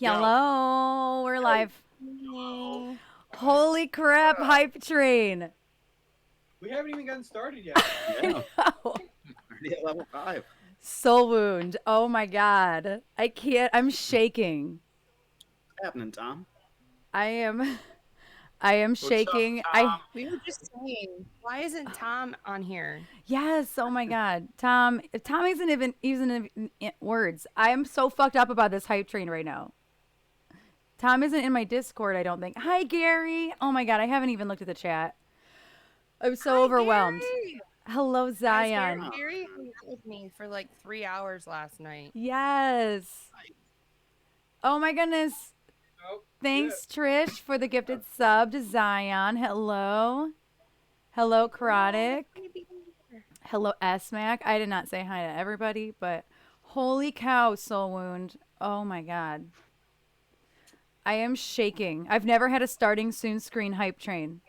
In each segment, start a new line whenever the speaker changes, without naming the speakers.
Hello, we're live.
Hello.
Holy crap, hype train.
We haven't even gotten started yet.
Yeah,
No.
already at level 5.
Soul wound. Oh my god. I can't. I'm shaking.
What's happening, Tom?
I am
What's
shaking.
up, Tom?
We were just saying, why isn't Tom on here?
Yes. Oh my god. Tom isn't even using words. I'm so fucked up about this hype train right now. Tom isn't in my Discord, I don't think. Hi, Gary. Oh my god, I haven't even looked at the chat. I'm so overwhelmed.
Gary!
Hello, Zion.
Gary hung out with me for like 3 hours last night.
Yes. Oh my goodness.
Oh,
Thanks, Trish, for the gifted sub to Zion. Hello. Hello, Karotic. Hello, S-Mac. I did not say hi to everybody, but holy cow, Soul Wound. Oh my god. I am shaking. I've never had a starting soon screen hype train.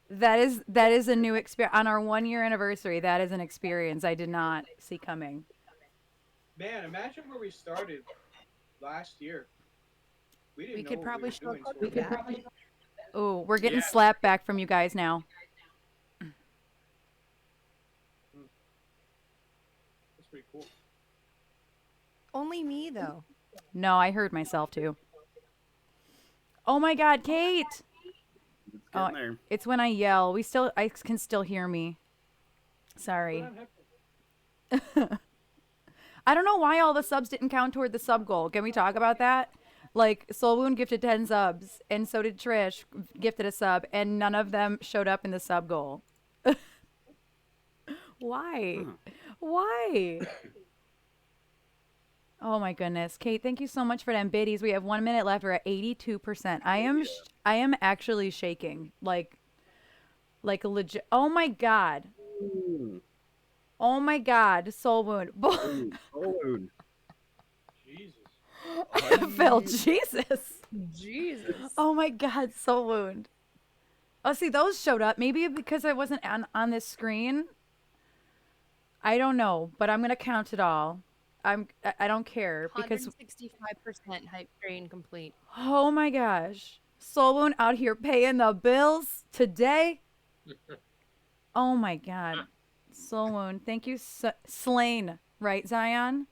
That is a new experience. On our 1-year anniversary, that is an experience I did not see coming.
Man, imagine where we started last year. We didn't
We
know
could
what
probably
we
show
were doing.
Cody that.
Oh, we're getting
Yeah.
slapped back from you guys now.
That's pretty cool.
Only me, though.
No, I heard myself too. Oh my god, Kate!
It's
Oh,
getting there.
it's when I yell. I can still hear me. Sorry.
Put on headphones.
I don't know why all the subs didn't count toward the sub goal. Can we talk about that? Like, Soul Wound gifted 10 subs, and so did Trish, gifted a sub, and none of them showed up in the sub goal. Why?
Huh.
Why? Oh my goodness. Kate, thank you so much for them biddies. We have 1 minute left. We're at 82%. I am actually shaking. Like legit. Oh my god.
Ooh.
Oh my god. Soul Wound.
Ooh. Oh,
Jesus.
Phil, Jesus.
Jesus.
Oh my god, Soul Wound. Oh, see, those showed up. Maybe because I wasn't on this screen. I don't know, but I'm gonna count it all. I don't care because
165% hype train complete.
oh my gosh, Soul Wound out here paying the bills today. Oh my god, Soul Wound, thank you, slain, right, Zion?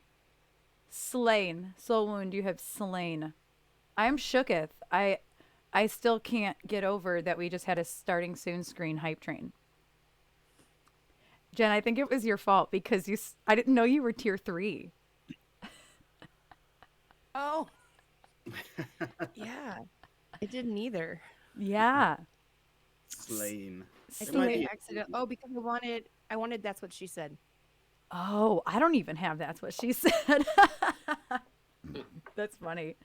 Slain, Soul Wound, you have slain. I'm shooketh. I still can't get over that we just had a starting soon screen hype train. Jen, I think it was your fault because I didn't know you were tier 3.
Oh. Yeah. I didn't either.
Yeah.
Slain.
I
It
think
might
I
be-
accidentally. Oh, because I wanted that's what she said.
Oh, I don't even have that's what she said. That's funny.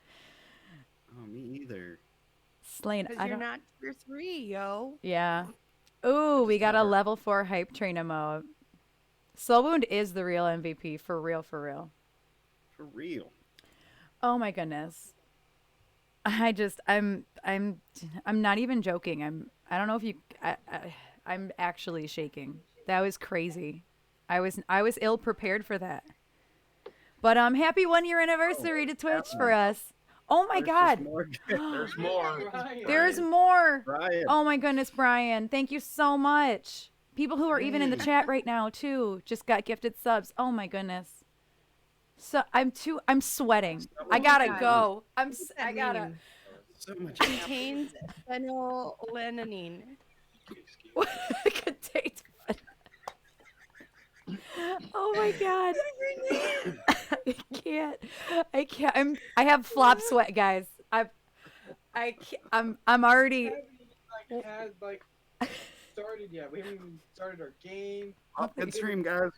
Oh, me either.
Slain.
Because
I
you're
don't.
not tier 3, yo.
Yeah. Ooh, we got a level 4 hype train emote. Soul Wound is the real MVP for real, for real.
For real.
Oh my goodness. I'm not even joking. I don't know if you I'm actually shaking. That was crazy. I was ill prepared for that. But happy 1-year anniversary to Twitch for us. Oh my
There's
god.
just more.
There's more.
Brian.
There's more.
Brian.
Oh my goodness, Brian. Thank you so much. People who are even in the
Hey.
chat right now too just got gifted subs. Oh my goodness. So I'm sweating. I gotta
God.
go.
What's that
I gotta.
mean?
So much.
Contains phenylalanine.
Contains- Oh my god. I can't. I have flop sweat, guys. I'm already.
We haven't started yet. We haven't even started our game.
Oh, good stream, guys.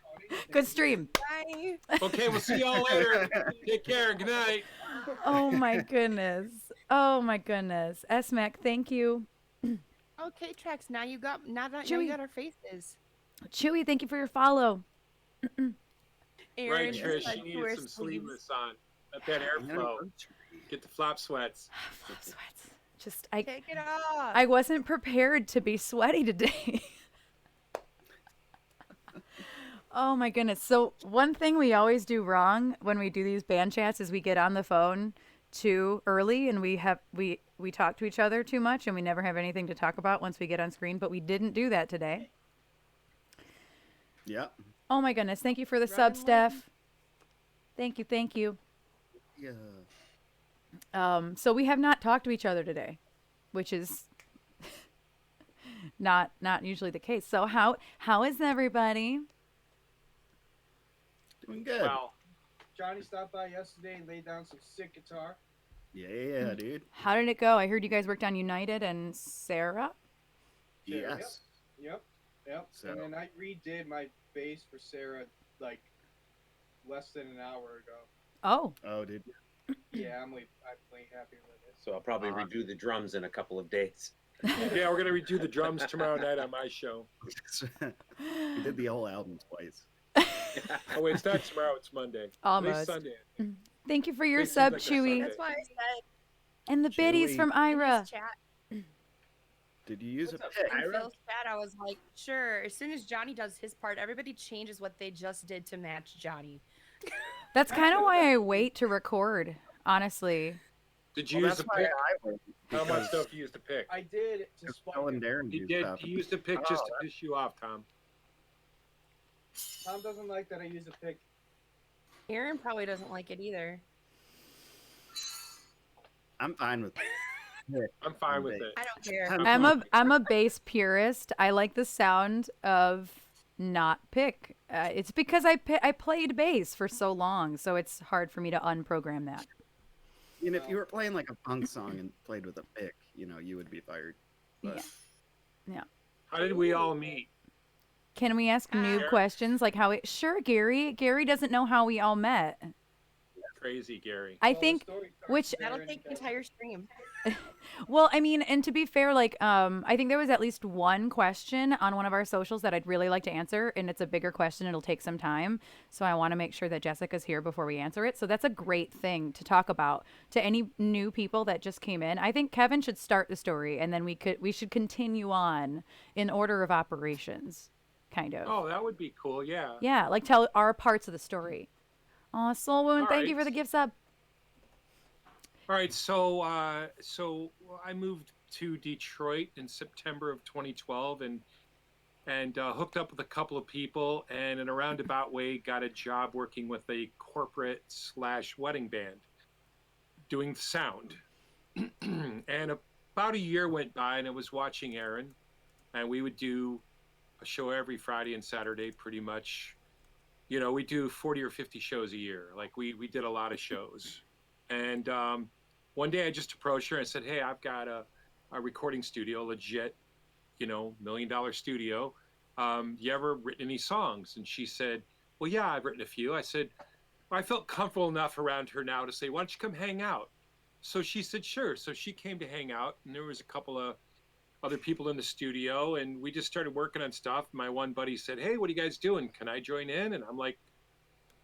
Good stream.
Bye.
Okay, we'll see y'all later. Take care. Good night.
Oh my goodness. Oh my goodness. S-Mac, thank you.
Okay, Trax. Now you got
Chewy.
our faces.
Chewy, thank you for your follow.
Right,
Aaron
Trish.
said
You
to
needed
wear
some
sleeves.
sleeveless on. Let that airflow. Get the flop sweats.
Flop sweats. Just
Take it off.
I wasn't prepared to be sweaty today. Oh my goodness. So one thing we always do wrong when we do these band chats is we get on the phone too early and we talk to each other too much and we never have anything to talk about once we get on screen, but we didn't do that today.
Yep.
Oh my goodness. Thank you for the sub,
Robin
Steph. Thank you, thank you.
Yeah.
So we have not talked to each other today, which is not usually the case. So how is everybody?
Doing good.
Well,
Johnny stopped by yesterday and laid down some sick guitar.
Yeah, dude.
How did it go? I heard you guys worked on United and Sarah.
Sarah,
Yes.
Yep.
So-
And then I redid my bass for Sarah like less than an hour ago.
Oh,
Oh, dude.
Yeah, I'm plenty happy with it.
So I'll probably redo the drums in a couple of days.
yeah, we're gonna redo the drums tomorrow night on my show.
We did the whole album twice.
Oh wait, it's not tomorrow. It's Monday.
almost.
At least Sunday.
Thank you for your
It seems
sub,
like a
Chewy.
Sunday.
That's why I said
And the biddies
Chewy.
from
in
Ira.
his chat,
Did you use
What's
a
up,
pick?
in
Ira?
Phil's chat, I was like, sure. As soon as Johnny does his part, everybody changes what they just did to match Johnny.
That's kind of why I wait to record, honestly.
Did you
Well,
use
that's
a
why
pick?
I went.
How much
because
stuff you used to pick?
I did to spite
Phil and
him.
Darren
He
used
did.
stuff.
He used a pick just
Oh,
to piss you off, Tom.
Tom doesn't like that I use a pick.
Aaron probably doesn't like it either.
I'm fine with it.
I'm fine with it.
I don't care.
I'm a bass purist. I like the sound of not pick. It's because I played bass for so long, so it's hard for me to unprogram that.
I mean, if you were playing like a punk song and played with a pick, you would be fired. But
How did we all meet?
Can we ask noob
Sure.
questions like how it? Sure, Gary. Gary doesn't know how we all met.
Crazy, Gary.
I
Well, the
think
story starts
which-
there
That'll
and
take the
Kevin.
entire stream.
Well, I mean, and to be fair, like, I think there was at least one question on one of our socials that I'd really like to answer, and it's a bigger question. It'll take some time, so I want to make sure that Jessica's here before we answer it. So that's a great thing to talk about to any new people that just came in. I think Kevin should start the story, and then we should continue on in order of operations, kind of.
Oh, that would be cool. Yeah.
Yeah, like tell our parts of the story. Aw, Soul Wound,
All
thank you
right.
for the gift sub.
All right. So I moved to Detroit in September of 2012 and hooked up with a couple of people, and in a roundabout way got a job working with a corporate/wedding band doing the sound. And about a year went by, and I was watching Aaron, and we would do a show every Friday and Saturday pretty much. We do 40 or 50 shows a year. Like we did a lot of shows. And one day I just approached her and I said, hey, I've got a recording studio, legit, $1 million studio. You ever written any songs? And she said, well, yeah, I've written a few. I said, well, I felt comfortable enough around her now to say, why don't you come hang out? So she said, sure. So she came to hang out, and there was a couple of other people in the studio, and we just started working on stuff. My one buddy said, hey, what are you guys doing? Can I join in? And I'm like,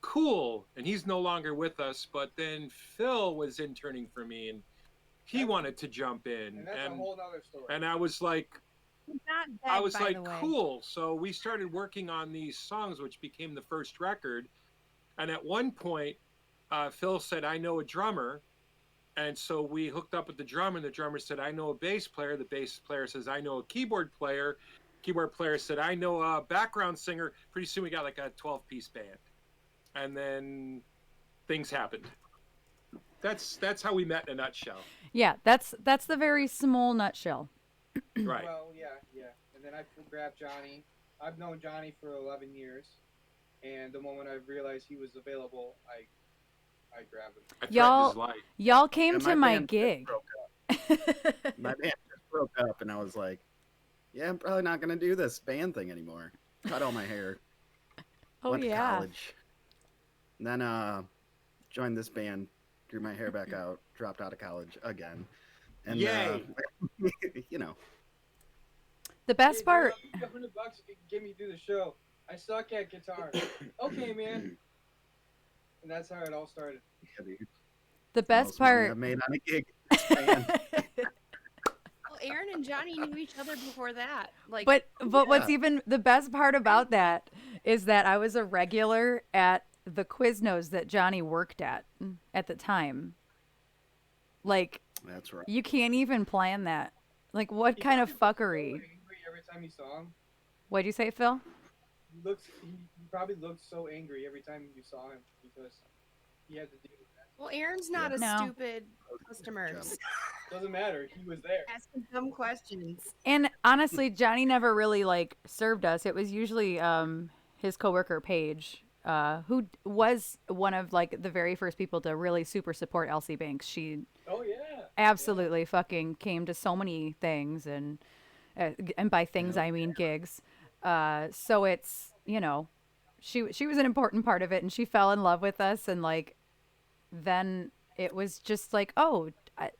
cool. And he's no longer with us, but then Phil was interning for me, and he wanted to jump in.
And that's a whole nother story.
And I was like,
He's not dead,
I was
by
like,
the way.
cool. So we started working on these songs, which became the first record. And at one point, Phil said, I know a drummer. And so we hooked up with the drummer, and the drummer said, I know a bass player. The bass player says, I know a keyboard player. Keyboard player said, I know a background singer. Pretty soon we got like a 12-piece band. And then things happened. That's how we met in a nutshell.
Yeah, that's the very small nutshell.
Right.
Well, yeah. And then I grabbed Johnny. I've known Johnny for 11 years. And the moment I realized he was available, I grabbed him.
I threatened
Y'all-
his life.
Y'all came
And
to my
band just
gig.
broke up. My band just broke up, and I was like, yeah, I'm probably not going to do this band thing anymore. Cut all my hair.
Oh
Went to
yeah.
college. And then joined this band, grew my hair back out, dropped out of college again. And
Yay.
The best
Hey,
part.
dude, I'll give you $100 if you can get me through the show. I suck at guitar. Okay, man. And that's how it all started.
Yeah, dude,
The
most
best
money
part.
I've made on a gig. Band.
Well, Aaron and Johnny knew each other before that. Like,
But what's
Yeah.
even the best part about that is that I was a regular at the Quiznos that Johnny worked at the time. Like,
That's right.
you can't even plan that. Like, what
He
kind of
probably
fuckery?
looked so angry every time you saw him.
What'd you say, Phil?
He probably looked so angry every time you saw him because he had to deal with that.
Well, Aaron's not a
No.
stupid customer.
Doesn't matter. He was there.
Asking dumb questions.
And honestly, Johnny never really like served us. It was usually his coworker Paige, who was one of like the very first people to really super support Elsie Banks. She
Oh yeah.
absolutely fucking came to so many things, and by things I mean gigs. So it's, you know, she was an important part of it, and she fell in love with us, and like then it was just like, oh,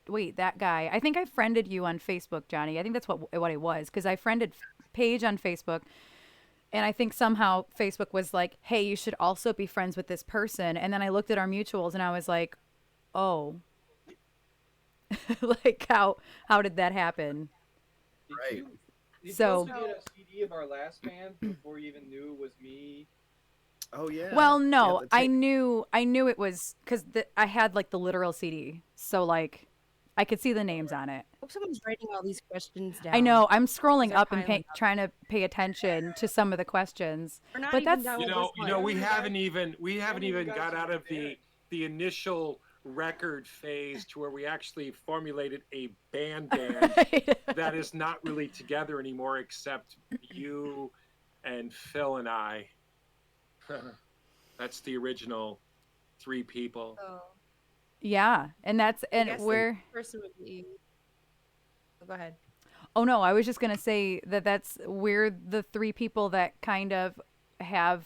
wait, that guy. I think I friended you on Facebook, Johnny. I think that's what it was, because I friended Paige on Facebook, and I think somehow Facebook was like, hey, you should also be friends with this person. And then I looked at our mutuals, and I was like, oh, like how did that happen?
Right.
Did
So-
you also get a CD of our last band before you even knew it was me?
Oh yeah.
Well, no,
Yeah,
I knew it was because I had like the literal CD, so like I could see the names on it.
Hope someone's writing all these questions down.
I know. I'm scrolling
They're
up and
piling up.
trying to pay attention to some of the questions.
We're not
but
even
that's-
done
You
with
know,
this one.
we haven't even
even
got
got
out
to
of the initial record phase to where we actually formulated a band that is not really together anymore, except you and Phil and I. That's the original 3 people.
So,
Yeah, and that's
I
and
guess the
we're.
person would be. Oh, go ahead.
Oh no, I was just gonna say that's we're the 3 people that kind of have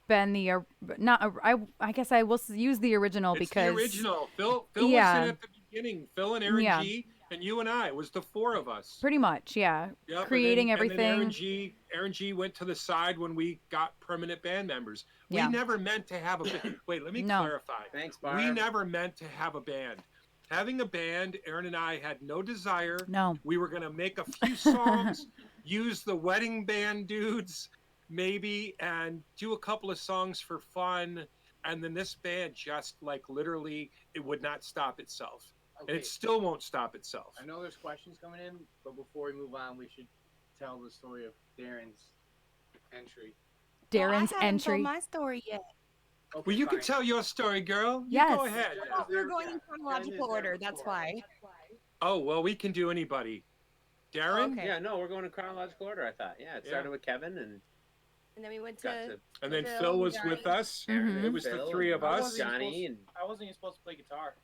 been the not. I guess I will use the original
It's
because
the original. Phil
Yeah.
was in at the beginning. Phil and Aaron
Yeah.
G. and you and I. It was the 4 of us.
pretty much, yeah,
Yep,
creating
and then
everything.
Aaron G went to the side when we got permanent band members.
Yeah.
We never meant to have a band. Wait, let me
No.
clarify.
Thanks, Barb.
We never meant to have a band. Having a band, Aaron and I had no desire.
No.
We were going to make a few songs, use the wedding band dudes, maybe, and do a couple of songs for fun. And then this band just, like, literally, it would not stop itself.
Okay,
And it still won't stop itself.
I know there's questions coming in, but before we move on, we should tell the story of Darren's entry.
Darren's
I haven't
entry.
told my story yet.
Okay,
Well, you can
fine.
tell your story, girl. You
Yes.
go ahead.
Oh, we're going in
Yeah.
chronological
Darren is
order.
there
That's
before.
why.
Oh, well, we can do anybody. Darren?
Okay.
Yeah, no, we're going in chronological order, I thought. Yeah, it started with Kevin and
And then we went
got
to.
to
And then
Phil,
Phil was
Johnny.
with us.
Mhm.
It was the
Phil
3 of
and
us.
I
Johnny and
wasn't even supposed to play guitar.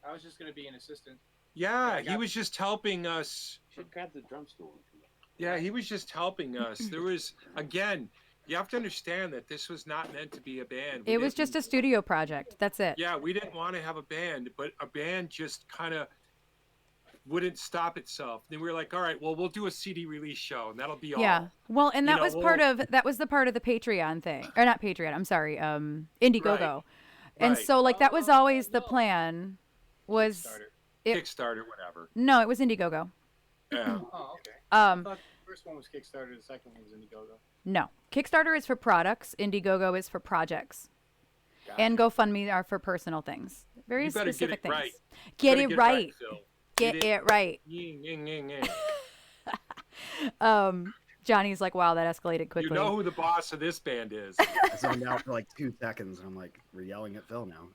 I was just gonna be an assistant.
Yeah,
I
he
got-
was just helping us.
should grab the drum stool.
Yeah, he was just helping us. There was, again, you have to understand that this was not meant to be a band. We
It was
didn't-
just a studio project. That's it.
Yeah, we didn't want to have a band, but a band just kind of wouldn't stop itself. Then we were like, all right, well, we'll do a CD release show, and that'll be all.
Yeah. Well, and
You
that
know,
was part
we'll-
of the part of the Patreon thing, or not Patreon. I'm sorry, Indiegogo. And
Right.
so like that was always the
no.
plan. Was
Starter.
it-
Kickstarter, whatever.
no, it was Indiegogo.
Yeah.
Oh, okay.
Um,
I thought the first one was Kickstarter, the second one was Indiegogo.
no, Kickstarter is for products. Indiegogo is for projects,
Got
and GoFundMe are for personal things. Very
You better get
specific
it
things.
right.
Get
Gotta
it right.
Phil.
Get it right.
Ying, ying, ying, ying.
Johnny's like, wow, that escalated quickly.
You know who the boss of this band is.
I zoned out for like 2 seconds, and I'm like, we're yelling at Phil now.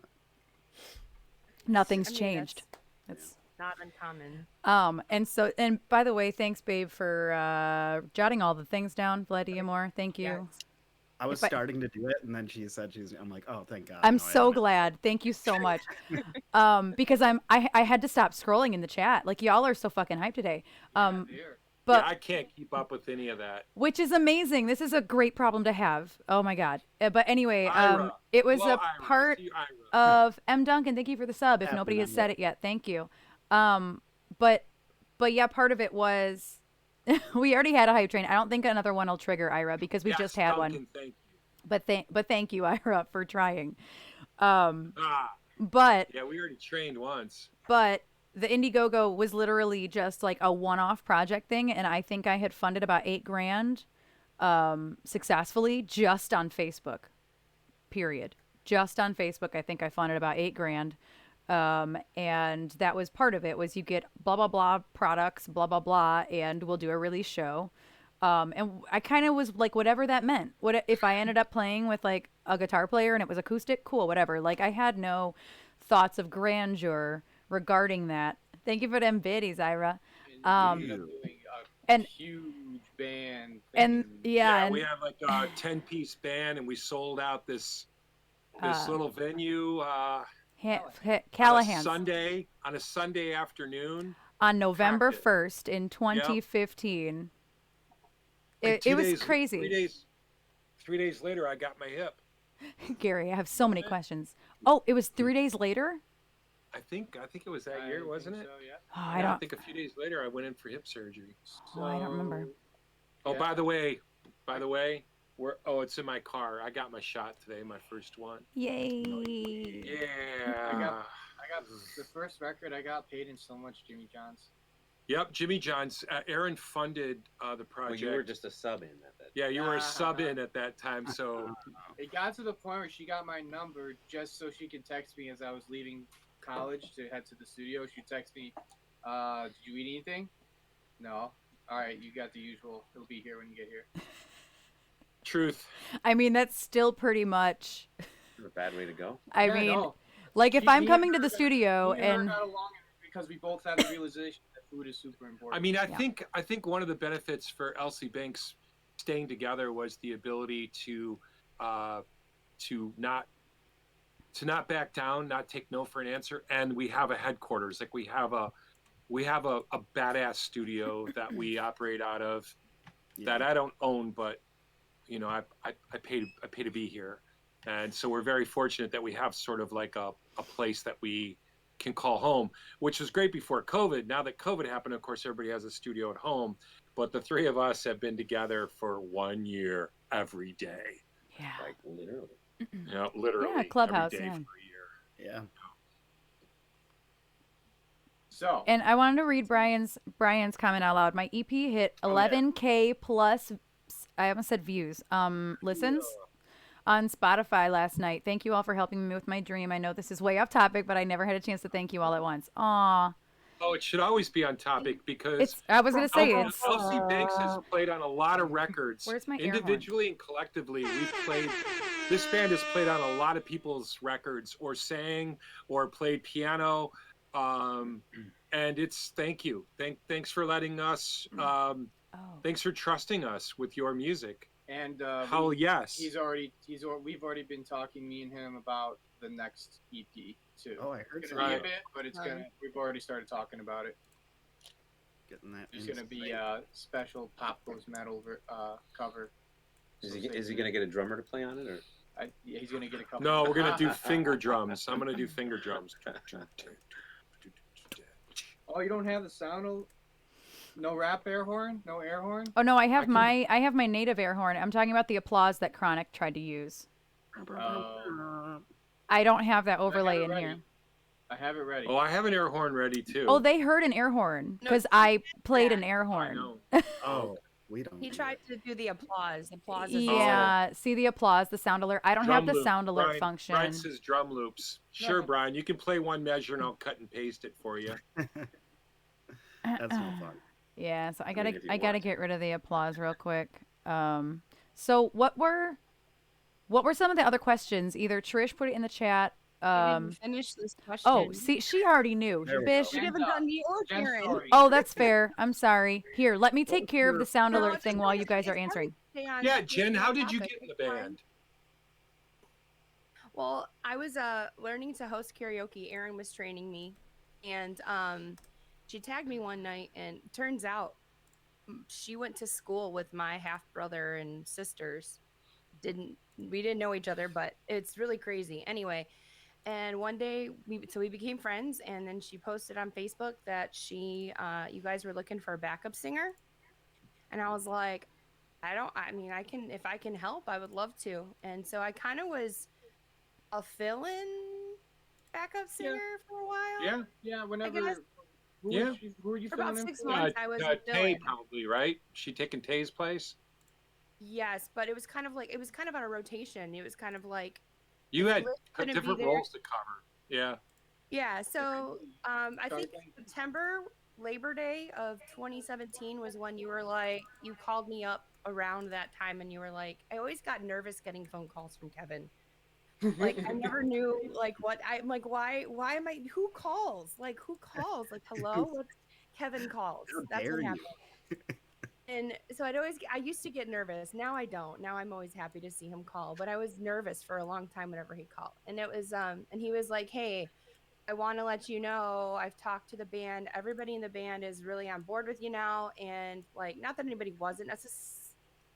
Nothing's
I mean,
changed.
That's
It's
not uncommon.
and by the way, thanks, babe, for jotting all the things down. Bloody Amore, thank you.
Yes.
I was
If I-
starting to do it, and then she said I'm like, oh, thank God.
I'm
no, I
so
haven't.
glad. Thank you so much. Because I had to stop scrolling in the chat. Like y'all are so fucking hyped today.
Here.
But
Yeah, I can't keep up with any of that.
which is amazing. This is a great problem to have. Oh my god. But anyway,
Ira.
it was
Hello,
a
Ira.
part
See you, Ira.
of M Duncan. Thank you for the sub. If
Happened
nobody has
on
said
that.
it yet, thank you. But yeah, part of it was we already had a hype train. I don't think another one will trigger Ira because we
Yes,
just had
Duncan,
one.
Thank you.
But thank you, Ira, for trying.
Ah,
But
yeah, we already trained once.
But the Indiegogo was literally just like a one-off project thing, and I think I had funded about $8,000 successfully just on Facebook. Period. Just on Facebook. I think I funded about $8,000. And that was part of it was you get blah, blah, blah products, blah, blah, blah, and we'll do a release show. And I kind of was like, whatever that meant. What if I ended up playing with like a guitar player and it was acoustic? Cool, whatever. Like I had no thoughts of grandeur regarding that. Thank you for them biddies, Ira.
And you ended up doing a
and-
huge band.
And
thing.
yeah, and,
we had like a 10-piece band, and we sold out this little venue
Callahan's
on a Sunday afternoon
on November
Packed it.
1st in 2015.
And
It was
2 days-
crazy.
3 days later, I got my hip.
Gary, I have so many questions. Oh, it was 3 days later?
I think it was that year, wasn't
think
it?
So, yeah.
Oh,
Yeah, I think a few days later, I went in for hip surgery.
Oh, I don't remember.
Oh,
Yeah.
by the way, it's in my car. I got my shot today, my first one.
Yay.
Yeah.
I got the first record I got paid in so much Jimmy John's.
Yep, Jimmy John's. Aaron funded the
Well,
project.
you were just a sub in at that.
Yeah, you were a sub in at that time, so
It got to the point where she got my number just so she could text me as I was leaving college to head to the studio. She'd text me, did you eat anything? No. All right, you got the usual. It'll be here when you get here.
truth.
I mean, that's still pretty much.
A bad way to go.
I
Yeah,
mean,
no.
like if
Me
I'm
and
coming to
her
the
got-
studio
me and her
and
got along because we both had the realization that food is super important.
I mean, I
Yeah.
think one of the benefits for Elsie Banks staying together was the ability to not back down, not take no for an answer, and we have a headquarters. Like we have a badass studio that we operate out of that I don't own, but you know, I pay to be here, and so we're very fortunate that we have sort of like a place that we can call home, which was great before COVID. Now that COVID happened, of course, everybody has a studio at home, but the three of us have been together for 1 year every day.
yeah.
Like literally.
Yeah, literally.
Yeah, Clubhouse,
every day
yeah.
for a year.
Yeah.
So,
And I wanted to read Brian's comment out loud. My EP hit 11K plus. I almost said views. Listens on Spotify last night. Thank you all for helping me with my dream. I know this is way off topic, but I never had a chance to thank you all at once. Aw,
Oh, it should always be on topic because
it's. I was gonna say it's.
Elsie Banks has played on a lot of records.
Where's my air horn?
individually and collectively, we've played. This band has played on a lot of people's records, or sang, or played piano, and it's thank you. Thanks for letting us.
Oh.
Thanks for trusting us with your music.
and
Hell yes.
we've already been talking, me and him, about the next EP too.
Oh, I heard
It's
some
gonna be a
Right.
bit, but it's gonna. We've already started talking about it.
getting that.
It's gonna be a special Pop Goes Metal cover.
Is
So
he
stay
gonna
tuned.
get a drummer to play on it, or
Yeah, he's gonna get a couple.
No, we're gonna do finger drums. I'm gonna do finger drums.
Oh, you don't have the sound of no rap air horn, no air horn.
Oh no, I have
can-
my native air horn. I'm talking about the applause that Chronic tried to use. I don't have that overlay in here.
I have it ready.
Oh, I have an air horn ready too.
Oh, they heard an air horn because I played an air
I
horn.
know.
Oh, we don't.
He
do
tried
that.
to do the applause. Applause is
Yeah, see the applause, the sound alert. I don't have the
loop.
sound alert
Brian,
function.
Brian says drum loops. Sure,
No.
Brian, you can play one measure and I'll cut and paste it for you.
That's no fun.
Yeah, so I
mean,
gotta
if you
I gotta
want
get rid of the applause real quick. So what were some of the other questions? Either Trish put it in the chat.
I didn't finish this question.
Oh, see, she already knew.
There we
Bitch.
You haven't done me or
Jen's
Karen.
story.
Oh, that's fair. I'm sorry. Here, let me take care of the sound
No,
alert
it's
thing
just
while
hard-
you guys
it's
are
hard to
answering.
stay on-
Yeah,
stay
Jen,
on
how did you
topic.
get in the
It's fine.
band?
Well, I was learning to host karaoke. Erin was training me, and she tagged me one night, and turns out she went to school with my half brother and sisters. We didn't know each other, but it's really crazy. Anyway, and one day we became friends, and then she posted on Facebook that you guys were looking for a backup singer, and I was like, if I can help, I would love to. And so I kind of was a fill-in backup singer for a while.
Yeah.
Yeah, whenever.
guess-
Who were you
For about
filling in
'6
for?
months. I was a
Tay
villain.
probably, right? She taking Tay's place?
Yes, but it was kind of on a rotation. It was kind of like
You
if
had
Liz couldn't be
different
there.
roles to cover. Yeah.
Yeah, so I
Sorry,
think
thank you.
September, Labor Day of 2017 was when you called me up around that time and you were like, I always got nervous getting phone calls from Kevin. Like I never knew like what I'm like, why am I who calls? Like who calls? Like hello? What's Kevin calls.
How
That's what
dare
happened.
you?
And so I used to get nervous. Now I don't. Now I'm always happy to see him call. But I was nervous for a long time whenever he called. And it was and he was like, hey, I want to let you know I've talked to the band. Everybody in the band is really on board with you now. And like, not that anybody wasn't necessarily,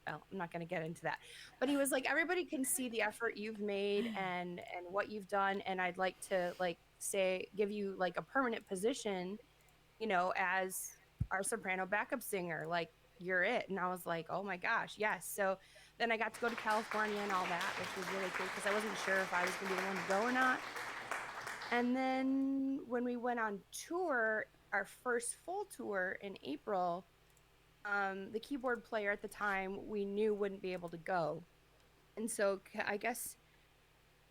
well, I'm not going to get into that. But he was like, everybody can see the effort you've made and what you've done. And I'd like to like say, give you like a permanent position, as our soprano backup singer. Like, you're it. And I was like, oh my gosh, yes. So then I got to go to California and all that, which was really cool because I wasn't sure if I was going to be the one to go or not. And then when we went on tour, our first full tour in April, the keyboard player at the time we knew wouldn't be able to go. And so I guess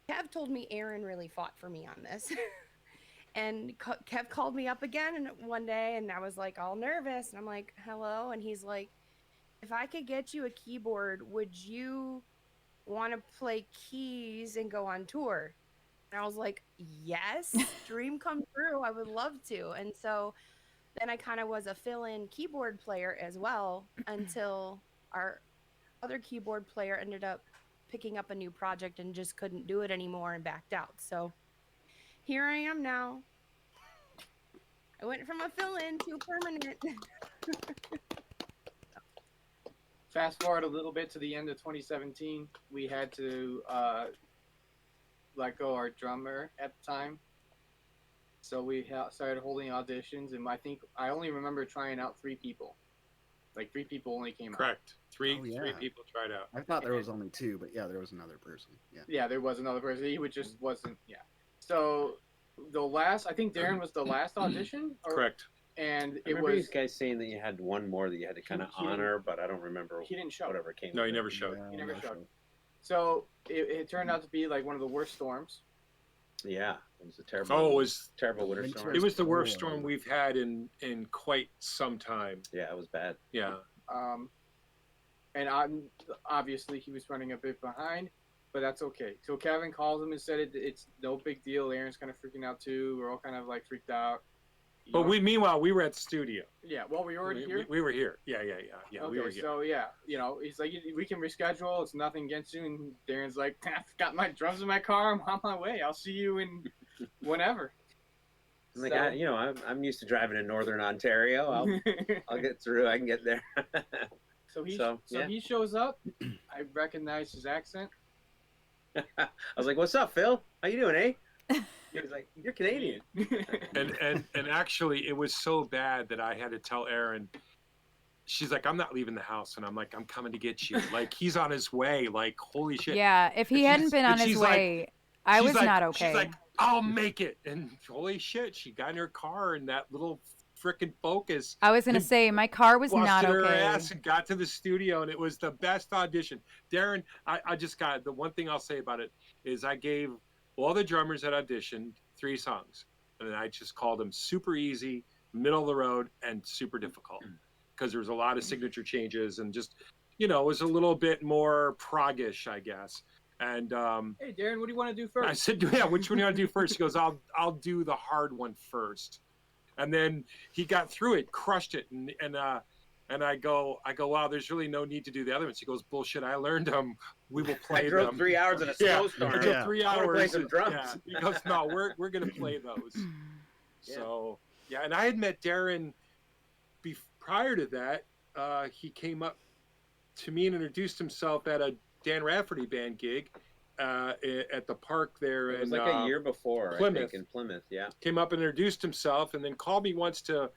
Kev told me Aaron really fought for me on this. And Kev called me up again one day and I was like all nervous. And I'm like, hello. And he's like, if I could get you a keyboard, would you want to play keys and go on tour? And I was like, yes, dream come true. I would love to. And so then I kind of was a fill-in keyboard player as well until our other keyboard player ended up picking up a new project and just couldn't do it anymore and backed out. So here I am now. I went from a fill-in to a permanent.
Fast forward a little bit to the end of 2017, we had to let go our drummer at the time. So we started holding auditions, and I think I only remember trying out 3 people. Like 3 people only came out.
Correct. Three
Oh, yeah.
people tried out.
I thought there was only 2, but yeah, there was another person. Yeah.
Yeah, there was another person. He would just wasn't. Yeah. So I think Darren was the last audition.
Correct.
And
I
it
remember
was.
you guys saying that you had one more that you had to kind of
he didn't-
honor, but I don't remember
He didn't show.
whatever came.
No,
with
he
it.
never showed.
Yeah,
He never
no
showed.
show.
So it turned out to be like one of the worst storms.
Yeah, it was a terrible.
Oh, it was
terrible winter
Winter.
storm.
it was the worst
Oh.
storm we've had in quite some time.
Yeah, it was bad.
Yeah.
And obviously he was running a bit behind, but that's okay. So Kevin called him and said it's no big deal. Aaron's kind of freaking out too. We're all kind of like freaked out.
But meanwhile we were at the studio.
Yeah, well, we were already here.
We were here. Yeah.
Okay,
We were here.
so yeah, he's like, we can reschedule. It's nothing against you. And Darren's like, I've got my drums in my car. I'm on my way. I'll see you in whenever.
I'm like, I'm used to driving in Northern Ontario. I'll get through. I can get there.
So
yeah.
he shows up. I recognize his accent.
I was like, "What's up, Phil? How you doing, eh?" He was like, "You're Canadian."
and actually it was so bad that I had to tell Erin. She's like, I'm not leaving the house, and I'm like, I'm coming to get you. Like he's on his way. Like holy shit.
Yeah, if he hadn't been on his way, I was not okay.
She's like, I'll make it. And holy shit, she got in her car and that little freaking Focus.
I was gonna say my car was not
busted her
okay.
ass and got to the studio, and it was the best audition. Darren, I just got the one thing I'll say about it is I gave all the drummers that auditioned 3 songs, and then I just called them super easy, middle of the road, and super difficult because there was a lot of signature changes and just it was a little bit more proggish, I guess. And
hey Darren, what do you want to do first?
I said, yeah, which one do you want to do first? He goes, I'll do the hard one first. And then he got through it, crushed it, and I go, wow, there's really no need to do the other ones. He goes, bullshit, I learned them. We will play
I drove
them.
3 hours in a
Yeah,
snowstorm.
I drove 3
I wanna
hours.
play some drums.
Yeah. He goes, no, we're gonna play those.
Yeah.
So yeah, and I had met Darren prior to that. He came up to me and introduced himself at a Dan Rafferty band gig at the park there.
It was
in,
like a year before,
Plymouth.
I think, in Plymouth. Yeah.
Came up and introduced himself, and then called me once to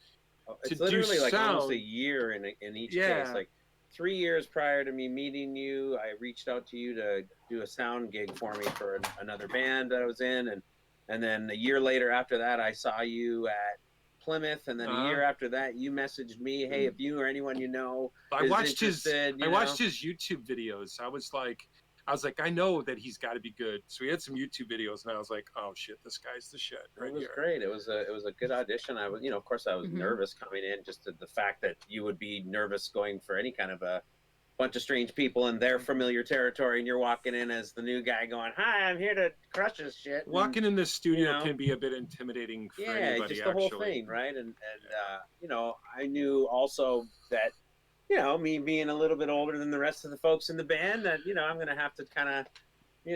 It's
do
literally like almost
sound.
a year in each
Yeah.
case. Like 3 years prior to me meeting you, I reached out to you to do a sound gig for me for another band that I was in, and then a year later after that, I saw you at Plymouth, and then a year after that, you messaged me, "Hey, if you or anyone you know
I
is
watched
interested,
I watched his YouTube videos. I was like, I know that he's got to be good. So he had some YouTube videos, and I was like, oh shit, this guy's the shit right
It was
here.
great. It was a good audition. I was, of course, I was nervous coming in. Just the fact that you would be nervous going for any kind of a bunch of strange people in their familiar territory, and you're walking in as the new guy, going, "Hi, I'm here to crush this shit."
Walking in this studio can be a bit intimidating for anybody,
just the whole thing, right? And I knew also that, me being a little bit older than the rest of the folks in the band, that I'm gonna have to kind of,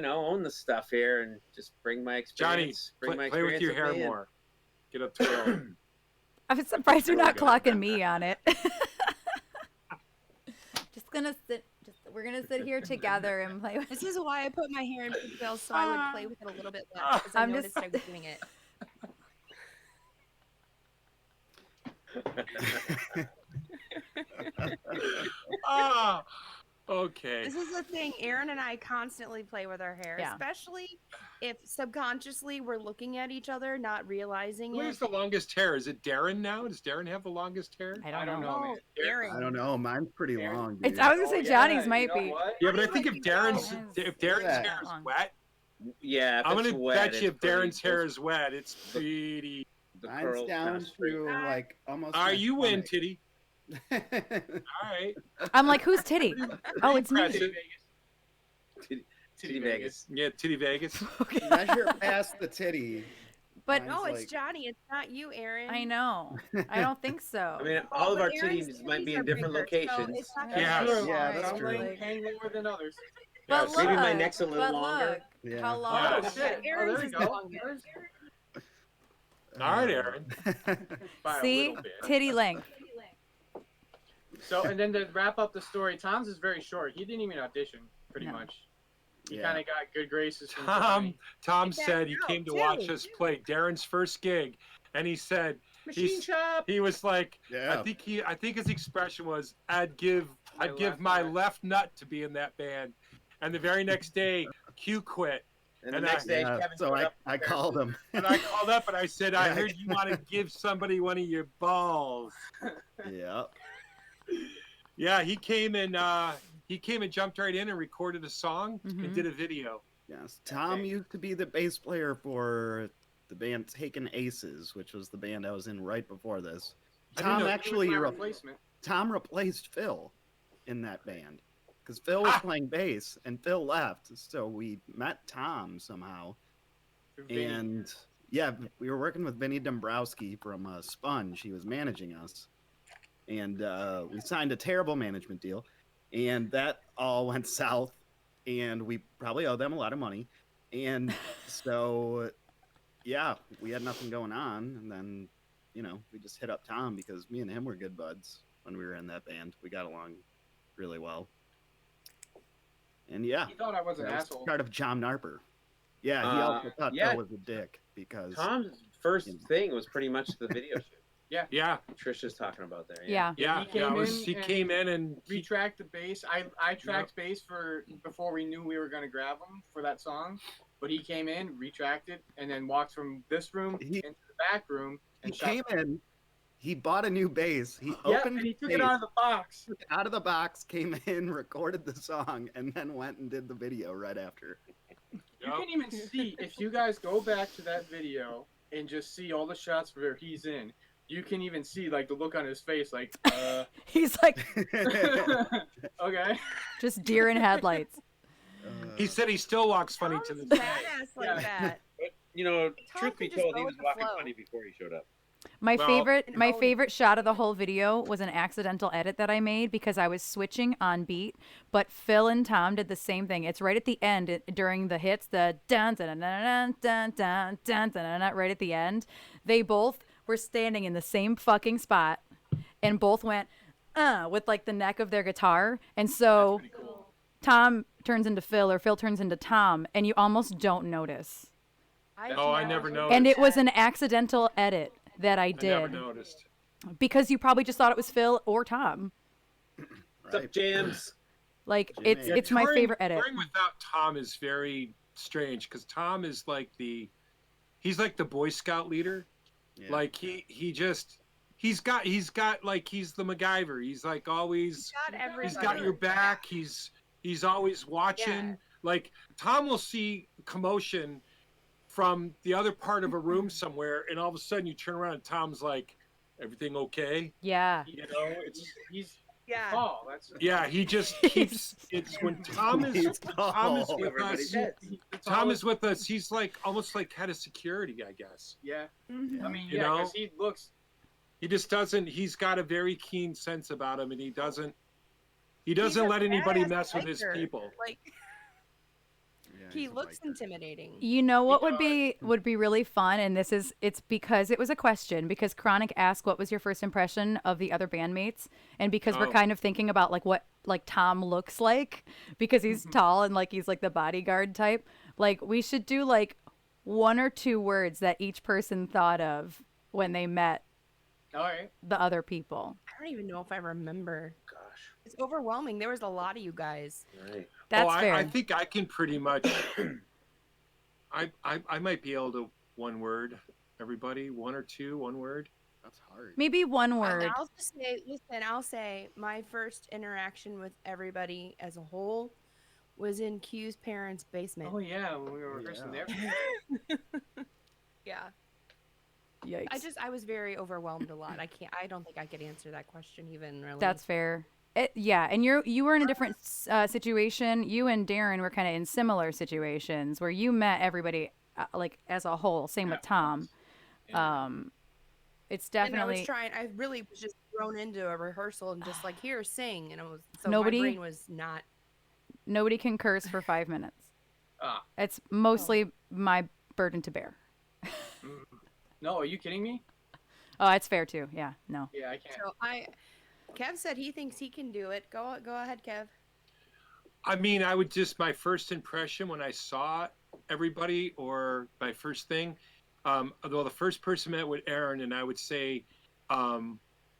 own the stuff here and just bring my experience.
Johnny, play with your hair more. Get up to
I'm surprised you're not clocking me on it. We're gonna sit here together and play with.
This is why I put my hair in pigtails, so I would play with it a little bit less, because I noticed I was doing it.
Okay.
This is the thing. Aaron and I constantly play with our hair, especially if subconsciously we're looking at each other, not realizing
Who
it.
has the longest hair? Is it Darren now? Does Darren have the longest hair?
I don't know.
man.
Aaron.
I don't know. Mine's pretty long. Dude.
I was gonna say Johnny's might be.
Yeah, but I think if Darren's hair is wet, I'm gonna bet you if Darren's hair is wet, it's pretty.
Mine's down to like almost.
You win, Titty. All right.
I'm like, who's Titty? Oh, it's me.
Titty Vegas.
Yeah, Titty Vegas.
Okay.
Measure past the titty.
But
no, it's Johnny. It's not you, Aaron.
I know. I don't think so.
I mean, all of our titties might be in different locations.
So
that's
Some
true.
hang lower than others.
But
Maybe my
look,
neck's a little longer.
Look, how long?
Oh,
is
shit.
it?
Oh, there you go.
All right, Aaron.
By a
See,
little bit.
titty length.
So, and then to wrap up the story, Tom's is very short. He didn't even audition, pretty much. He kind of got good graces from
Tom said he came to watch us play Darren's first gig, and he said
Machine Shop.
He was like,
Yeah.
I think his expression was, I'd give my left nut to be in that band. And the very next day, Q quit.
And the next day, Kevin
so I called him.
And I called up and I said, I heard you want to give somebody one of your balls.
Yeah.
Yeah, he came and jumped right in and recorded a song and did a video.
Yes, Tom used to be the bass player for the band Taken Aces, which was the band I was in right before this. Tom actually Tom replaced Phil in that band because Phil was playing bass and Phil left, so we met Tom somehow. And yeah, we were working with Vinny Dombrowski from Sponge. He was managing us, and we signed a terrible management deal, and that all went south. And we probably owe them a lot of money, and so yeah, we had nothing going on. And then, we just hit up Tom because me and him were good buds when we were in that band. We got along really well. And yeah,
he thought I was an asshole.
Part of John Narper. Yeah, he also thought Phil was a dick because
Tom's first thing was pretty much the video shoot.
Yeah.
Trisha's talking about there.
Yeah.
He came in and
retracked the bass. I tracked bass before we knew we were going to grab him for that song. But he came in, retracted, and then walked from this room into the back room. And
he came in. He bought a new bass. He opened
and he took it out of the box.
Out of the box, came in, recorded the song, and then went and did the video right after.
You can even see, if you guys go back to that video and just see all the shots where he's in, you can even see like the look on his face, like
he's like,
okay,
just deer in headlights.
He said he still walks funny to this day.
Badass like that.
But, truth be told, he was walking funny before he showed up.
My favorite shot of the whole video was an accidental edit that I made because I was switching on beat, but Phil and Tom did the same thing. It's right at the end during the hits, the dun dun dun dun dun dun dun right at the end. They both were standing in the same fucking spot and both went with like the neck of their guitar, and so cool. Tom turns into Phil or Phil turns into Tom, and you almost don't notice.
I never noticed.
And it was an accidental edit that I did.
I never noticed.
Because you probably just thought it was Phil or Tom.
What's up, Jams?
Like, it's my favorite edit.
Touring without Tom is very strange because Tom is like he's like the Boy Scout leader.
Yeah.
Like he's got like he's the MacGyver. He's like always
Got everybody.
he's got your back. He's always watching.
Yeah.
Like Tom will see commotion from the other part of a room somewhere, and all of a sudden you turn around and Tom's like, "Everything okay?"
Yeah.
You know, it's
He's
Yeah.
tall. That's
yeah. He just keeps. It's when Tom is
He's
Tom is
tall.
with
Everybody's
us.
dead.
the
Tom
tallest-
is with us. He's like almost like head of security, I guess.
Yeah.
Mhm.
I mean,
You
yeah,
know?
because he looks.
He just doesn't. He's got a very keen sense about him, and he doesn't. He
He's
doesn't
a
let anybody
badass
mess with his
biker.
people.
Like
Yeah,
he
he's a
looks
biker.
intimidating.
You know what would
does.
be really fun, and it's because it was a question, because Chronic asked what was your first impression of the other bandmates, and because we're
Oh.
kind of thinking about like what like Tom looks like, because he's tall and like he's like the bodyguard type. Like we should do like 1 or 2 words that each person thought of when they met
All right.
the other people.
I don't even know if I remember.
Gosh.
It's overwhelming. There was a lot of you guys.
Right.
That's fair.
I think I can pretty much. I might be able to one word. Everybody, 1 or 2, 1 word.
That's hard.
Maybe 1 word.
I'll just say, listen, I'll say my first interaction with everybody as a whole was in Q's parents' basement.
Oh yeah, when we were rehearsing
Yeah.
there.
Yeah.
Yikes.
I was very overwhelmed a lot. I don't think I could answer that question even really.
That's fair. Yeah, and you were in a different situation. You and Darren were kind of in similar situations where you met everybody like as a whole. Same with Tom. It's
And I
definitely
was trying. I really was just thrown into a rehearsal and just like here sing, and it was so
Nobody-
my brain was not.
nobody can curse for 5 minutes.
Ah.
It's mostly my burden to bear.
No, are you kidding me?
Oh, it's fair too. Yeah, no.
Yeah, I can't.
So Kev said he thinks he can do it. Go ahead, Kev.
I mean, I would just my first impression when I saw everybody, or my first thing. Although the first person met with Aaron, and I would say,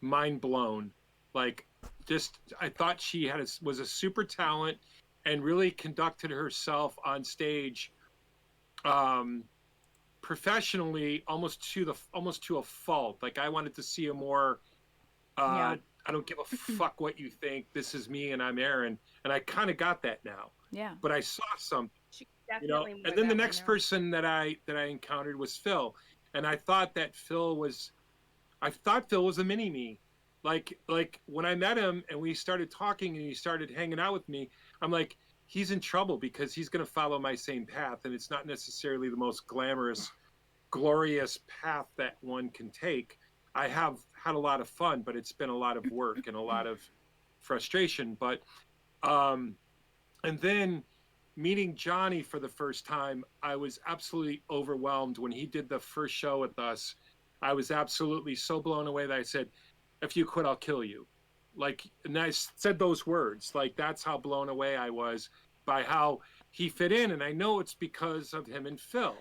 mind blown. Like, just I thought she was a super talent, and really conducted herself on stage, professionally, almost to a fault. Like I wanted to see a more.
Yeah.
I don't give a fuck what you think. This is me, and I'm Aaron, and I kind of got that now.
Yeah.
But I saw something.
She
You know,
definitely.
and then the next person that I encountered was Phil, and I thought Phil was a mini me. Like when I met him and we started talking and he started hanging out with me, I'm like, he's in trouble because he's going to follow my same path, and it's not necessarily the most glamorous, glorious path that one can take. I have had a lot of fun, but it's been a lot of work and a lot of frustration. But and then meeting Johnny for the first time, I was absolutely overwhelmed when he did the first show with us. I was absolutely so blown away that I said, if you quit, I'll kill you. Like, and I said those words. Like, that's how blown away I was by how he fit in. And I know it's because of him and Phil.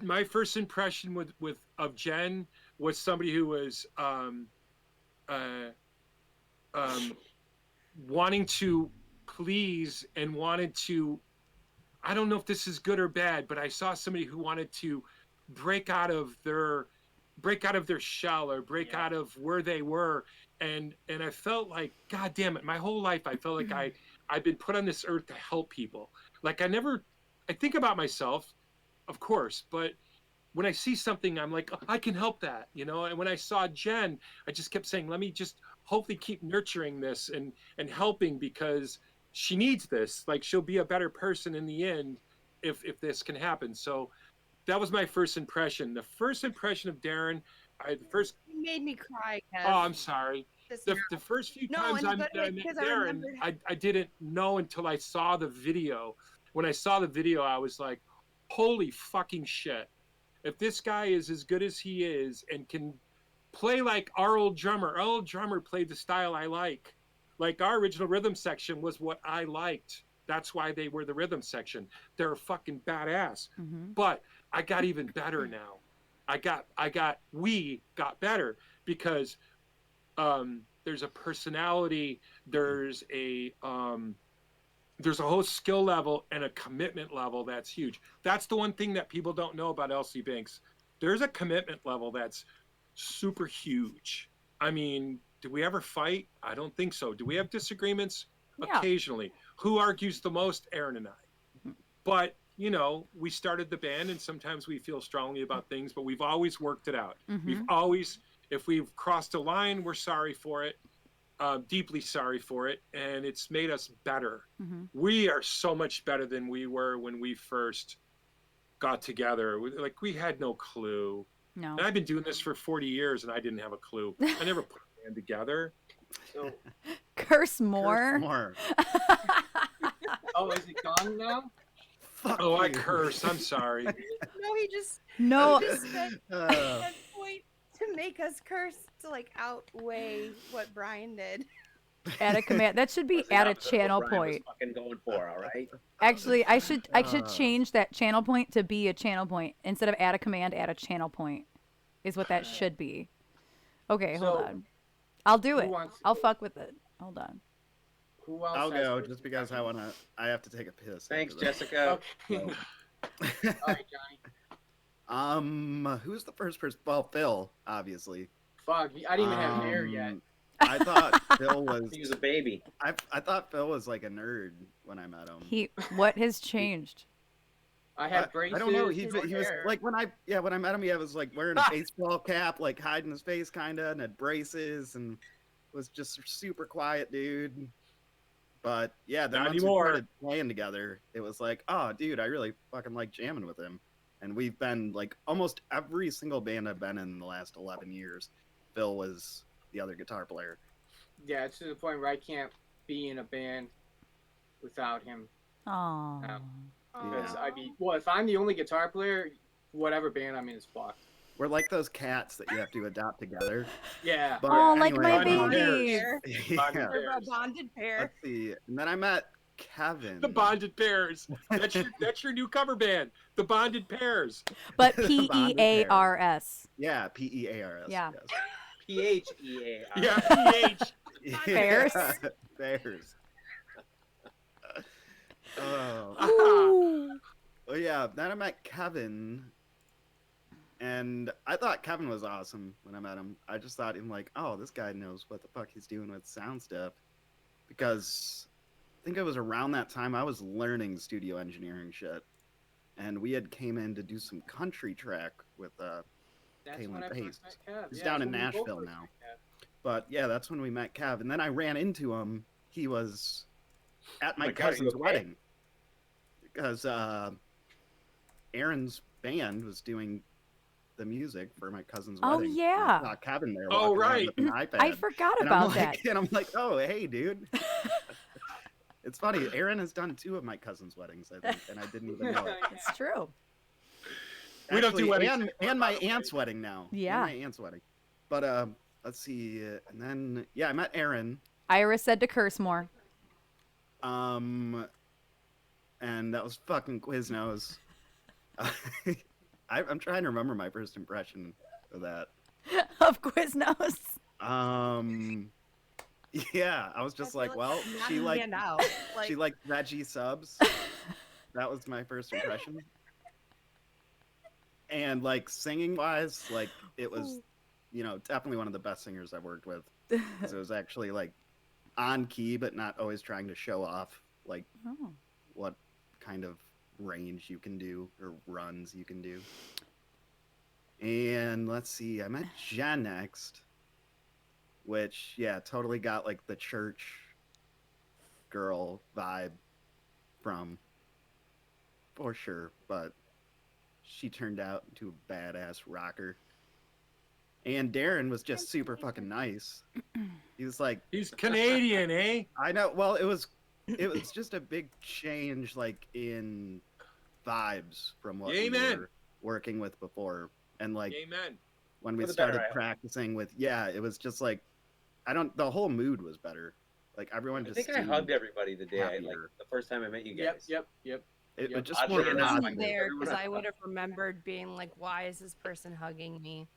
My first impression of Jen was somebody who was wanting to please and wanted to, I don't know if this is good or bad, but I saw somebody who wanted to break out of their shell, or break out of where they were, and I felt like, God damn it, my whole life I felt like I've been put on this earth to help people. Like I think about myself, of course, but when I see something, I'm like, oh, I can help that, you know. And when I saw Jen, I just kept saying, let me just hopefully keep nurturing this and helping, because she needs this. Like, she'll be a better person in the end if this can happen. So that was my first impression. The first impression of Darren,
You made me cry, Kev.
Oh, I'm sorry.
This
The first few
No,
times
in a
I
good way,
met
because I
Darren,
remembered-
I didn't know until I saw the video. When I saw the video, I was like, holy fucking shit. If this guy is as good as he is and can play like our old drummer played the style I like. Like, our original rhythm section was what I liked. That's why they were the rhythm section. They're fucking badass.
Mm-hmm.
But I got even better now. We got better because there's a personality, there's a whole skill level and a commitment level that's huge. That's the one thing that people don't know about Elsie Banks. there's a commitment level that's super huge. I mean, do we ever fight? I don't think so. Do we have disagreements?
Yeah.
Occasionally. Who argues the most? Aaron and I. But, you know, we started the band and sometimes we feel strongly about things, but we've always worked it out. We've always, if we've crossed a line, we're sorry for it, deeply sorry for it. And it's made us better. We are so much better than we were when we first got together. Like, we had no clue.
No.
And I've been doing this for 40 years and I didn't have a clue. I never put a band together.
So,
Curse more.
Curse more.
oh, is it gone now?
Fuck
Oh, I
you.
curse. I'm sorry.
No, he just
No.
he just said that point to make us curse to like outweigh what Brian did.
Add a command. That should be
That's the
at a
opposite of what
channel
Brian was
point.
fucking going for, all right?
Actually, I should change that channel point to be a channel point instead of add a command. Add a channel point is what that should be. Okay, hold
So,
on. I'll do
who
it.
wants to
I'll
go?
fuck with it. Hold on.
Who else?
I'll
has
go
first
just because I have to take a piss.
Thanks,
after this.
Jessica.
Okay. All right, Johnny.
Who's the first person? Well, Phil, obviously.
Fuck, I didn't even have hair yet.
I thought Phil was.
He was a baby.
I thought Phil was like a nerd when I met him.
What has changed?
I had braces.
I don't know. He
short
was
hair.
like when I met him, he was like wearing a baseball cap, like hiding his face kinda, and had braces, and was just a super quiet dude. But yeah, then
Not
once we
anymore.
started playing together, it was like, oh, dude, I really fucking like jamming with him. And we've been like almost every single band I've been in the last 11 years. Phil was the other guitar player.
Yeah, it's to the point where I can't be in a band without him.
Oh.
Because if I'm the only guitar player, whatever band I'm in is fucked.
We're like those cats that you have to adopt together.
Yeah.
But
Oh, like my
anyway,
baby.
yeah.
We're a bonded pair.
Let's see. And then I met Kevin.
The Bonded Pairs. That's your new cover band. The Bonded Pairs.
But
The bonded
PEARS.
Yeah, PEARS.
Yeah.
Yes.
PHEAR.
Yeah, PH.
Bears.
Bears. Oh.
Ooh.
Well, yeah. Then I met Kevin, and I thought Kevin was awesome when I met him. I just thought him like, oh, this guy knows what the fuck he's doing with sound stuff, because I think it was around that time I was learning studio engineering shit, and we had came in to do some country track with
That's
Taylor
when I
Pace.
first met Kev.
He's
Yeah,
down
that's
in
when we both
Nashville
first
now.
met Kev.
But yeah, that's when we met Kev, and then I ran into him. He was at my
My God, are you
cousin's
okay?
wedding because Aaron's band was doing the music for my cousin's
Oh,
wedding.
yeah.
And I saw Kevin there.
Oh,
walking around
right.
with an iPad.
I forgot
And I'm
about that.
like, and I'm like, oh, hey, dude. It's funny. Aaron has done 2 of my cousin's weddings, I think, and I didn't even know it.
It's true.
We don't do
Actually,
weddings
and my aunt's wedding now.
Yeah.
And my aunt's wedding. But let's see. And then I met Aaron.
Iris said to curse more.
And that was fucking Quiznos. I'm trying to remember my first impression of that.
Of Quiznos.
Yeah, I was just like, well,
Not
she liked
out. Like,
she liked veggie subs. That was my first impression. And like singing wise, like it was, definitely one of the best singers I've worked with. 'Cause it was actually like on key, but not always trying to show off like
Oh.
what kind of range you can do or runs you can do. And let's see, I met Jen next, which totally got like the church girl vibe from, for sure, but she turned out into a badass rocker. And Darren was just super fucking nice. He was like,
He's Canadian, eh?
I know. Well, it was just a big change, like in vibes from what we
Amen.
were working with before, and like
Amen.
when we
For the better,
started
I hope.
practicing with, it was just like, the whole mood was better. Like everyone
I
just.
think I
seemed
hugged everybody the day, like
happier.
the first time I met you
Yep,
guys.
yep.
It
Yep.
was just
Oddly
more
enough,
I
positive.
wasn't there
Everyone
because
else
I
thought-
would have remembered being like, why is this person hugging me?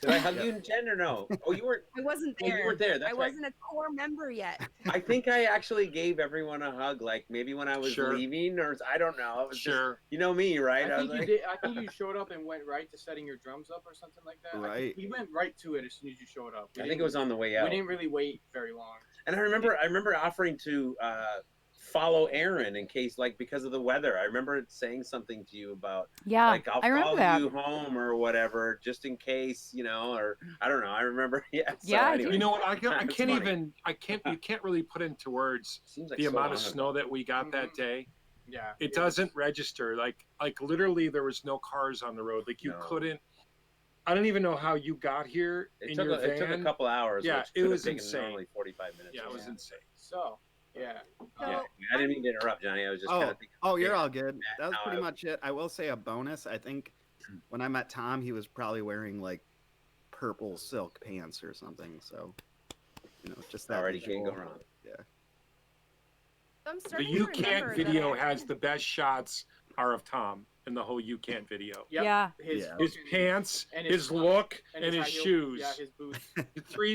Did I hug you, Jen, or no? Oh, you weren't.
I wasn't
Oh,
there.
you weren't there. That's
I
right.
wasn't a core member yet.
I think I actually gave everyone a hug, like maybe when I was
Sure.
leaving, or I don't know. It was
Sure.
just, you know me, right?
I
was
think you
like,
did. I think you showed up and went right to setting your drums up or something like that.
Right.
We went right to it as soon as you showed up.
I think it was on the way out.
We didn't really wait very long.
And I remember offering to follow Aaron in case, like, because of the weather. I remember saying something to you about,
Yeah,
like, I'll
I remember
follow
that.
you home or whatever, just in case, you know, or I don't know. I remember. Yeah. So
Yeah, I do.
anyway,
You know what? I
It's
can't
funny.
even. You can't really put into words
Seems like
the
so
amount
long
of
ago.
snow that we got that day.
Yeah.
It doesn't register. Like literally, there was no cars on the road. Like you
No.
couldn't. I don't even know how you got here in your van.
It took a couple hours.
Yeah,
which
it
could
was
have taken
insane.
normally 45 minutes.
Yeah, it
or
was
so.
insane.
So, yeah.
Yeah, I didn't mean to interrupt, Johnny. I was just kind of thinking.
Oh, you're
yeah,
all good. That was
how
pretty
I-
much it. I will say a bonus. I think when I met Tom, he was probably wearing like purple silk pants or something. So, you know, just that.
Already can't go
visual.
wrong.
Yeah.
I'm
The
starting
You
to
Can't
remember that
video
I-
has the best shots are of Tom in the whole You Can't video.
Yep.
Yeah.
His,
Yeah.
His
fucking-
pants,
and
his look, and his
high heel-
shoes.
Yeah, his boots.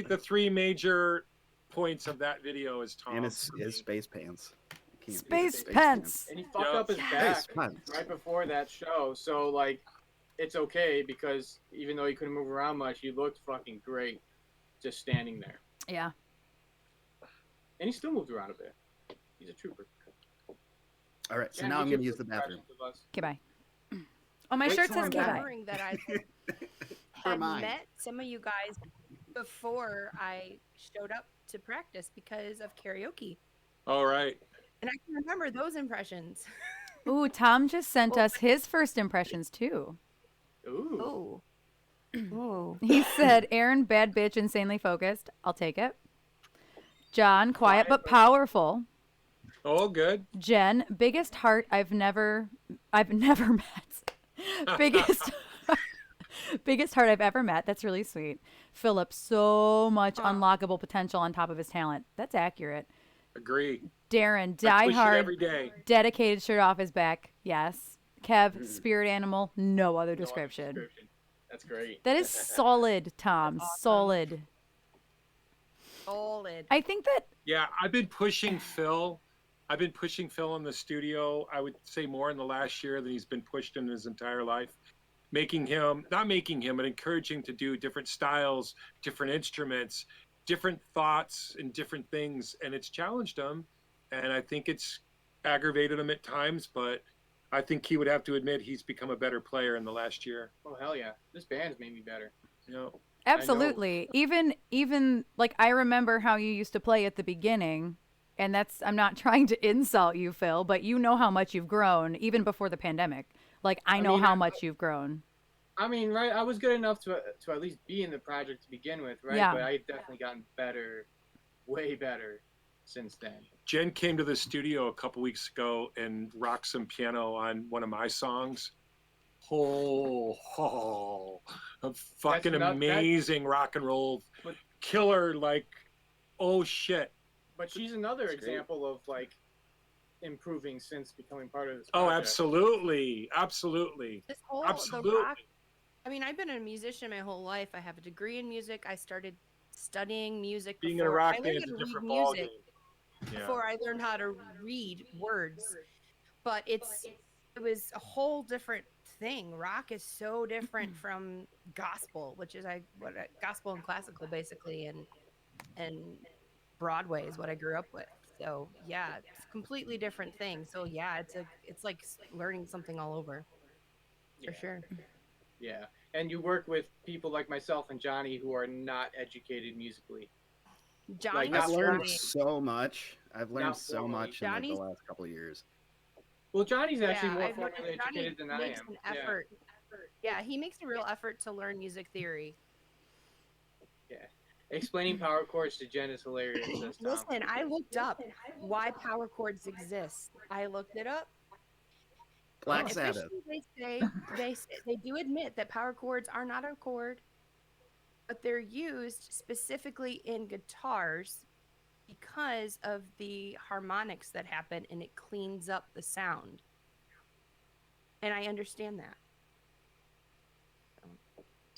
The three major points of that video is Tom.
And his space pants. You can't beat
Space
his
pants.
And he fucked
Yeah.
up his
Yes.
back
Space pants.
right before that show. So, like, it's okay because even though he couldn't move around much, he looked fucking great just standing there.
Yeah.
And he still moved around a bit. He's a trooper.
All right, so
Jen,
now I'm
what's
going to
your
use the bathroom.
impressions of us?
Okay, bye. Oh, my
Wait
shirt
till
says
I'm
okay,
back.
bye.
remembering that I
For
had
mine.
met some of you guys before I showed up to practice because of karaoke.
All right.
And I can remember those impressions.
Ooh, Tom just sent
Well,
us his first impressions too.
Ooh.
Oh. Oh.
He said, Aaron, bad bitch, insanely focused. I'll take it. John, quiet but powerful.
Oh, good.
Jen, biggest heart I've never met. biggest biggest heart I've ever met. That's really sweet. Philip, so much unlockable potential on top of his talent. That's accurate.
Agree.
Darren,
I
die
push it
hard,
every day.
dedicated, shirt off his back. Yes. Kev, spirit animal, no other description.
That's great.
That is solid, Tom.
Awesome.
Solid.
Solid.
I think that
Yeah, I've been pushing Phil. I've been pushing Phil in the studio, I would say more in the last year than he's been pushed in his entire life. Not making him, but encouraging him to do different styles, different instruments, different thoughts, and different things. And it's challenged him. And I think it's aggravated him at times, but I think he would have to admit he's become a better player in the last year.
Oh, hell yeah. This band's made me better.
You know?
absolutely. Even like I remember how you used to play at the beginning, and I'm not trying to insult you, Phil, but you know how much you've grown even before the pandemic. Like I know
mean,
how much you've grown.
I mean, right, I was good enough to at least be in the project to begin with, right?
Yeah.
But I've definitely gotten better, way better since then.
Jen came to the studio a couple weeks ago and rocked some piano on one of my songs. A fucking amazing rock and roll
But-
killer, like, oh shit.
But she's another
That's great.
example of, like, improving since becoming part of this
Oh,
project.
absolutely.
This whole
Absolutely.
the rock. I mean, I've been a musician my whole life. I have a degree in music. I started studying music
Being in a
before
rock
I learned
band
how
is a
to read
different ballgame.
music
Yeah.
before I learned how to read words. But it was a whole different thing. Rock is so different from gospel, which is gospel and classical basically, and Broadway is what I grew up with. So yeah, it's a completely different thing. So yeah, it's like learning something all over, for sure.
Yeah. And you work with people like myself and Johnny who are not educated musically.
Johnny
not
I've
was
learned
formally-
so much. I've learned
Not
so
formally.
much in like, the
Johnny's-
last couple of years.
Well, Johnny's actually more
I've noticed
formally
Johnny
educated than I
makes
am.
an
Yeah.
effort. Yeah, he makes a real effort to learn music theory.
Explaining power chords to Jen is hilarious. Says Tom.
Listen, I looked up why power chords exist. I looked it up.
Black
And
Sabbath.
officially they do admit that power chords are not a chord, but they're used specifically in guitars because of the harmonics that happen, and it cleans up the sound. And I understand that.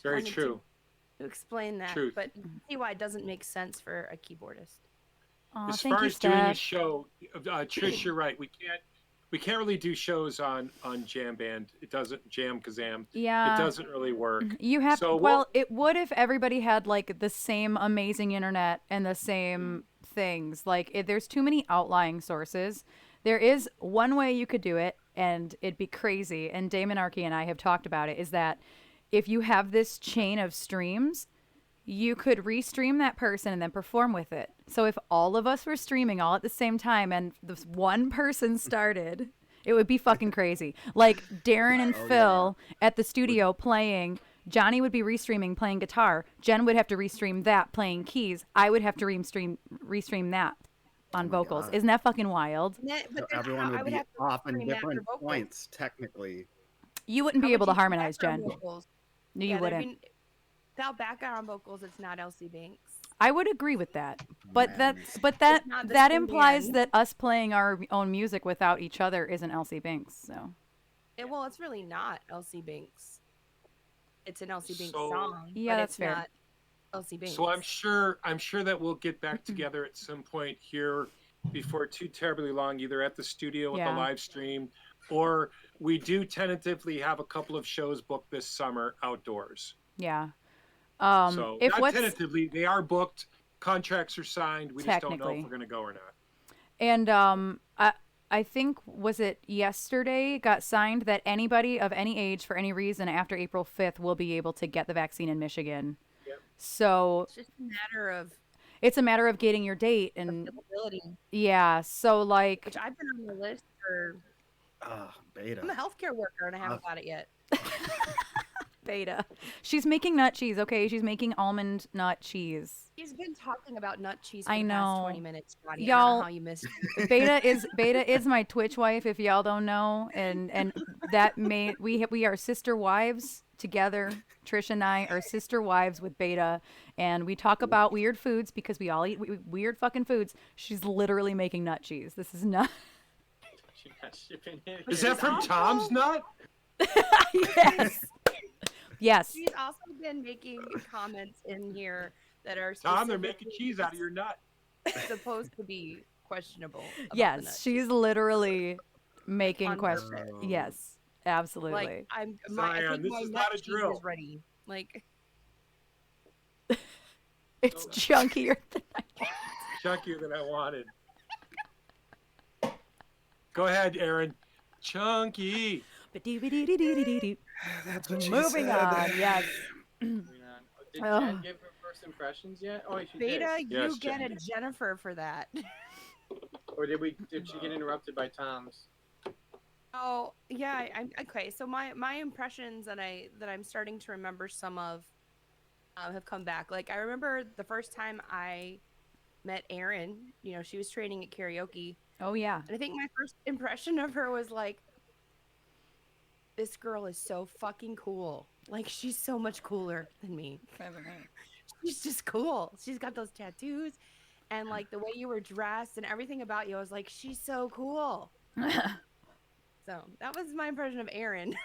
Very
wanted to-
true.
to explain that,
Truth.
but you can see why it doesn't make sense for a keyboardist.
Aw,
As
thank
far
you,
as doing a
Steph.
show, Trish, you're right. We can't really do shows on Jam Band. It doesn't Jam Kazam.
Yeah.
It doesn't really work.
You have
So
well, it would if everybody had like the same amazing internet and the same things. Like there's too many outlying sources. There is one way you could do it, and it'd be crazy. And Damon Archie and I have talked about it. Is that if you have this chain of streams, you could restream that person and then perform with it. So if all of us were streaming all at the same time and this one person started, it would be fucking crazy. Like Darren and Phil at the studio playing. Johnny would be restreaming playing guitar. Jen would have to restream that playing keys. I would have to restream that on vocals.
God.
Isn't that fucking wild?
So everyone would be off in different points, technically.
You wouldn't be able to harmonize, Jen. No, you wouldn't.
Without background vocals, it's not Elsie Banks.
I would agree with that, but that
not the
that
same
implies
band.
that us playing our own music without each other isn't Elsie Banks. So
Well, it's really not Elsie Banks. It's an Elsie Banks
So-
song.
Yeah,
but
that's
it's
fair.
Not Elsie Banks.
So I'm sure that we'll get back together at some point here before too terribly long, either at the studio with
Yeah.
the live stream, or we do tentatively have a couple of shows booked this summer outdoors.
yeah.
So
if
not
what's
tentatively, they are booked. Contracts are signed. We just don't know
Technically.
if we're going to go or not.
and I think was it yesterday got signed that anybody of any age for any reason after April 5th will be able to get the vaccine in Michigan.
Yep.
So
It's just a matter of
it's a matter of getting your date and
availability,
yeah. So like
which I've been on the list for.
Beta.
I'm a healthcare worker and I haven't got it yet.
beta. She's making nut cheese, okay? She's making almond nut cheese.
He's been talking about nut cheese for
I
the past
know.
20 minutes, Johnny. I don't know
Y'all-
how you missed
Beta is my Twitch wife if y'all don't know, and that made we are sister wives together. Trish and I are sister wives with Beta, and we talk about weird foods because we all eat weird fucking foods. She's literally making nut cheese. This is not.
She's not shipping it.
Is that from Tom's Nut?
Yes. Yes.
She's also been making comments in here that are
Tom, they're making
specifically
cheese out of your nut.
supposed to be questionable. about the nut
Yes. She's literally making
On
questions.
purpose.
Yes. Absolutely.
Like I
Zion,
think
this
my
is
nut
not a
cheese
drill.
is ready. Like
it's chunkier than I
Chunkier than I wanted. Go ahead, Aaron. Chunky.
Ba-dee-ba-dee-dee-dee-dee-dee.
That's what she
Moving
said.
on. Yes.
Did
Ugh.
Jen give her first impressions yet? Oh, she
Beta,
did.
Yes,
you get
Jen.
a Jennifer for that.
Or did she get interrupted by Tom's?
Oh yeah, I'm okay. So my impressions that I'm starting to remember some of have come back. Like I remember the first time I met Erin. You know, she was training at karaoke,
Oh yeah.
and I think my first impression of her was like, "This girl is so fucking cool. Like she's so much cooler than me. She's just cool. She's got those tattoos, and like the way you were dressed and everything about you. I was like, she's so cool." So that was my impression of Erin.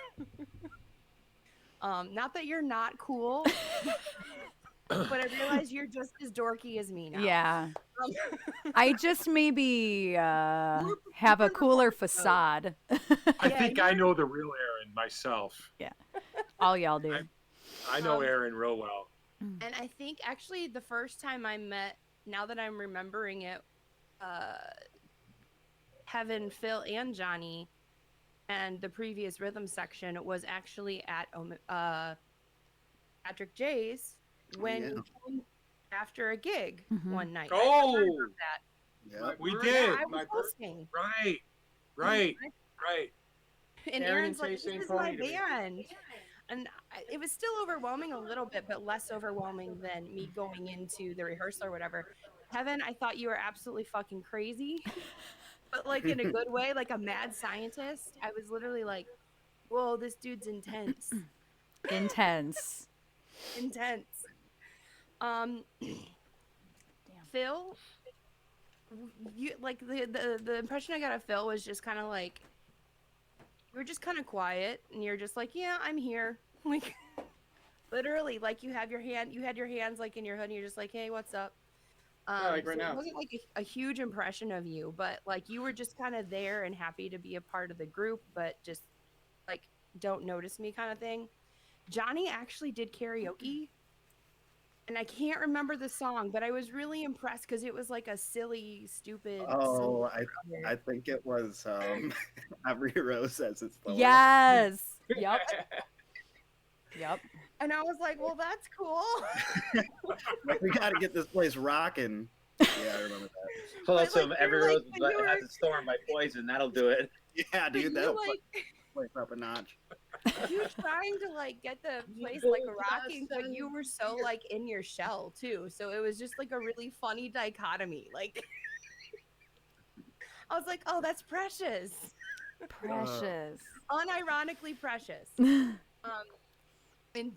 Not that you're not cool, but I realize you're just as dorky as me now.
Yeah.
Um,
I just maybe have a cooler facade.
I
Yeah,
think I know the real Aaron myself.
All y'all do.
I know Aaron real well.
And I think actually the first time I met, now that I'm remembering it, Kevin, Phil, and Johnny, and the previous rhythm section was actually at Patrick J's when
Yeah.
he came after a gig
Mhm.
one night.
Oh!
I remember that.
Yeah.
We
Yeah,
did.
I was
My birth-
hosting.
Right.
And
Aaron
Aaron's like,
tastes
"This
same
is my
pony to me."
band." And it was still overwhelming a little bit, but less overwhelming than me going into the rehearsal or whatever. Kevin, I thought you were absolutely fucking crazy, but like in a good way, like a mad scientist. I was literally like, "Whoa, this dude's intense,
Intense.
intense." Phil, you like the impression I got of Phil was just kind of like, you were just kind of quiet, and you're just like, "Yeah, I'm here." Like Literally, like you had your hands like in your hood, and you're just like, "Hey, what's up?"
Yeah, like right
so
now.
It wasn't like a huge impression of you, but like you were just kind of there and happy to be a part of the group, but just like don't notice me kind of thing. Johnny actually did karaoke, and I can't remember the song, but I was really impressed because it was like a silly, stupid.
Oh,
silly
I think it was Every Rose Says It's Thorn.
Yes. Yep. Yep.
And I was like, well, that's cool.
Like, we got to get this place rocking. Yeah, I remember that.
Pull out
But,
some
like,
Every
you're
Rose
like, when you
Has Its Thorn by Poison. That'll do it.
Yeah,
But
dude,
you
that'll
like
place up a notch.
you trying to like get the place like rocking, but you were so like in your shell too. So it was just like a really funny dichotomy. Like I was like, oh, that's precious.
Precious.
Unironically precious. And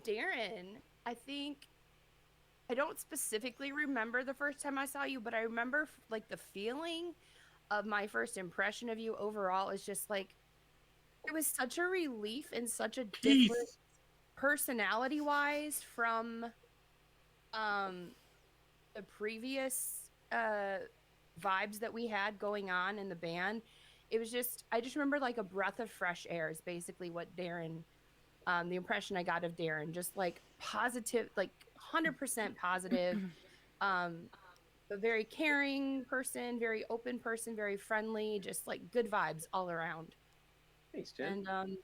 Darren, I think I don't specifically remember the first time I saw you, but I remember like the feeling of my first impression of you overall is just like it was such a relief and such a different personality wise from the previous vibes that we had going on in the band. It was just I just remember like a breath of fresh air is basically what Darren the impression I got of Darren, just like positive, like 100% positive, a very caring person, very open person, very friendly, just like good vibes all around.
Thanks, Jen.
And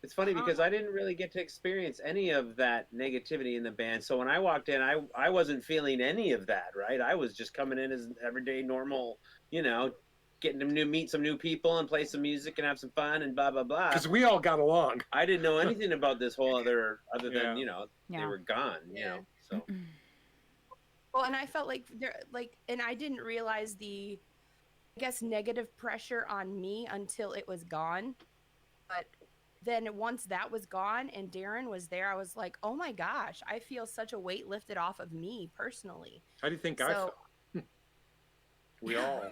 It's funny because I didn't really get to experience any of that negativity in the band. So when I walked in, I wasn't feeling any of that, right? I was just coming in as an everyday normal, getting to meet some new people and play some music and have some fun and blah, blah, blah.
Because we all got along.
I didn't know anything about this whole other than,
Yeah.
they were gone, so.
well, and I felt like and I didn't realize the, I guess, negative pressure on me until it was gone. But then once that was gone and Darren was there, I was like, oh my gosh, I feel such a weight lifted off of me personally.
How do you think I felt?
We all.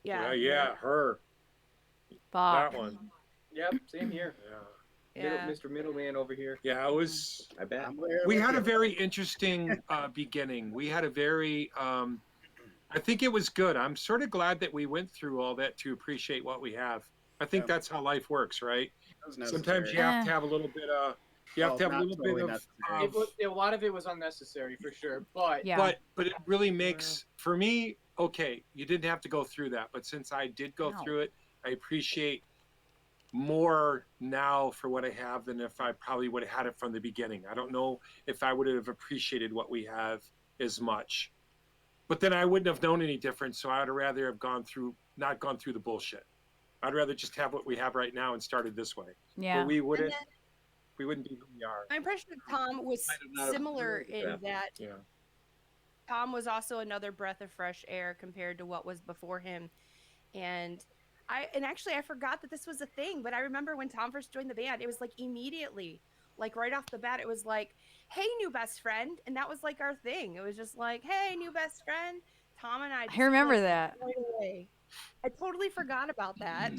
Yeah, her.
Fuck.
That one.
Yep, same here.
Yeah.
Mr. Middleman over here.
Yeah, it was.
I bet.
We had a very interesting beginning. We had a very, I think it was good. I'm sort of glad that we went through all that to appreciate what we have. I think that's how life works, right? Sometimes you have to have a little bit of,
A lot of it was unnecessary for sure, but
Yeah.
but it really makes, for me, okay, you didn't have to go through that. But since I did go through it, I appreciate more now for what I have than if I probably would have had it from the beginning. I don't know if I would have appreciated what we have as much, but then I wouldn't have known any difference. So I'd rather have not gone through the bullshit. I'd rather just have what we have right now and started this way.
Yeah.
But we wouldn't be who we are.
My impression of Tom was similar in that Tom was also another breath of fresh air compared to what was before him. And actually I forgot that this was a thing, but I remember when Tom first joined the band, it was like immediately, like right off the bat, it was like, hey, new best friend. And that was like our thing. It was just like, hey, new best friend. Tom and I
remember that.
Right away. I totally forgot about that.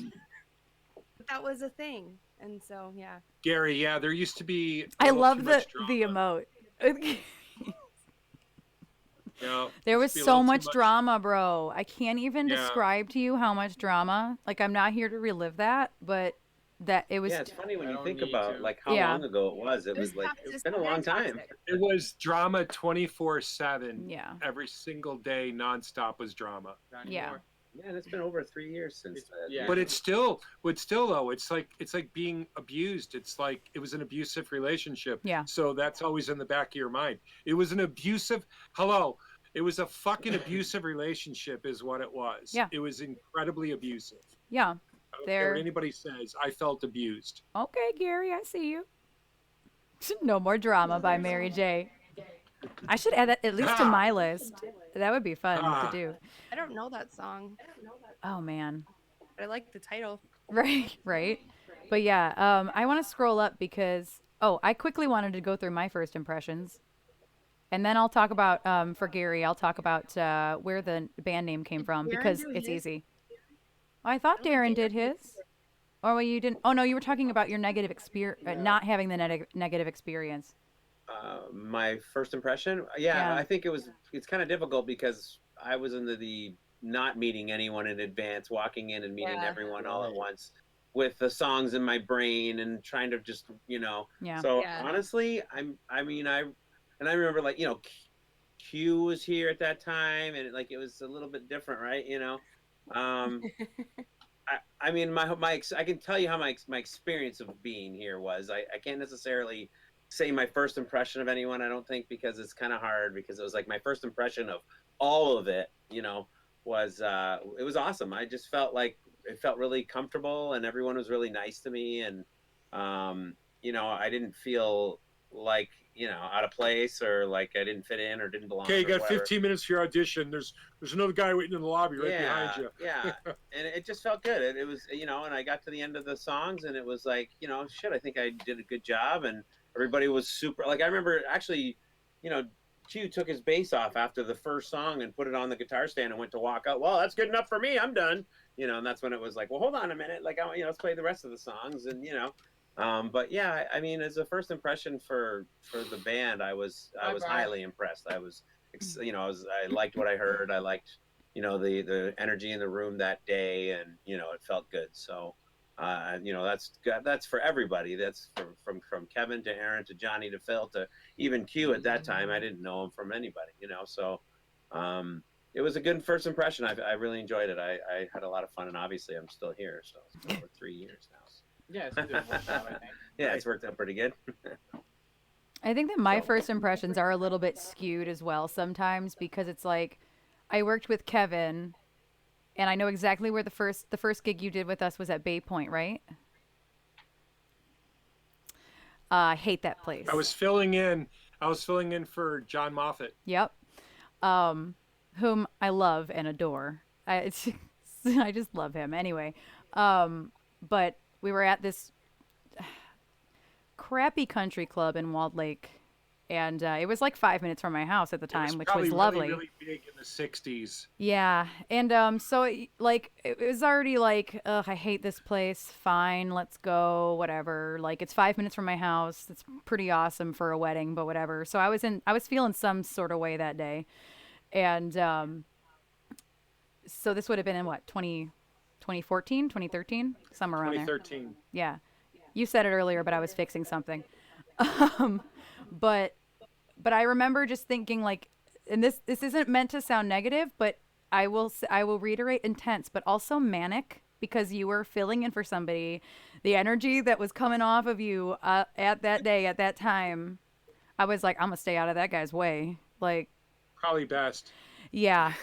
But that was a thing. And so, yeah.
Gary, there used to be.
I love the emote. There was so much drama, bro. I can't even describe to you how much drama. Like, I'm not here to relive that, but that it was.
Yeah, it's funny when you think about like how long ago it was. It was like it's been a long time.
It was drama 24/7.
Yeah.
Every single day, nonstop was drama.
Yeah.
Yeah, and it's been over 3 years since that.
Yeah.
But it's still though. It's like being abused. It's like it was an abusive relationship.
Yeah.
So that's always in the back of your mind. It was an abusive. Hello. It was a fucking abusive relationship, is what it was.
Yeah.
It was incredibly abusive.
Yeah.
I don't care what anybody says. I felt abused.
Okay, Gary, I see you. No more drama by Mary J. I should add that at least to my list. That would be fun to do.
I don't know that song.
Oh man.
I like the title.
Right. But yeah, I want to scroll up because I quickly wanted to go through my first impressions, and then I'll talk about for Gary. I'll talk about where the band name came from because it's easy. Oh, I thought Darren did his. Or you didn't. Oh no, you were talking about your negative experience, not having the negative experience.
My first impression,
Yeah.
I think it's kind of difficult because I was into the not meeting anyone in advance, walking in and meeting
Yeah.
everyone all at once with the songs in my brain and trying to just,
Yeah.
so
Yeah.
honestly, I remember like, Q was here at that time and like, it was a little bit different, right? Um, I mean, I can tell you how my experience of being here was. I can't necessarily say my first impression of anyone. I don't think because it's kind of hard because it was like my first impression of all of it. Was it was awesome. I just felt like it felt really comfortable and everyone was really nice to me and I didn't feel like out of place or like I didn't fit in or didn't belong
Okay, you
or
got
whatever.
15 minutes for your audition. There's another guy waiting in the lobby right behind you.
Yeah, and it just felt good. It was, and I got to the end of the songs, and it was like, shit, I think I did a good job, and everybody was super. Like I remember actually, you know, Q took his bass off after the first song and put it on the guitar stand and went to walk out. Well, that's good enough for me. I'm done. And that's when it was like, well, hold on a minute. Like, let's play the rest of the songs, and but yeah, I mean, as a first impression for the band, I was highly impressed. I liked what I heard. I liked the energy in the room that day, and it felt good. So that's for everybody. That's from Kevin to Aaron to Johnny to Phil to even Q at that time. I didn't know him from anybody, so it was a good first impression. I really enjoyed it. I had a lot of fun, and obviously I'm still here, so it's been over 3 years now. So.
Yeah, it's worked out, I think.
Yeah, it's worked out pretty good.
I think that my first impressions are a little bit skewed as well sometimes because it's like I worked with Kevin and I know exactly where the first gig you did with us was at Bay Point, right? I hate that place.
I was filling in for John Moffat.
Yep. Whom I love and adore. I just love him anyway. But we were at this crappy country club in Walled Lake, and it was like 5 minutes from my house at the time, which was lovely.
Really, really big in the 60s.
Yeah, and so it was already like, ugh, I hate this place. Fine, let's go, whatever. Like it's 5 minutes from my house. It's pretty awesome for a wedding, but whatever. So I was feeling some sort of way that day, and so this would have been in what 2014, 2013, somewhere around there.
2013.
Yeah. You said it earlier, but I was fixing something. But I remember just thinking like, and this isn't meant to sound negative, but I will reiterate intense, but also manic because you were filling in for somebody. The energy that was coming off of you at that day, at that time, I was like, I'm gonna stay out of that guy's way. Like,
probably best.
Yeah,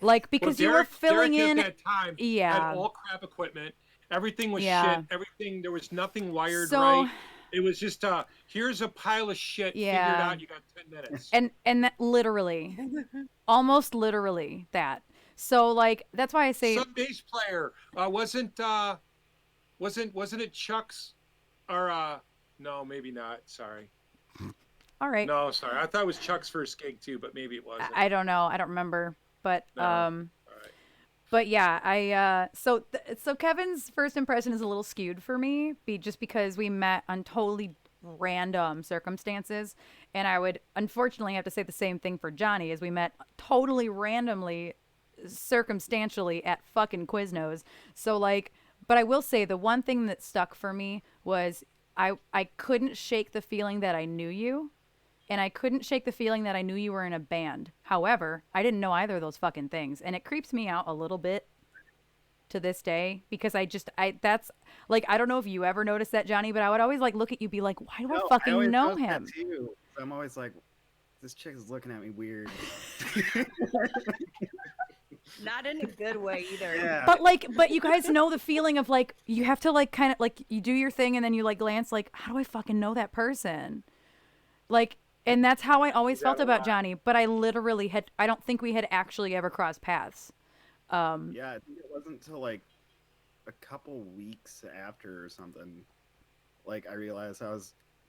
like because you were filling
Derek
in.
At that time,
yeah,
had all crap equipment. Everything was
yeah.
shit. Everything, there was nothing wired
So,
right. It was just here's a pile of shit.
Yeah.
Figure it out. You got 10 minutes.
And that literally, almost literally that. So like that's why I say
some bass player wasn't it Chuck's or no, maybe not. Sorry.
All right.
No, sorry. I thought it was Chuck's first gig too, but maybe it wasn't.
I don't know. I don't remember. But
No. All right.
But yeah, I so Kevin's first impression is a little skewed for me, just because we met on totally random circumstances, and I would unfortunately have to say the same thing for Johnny, as we met totally randomly, circumstantially at fucking Quiznos. So like, but I will say the one thing that stuck for me was I couldn't shake the feeling that I knew you. And I couldn't shake the feeling that I knew you were in a band. However, I didn't know either of those fucking things. And it creeps me out a little bit to this day because that's like, I don't know if you ever noticed that, Johnny, but I would always like look at you, be like, why do I fucking know him?
That too. I'm always like, this chick is looking at me weird.
Not in a good way either.
Yeah.
But you guys know the feeling of like, you have to like kind of like, you do your thing and then you like glance like, how do I fucking know that person? Like, and that's how I always felt about Johnny, but I literally I don't think we had actually ever crossed paths.
Yeah, I think it wasn't until like a couple weeks after or something, like I realized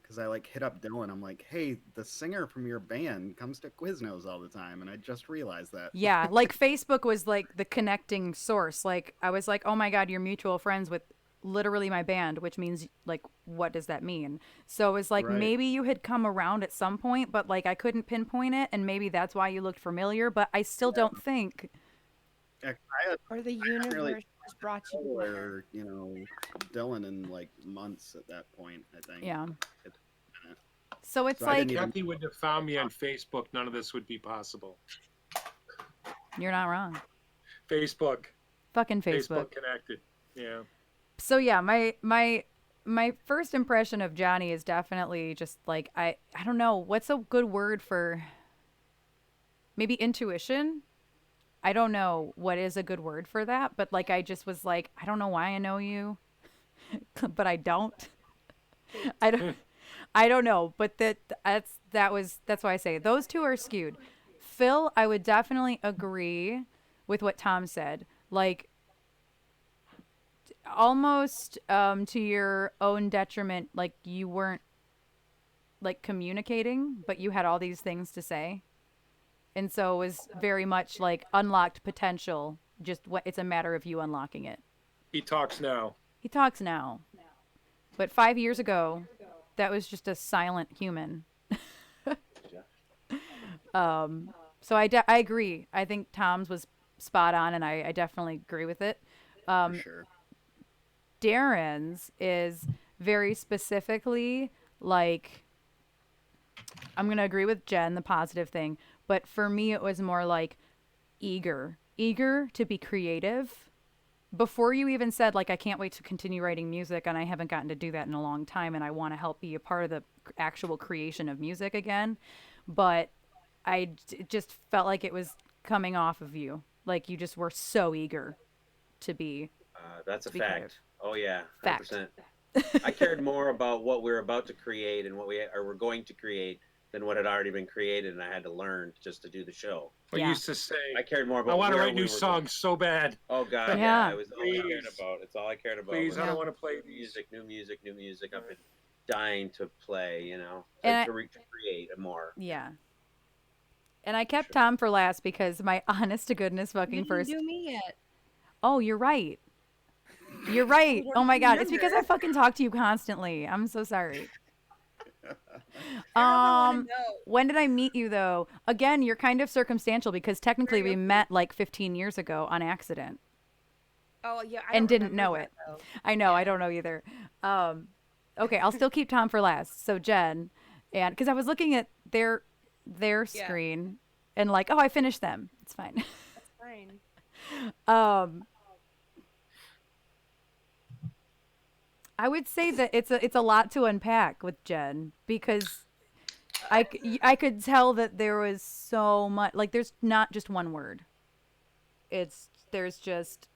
because I like hit up Dylan, I'm like, hey, the singer from your band comes to Quiznos all the time, and I just realized that.
Yeah, like Facebook was like the connecting source. Like I was like, oh my God, you're mutual friends with literally my band, which means like, what does that mean? So it's like,
Right.
maybe you had come around at some point, but like I couldn't pinpoint it, and maybe that's why you looked familiar, but I still don't think.
I had
Or the
really
universe just brought you together.
or Dylan in like months at that point, I think.
Yeah.
It's a minute.
So it's
So I
like,
didn't even-
Kathy wouldn't have found me on Facebook. None of this would be possible.
you're not wrong.
Facebook.
Fucking Facebook.
connected. Yeah.
So yeah, my first impression of Johnny is definitely just like, I don't know, what's a good word for, maybe intuition? I don't know what is a good word for that, but like I just was like, I don't know why I know you, but I don't. I don't know, but that's why I say those two are skewed. Phil, I would definitely agree with what Tom said. Like, almost to your own detriment, like you weren't like communicating, but you had all these things to say. And so it was very much like unlocked potential. Just what it's a matter of you unlocking it.
He talks now.
He talks now. But 5 years ago, that was just a silent human. So I agree. I think Tom's was spot on, and I definitely agree with it.
For sure.
Darren's is very specifically like, I'm going to agree with Jen, the positive thing, but for me it was more like eager to be creative. Before you even said like, I can't wait to continue writing music, and I haven't gotten to do that in a long time, and I want to help be a part of the actual creation of music again, but it just felt like it was coming off of you. Like you just were so eager to be.
That's a
to be
fact.
creative.
Oh yeah,
Fact.
100%. I cared more about what we're about to create and what we're going to create than what had already been created, and I had to learn just to do the show.
I
Yeah.
used to say,
I cared more about.
I want to
where
write
we
new
were
songs so bad.
Going. Oh God,
Yeah.
yeah, it was all I cared
Please.
about. It's all I cared about.
Please,
was
I
Yeah.
don't want to play
music, new music. I've been dying to play,
And
to create more.
Yeah. And I kept
Sure.
Tom for last because my honest to goodness
You
fucking
didn't
first.
do me yet.
Oh, you're right. You're right.
What
Oh
do
my
you
God. It's because I
remember?
fucking talk to you constantly. I'm so sorry.
I wanna know.
When did I meet you though? Again, you're kind of circumstantial because technically we
Karaoke.
met like 15 years ago on accident
Oh yeah, I
and
don't
didn't
remember
know
that,
it.
though.
I know, I
Yeah.
don't know either. Okay, I'll still keep Tom for last. So Jen, and because I was looking at their
Yeah.
screen and like, oh, I finished them. It's fine.
That's fine.
I would say that it's a lot to unpack with Jen because I could tell that there was so much, like there's not just one word. There's just,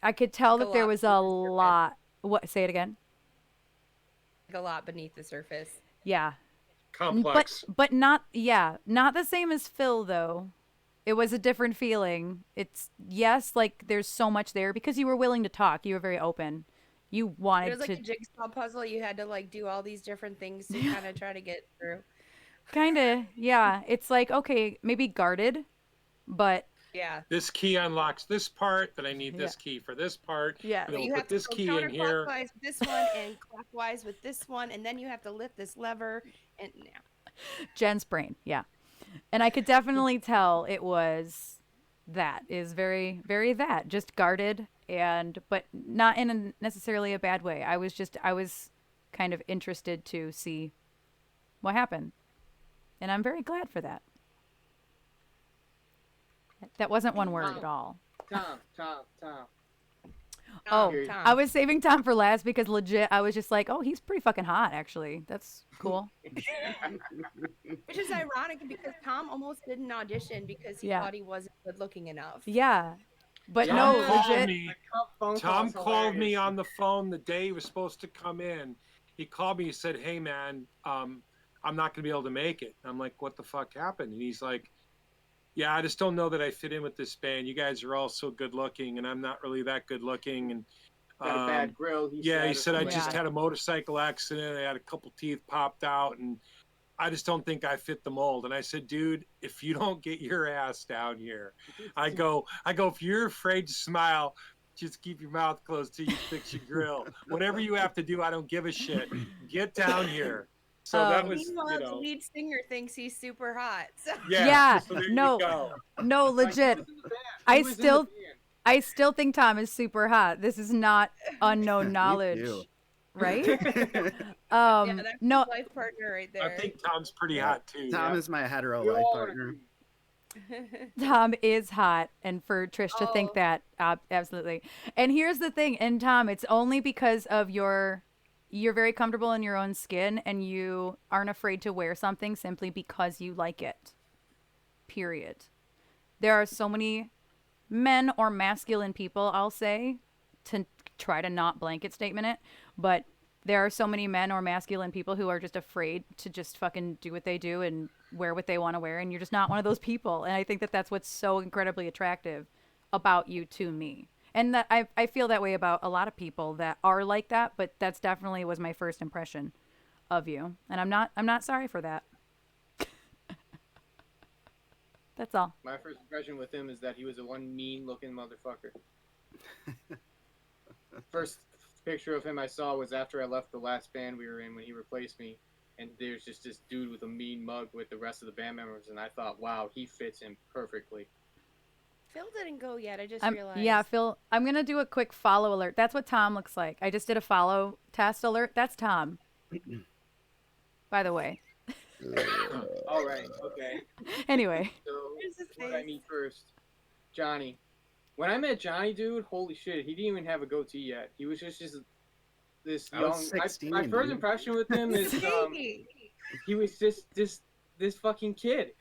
I could tell
Like a
that there
lot
was
beneath
a
the surface.
lot. What? Say it again.
Like a lot beneath the surface.
Yeah.
complex.
But not the same as Phil though. It was a different feeling. It's yes, like there's so much there because you were willing to talk. You were very open. You
It
wanted
was like
to
a jigsaw puzzle. You had to like do all these different things to kind of try to get through.
kind of, yeah. It's like, okay, maybe guarded, but
Yeah.
This key unlocks this part, then I need
Yeah.
this key for this part.
yeah.
And
But
then
you
we'll
have
put
to
this
go
key in here.
counterclockwise with this one and clockwise with this one, and then you have to lift this lever. And yeah.
Jen's brain, yeah. And I could definitely tell it was that is very, very that just guarded but not in necessarily a bad way. I was kind of interested to see what happened, and I'm very glad for that. That wasn't one word at all.
Tom.
Oh,
Period.
I was saving Tom for last because legit, I was just like, oh, he's pretty fucking hot, actually. That's cool.
Which is ironic because Tom almost did an audition because he
Yeah.
thought he wasn't good looking enough.
Yeah, but
Tom
no,
called
legit.
me.
Phone
Tom
call's
called me
hilarious.
on the phone the day he was supposed to come in. He called me. He said, "Hey, man, I'm not going to be able to make it." I'm like, "What the fuck happened?" And he's like, "Yeah, I just don't know that I fit in with this band. You guys are all so good looking, and I'm not really that good looking." And
Got a bad grill. He
he said, "I
or
just
Yeah.
had a motorcycle accident. I had a couple teeth popped out, and I just don't think I fit the mold." And I said, "Dude, if you don't get your ass down here," I go, if you're afraid to smile, just keep your mouth closed till you fix your grill. Whatever you have to do, I don't give a shit. Get down here. So that was,
Meanwhile, the lead singer thinks he's super hot. So.
Yeah,
so there
no.
you go.
No, legit. I still think Tom is super hot. This is not unknown knowledge,
too.
right?
Yeah, that's
no.
his life partner right there.
I think Tom's pretty hot too.
Tom
yeah.
is my hetero
We
life
all
partner.
Tom is hot, and for Trish to think that, absolutely. And here's the thing, and Tom, it's only because of you're very comfortable in your own skin, and you aren't afraid to wear something simply because you like it. Period. There are so many men or masculine people, I'll say, to try to not blanket statement it, but there are so many men or masculine people who are just afraid to just fucking do what they do and wear what they want to wear, and you're just not one of those people. And I think that that's what's so incredibly attractive about you to me. And that I feel that way about a lot of people that are like that, but that's definitely was my first impression of you. And I'm not sorry for that. That's all.
My first impression with him is that he was a one mean-looking motherfucker. First picture of him I saw was after I left the last band we were in when he replaced me, and there's just this dude with a mean mug with the rest of the band members, and I thought, wow, he fits in perfectly.
Phil didn't go yet. I just realized.
Yeah, Phil, I'm going to do a quick follow alert. That's what Tom looks like. I just did a follow test alert. That's Tom. By the way.
All right, okay.
Anyway.
So, what I meet first, Johnny. When I met Johnny, dude, holy shit, he didn't even have a goatee yet. He was just this
I
young.
was 16,
my first
dude.
impression with him is he was just this fucking kid,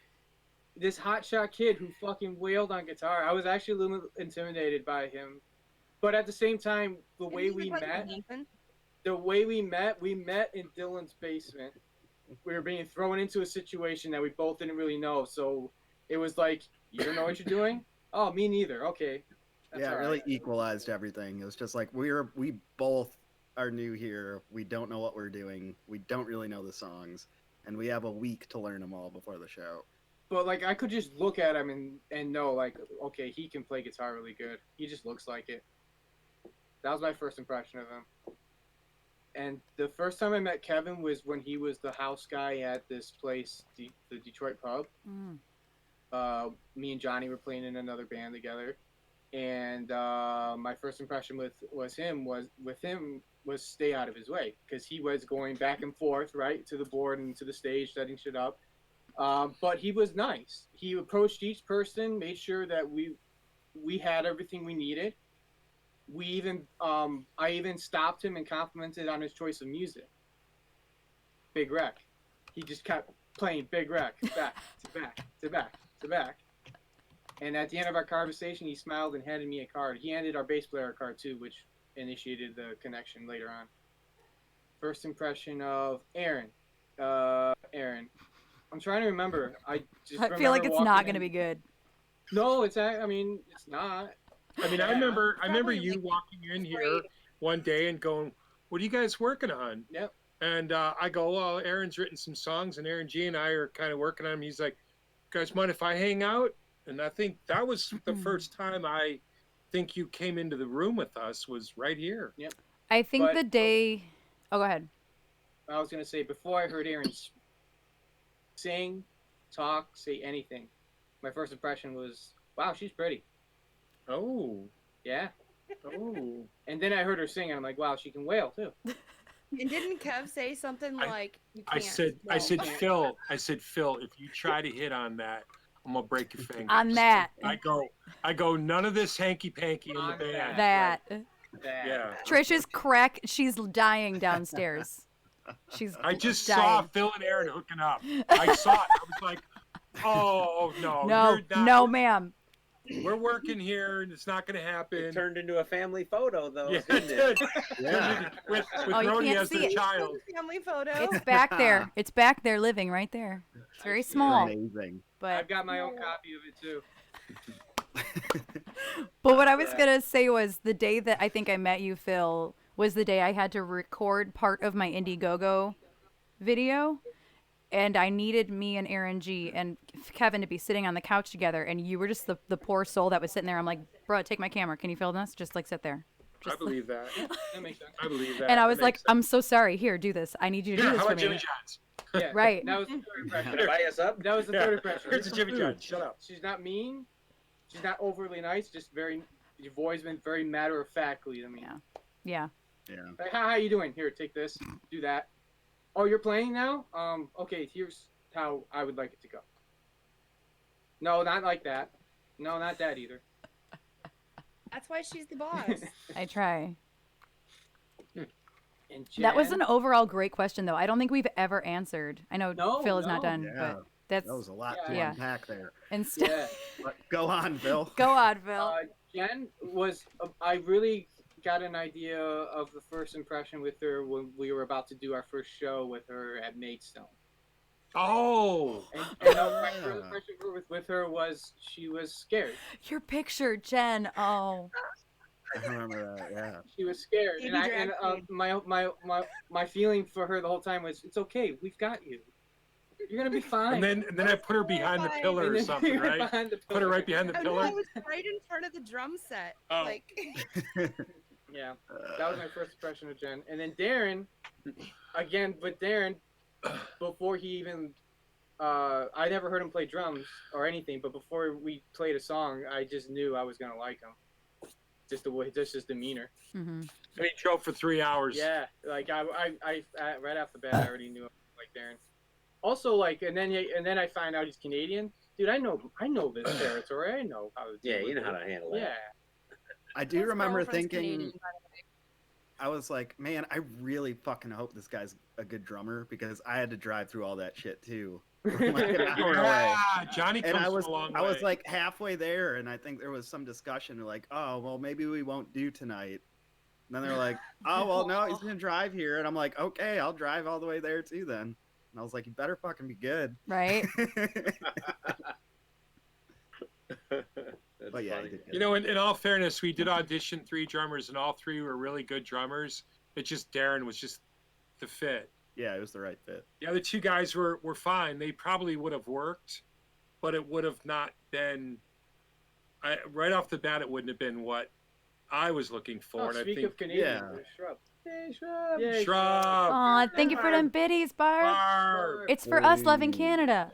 this hotshot kid who fucking wailed on guitar. I was actually a little intimidated by him, but at the same time, the way we met in Dylan's basement. We were being thrown into a situation that we both didn't really know, so it was like, you don't know what you're doing? Oh, me neither. Okay. That's
Yeah, it
all
really
right.
equalized everything. It was just like we both are new here. We don't know what we're doing. We don't really know the songs, and we have a week to learn them all before the show.
But like, I could just look at him and know, like, okay, he can play guitar really good. He just looks like it. That was my first impression of him. And the first time I met Kevin was when he was the house guy at this place, the Detroit pub. Me and Johnny were playing in another band together, and my first impression with him was stay out of his way, because he was going back and forth right to the board and to the stage, setting shit up. But he was nice. He approached each person, made sure that we had everything we needed. We even I even stopped him and complimented on his choice of music. Big Wreck. He just kept playing Big Wreck back to back to back to back. And at the end of our conversation, he smiled and handed me a card. He handed our bass player a card too, which initiated the connection later on. First impression of Aaron. Aaron. I'm trying to remember. I
feel like it's not going to be good.
No, it's not.
I mean, I remember you walking in here one day and going, "What are you guys working on?"
Yep.
And I go, "Well, Aaron's written some songs, and Aaron G and I are kind of working on them." He's like, "Guys, mind if I hang out?" And I think that was the first time I think you came into the room with us, was right here.
Yep.
I think the day. Oh, go ahead.
I was gonna say, before I heard Aaron sing, talk, say anything, my first impression was, "Wow, she's pretty."
Oh.
Yeah.
Oh.
And then I heard her sing, and I'm like, "Wow, she can wail too."
And didn't Kev say something like, "You can't"?
I said, Phil, if you try to hit on that, I'm gonna break your fingers.
On that.
I go, none of this hanky panky in the band.
That.
Yeah.
Trisha's she's dying downstairs.
I just
dying.
saw Phil and Aaron hooking up. I saw it. I was like, oh no.
No, ma'am.
We're working here, and it's not going to happen.
It turned into a family photo, though,
Yeah,
didn't it?
Yeah.
with
you
Brody
can't
as
see
the
it.
child.
Family photo.
It's back there. It's back there living right there. It's very small.
Amazing.
But
I've got my own copy of it too.
But what I was going to say was the day that I think I met you, Phil, was the day I had to record part of my Indiegogo video. and I needed me and Aaron G and Kevin to be sitting on the couch together, and you were just the poor soul that was sitting there. I'm like, bro, take my camera. Can you film this? Just like sit there.
I believe that.
That makes sense.
I believe that.
And I was
That
like,
makes
I'm so sorry. Here, do this. I need you to
sense.
do
Yeah,
this
how
for
about
me.
Jimmy John's?
Yeah,
Right.
That was the third impression.
Gonna buy us up?
That was the
Yeah.
third impression.
Here's the Jimmy John's. Shut up.
She's not mean. She's not overly nice. Just very. You've always been very matter of factly to me.
Yeah.
Like, how you doing? Here, take this. Do that. Oh, you're playing now? Okay. Here's how I would like it to go. No, not like that. No, not that either.
That's why she's the boss.
I try.
And
That was
Jen-
an overall great question, though. I don't think we've ever answered. I know
No,
Phil is not
no.
done,
Yeah.
but that's
That was a lot to
Yeah.
unpack there.
instead.
Yeah.
But go on, Phil.
Go on, Phil.
Jen was. I really got an idea of the first impression with her when we were about to do our first show with her at Maidstone.
Oh.
And my first impression with her was she was scared.
Your picture, Jen. Oh.
I remember that. Yeah.
She was scared,
Baby
and
drag
my feeling for her the whole time was, it's okay, we've got you. You're gonna be fine.
And then I put her behind the
Fine.
pillar
And
or
then
something,
you were
right?
behind the
Put her
pillar.
right behind the
Oh, no,
pillar.
I was right in front of the drum set.
Oh.
Like,
Yeah, that was my first impression of Jen. And then Darren, again, but Darren, before he even, I never heard him play drums or anything, but before we played a song, I just knew I was gonna like him. Just the way, just his demeanor.
Mm-hmm.
And he drove for 3 hours.
Yeah, like I right off the bat, I already knew like Darren. Also, like, and then I find out he's Canadian. Dude, I know this territory. I know how to.
Yeah,
deal
you know
with
how
it.
to handle that.
Yeah.
I do
his
remember
girlfriend's
thinking,
Canadian, by the way.
I was like, man, I really fucking hope this guy's a good drummer because I had to drive through all that shit too. Like an hour away.
Yeah, Johnny comes
And
from a long way.
I was like halfway there, and I think there was some discussion like, oh, well, maybe we won't do tonight. And then they're like, oh, well, no, he's gonna drive here, and I'm like, okay, I'll drive all the way there too then. And I was like, you better fucking be good.
Right?
That's
But yeah,
funny.
he did good.
You know, in all fairness, we did audition 3 drummers, and all 3 were really good drummers. It's just Darren was just the fit.
Yeah, it was the right fit.
The other 2 guys were fine. They probably would have worked, but it would have not been. Right off the bat, it wouldn't have been what I was looking for.
Oh,
and I
speak
think
of Canadian,
yeah.
there's Shrub. Hey, Shrub. Yay,
Shrub.
Aw, thank you for them biddies, Barb.
Barb,
It's for us loving Canada.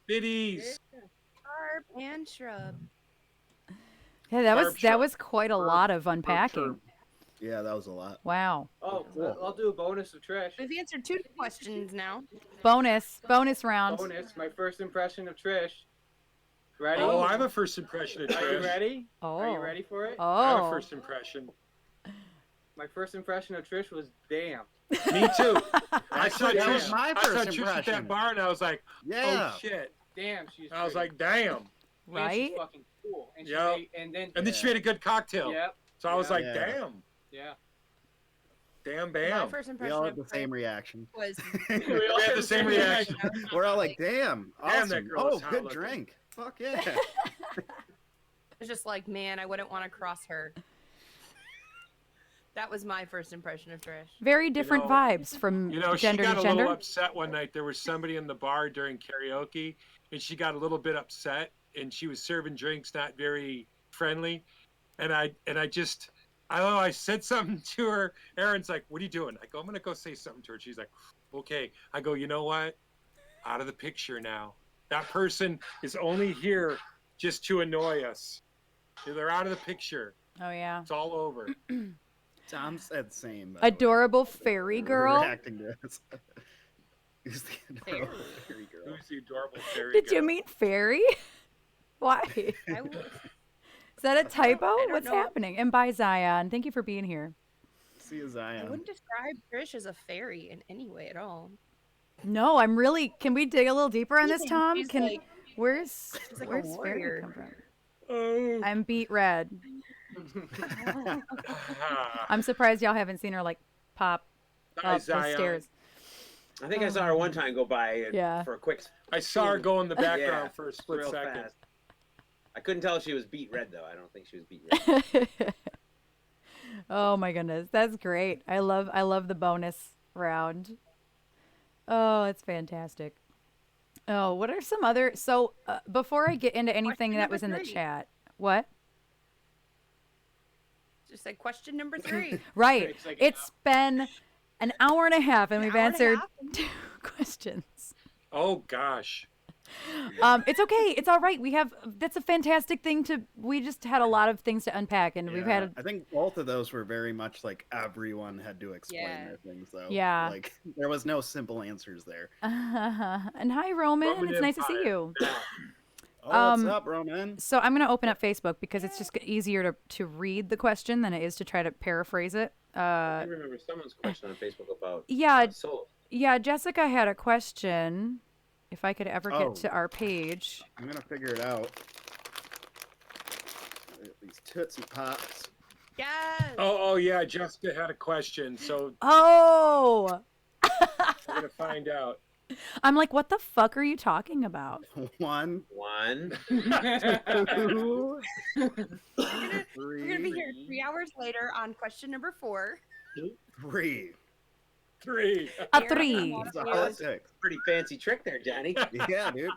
biddies.
Barb and Shrub.
Yeah, that was
Barb
that
Shrub.
was quite a
Barb-
lot of
Barb
unpacking.
Shrub.
Yeah, that was a lot.
Wow.
Oh,
Cool.
I'll do a bonus of Trish.
We've answered 2 questions now.
Bonus round.
Bonus, my first impression of Trish. Ready?
Oh, I have a first impression of
Are you
Trish.
ready?
Oh.
Are you ready for it?
I have a
Oh.
first impression.
My first impression of Trish was damn.
Me too. I saw
Actually, that
Trish.
was my
I saw
first
Trish at
impression.
that bar, and I was like,
Yeah.
"Oh shit!"
Damn, she's.
I was
pretty.
like, "Damn!"
Man,
Right?
she's fucking cool. And she
Yeah.
made, and then.
And then she made a good cocktail.
Yep.
So I was
Yeah.
like,
Yeah.
"Damn,
Yeah.
damn,
My
bam!"
first
We
impression
all
of
had the same reaction.
was
We all had the same reaction.
We're all like, damn,
Damn, that
awesome.
girl
Oh,
is hot
good
looking.
drink. Fuck yeah.
was just like, man, I wouldn't want to cross her. That was my first impression of Trish.
Very different
know-
vibes from
You know,
gender
she got
to
a
gender.
little upset one night. There was somebody in the bar during karaoke, and she got a little bit upset, and she was serving drinks not very friendly, and I don't know, I said something to her. Aaron's like, "What are you doing?" I go, "I'm gonna go say something to her." She's like, "Okay." I go, "You know what? Out of the picture now. That person is only here just to annoy us. They're out of the picture.
Oh yeah.
It's all over."
Tom said same. by the way.
Adorable fairy girl.
Reacting to us. Who's the adorable fairy girl?
Who's the adorable fairy
Did you
girl?
mean fairy? Why? Is
I would,
that a typo?
don't
What's
know.
happening? And bye, Zion. Thank you for being here.
See you,
I
Zion.
wouldn't describe Trish as a fairy in any way at all.
No, I'm really. Can we dig a little deeper on this,
She's
Tom?
like-
Can where's
she's like a
where's fairy
warrior.
come from?
Oh.
I'm beat red.
Ah.
I'm surprised y'all haven't seen her like pop
Hi,
up the
Zion.
stairs.
I think I saw her one time go by
Yeah.
for a quick.
I saw her go in the background
Yeah,
for a split
real
second.
fast. I couldn't tell if she was beat red though. I don't think she was beat red.
Oh my goodness, that's great. I love the bonus round. Oh, it's fantastic. Oh, what are some other? So before I get into anything
Question
that was in
number
the
3.
chat, what?
Just like question number 3.
Right.
It's like
It's been an hour and a half, and
An
we've
hour and a
answered
half?
2 questions.
Oh gosh.
It's okay. It's all right. That's a fantastic thing we just had a lot of things to unpack, and we've
Yeah,
had.
I think both of those were very much like everyone had to explain
Yeah.
their things, though.
Yeah.
Like there was no simple answers there.
And hi, Roman.
Roman
It's nice to see
Empire.
you.
Yeah.
Oh, what's up, Roman?
So I'm gonna open up Facebook because it's just easier to read the question than it is to try to paraphrase it.
I remember someone's question on Facebook about
Yeah,
soul.
yeah. Jessica had a question. If I could ever
Oh.
get to our page.
I'm gonna figure it out. These Tootsie Pops.
Yes.
Oh yeah. Jessica had a question, so
Oh,
we're gonna find out.
I'm like, what the fuck are you talking about?
1,
One.
2,
We're gonna
3,
be here 3 hours later on question number 4.
3.
3.
A
Aaron
3.
wants
That's
to
all it
use-
takes.
Pretty fancy trick there, Johnny.
Yeah, dude.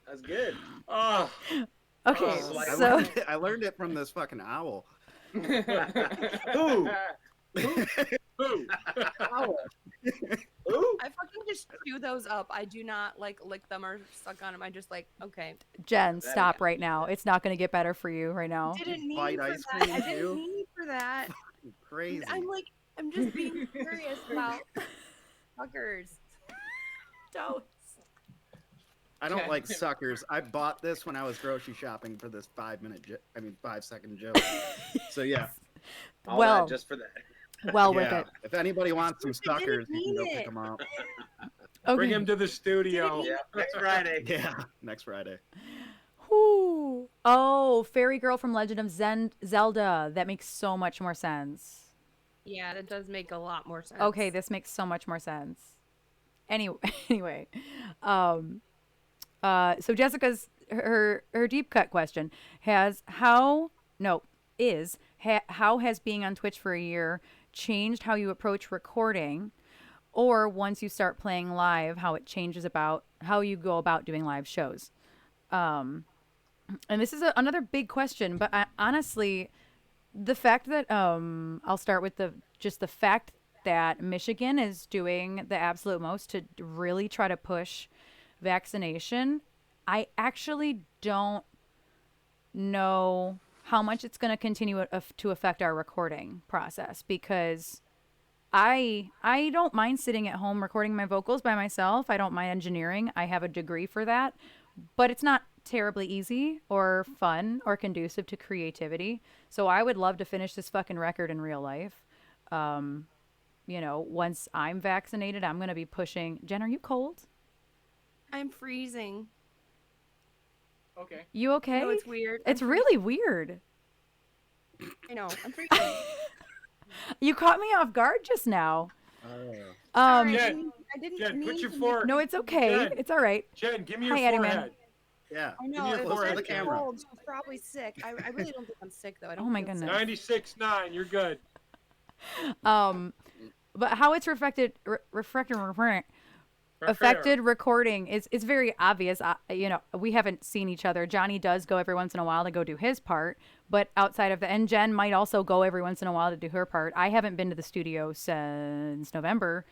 That's good.
Oh.
Okay,
Oh, like-
so
I learned it from this fucking owl.
Ooh.
Ooh.
Ooh.
I fucking just chew those up. I do not like lick them or suck on them. I just like, okay.
Jen, stop right now. It's not going to get better for you right now.
Didn't need
Bite
for
ice
that.
cream,
I didn't
too?
need for that.
Crazy.
I'm just being curious about fuckers.
Don't.
I don't like suckers. I bought this when I was grocery shopping for this 5-second joke. So yeah.
All
Well,
that just for that.
well worth
Yeah.
it.
If anybody wants some
I didn't
suckers, you can go
mean
pick
it.
them up.
Okay.
Bring him to the studio.
Yeah, next Friday.
Yeah, next Friday.
Whew. Oh, fairy girl from Legend of Zelda. That makes so much more sense.
Yeah, that does make a lot more sense.
Okay, this makes so much more sense. Anyway, so Jessica's her deep cut question how has being on Twitch for a year changed how you approach recording, or once you start playing live, how it changes about how you go about doing live shows. And this is another big question, but honestly, the fact that I'll start with the fact that Michigan is doing the absolute most to really try to push vaccination. I actually don't know how much it's going to continue to affect our recording process, because I don't mind sitting at home recording my vocals by myself. I don't mind engineering. I have a degree for that, but it's not terribly easy or fun or conducive to creativity. So I would love to finish this fucking record in real life. Once I'm vaccinated, I'm going to be pushing. Jen, are you cold?
I'm freezing.
Okay.
You okay?
No, it's weird.
It's really weird.
I know. I'm freezing.
You caught me off guard just now.
Sorry,
Jen,
I didn't
Jen,
mean
put your
to
forehead.
No, it's okay.
Jen.
It's all right.
Jen, give me your
Hi, Eddie Man.
forehead.
Yeah.
I know.
your
If
forehead
I'm
to the camera.
cold, she's probably sick. I really don't think I'm sick though. I don't
Oh my
feel sick.
goodness.
96.9. You're good.
But how it's affected recording is very obvious. We haven't seen each other. Johnny does go every once in a while to go do his part, but outside of and Jen might also go every once in a while to do her part. I haven't been to the studio since November,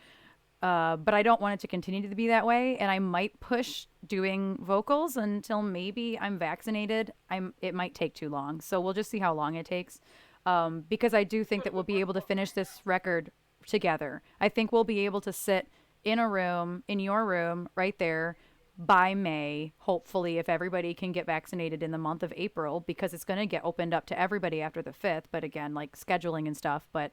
but I don't want it to continue to be that way, and I might push doing vocals until maybe I'm vaccinated. It might take too long, so we'll just see how long it takes, because I do think that we'll be able to finish this record together. I think we'll be able to sit in a room, in your room, right there, by May, hopefully, if everybody can get vaccinated in the month of April, because it's going to get opened up to everybody after the 5th. But again, like scheduling and stuff. But,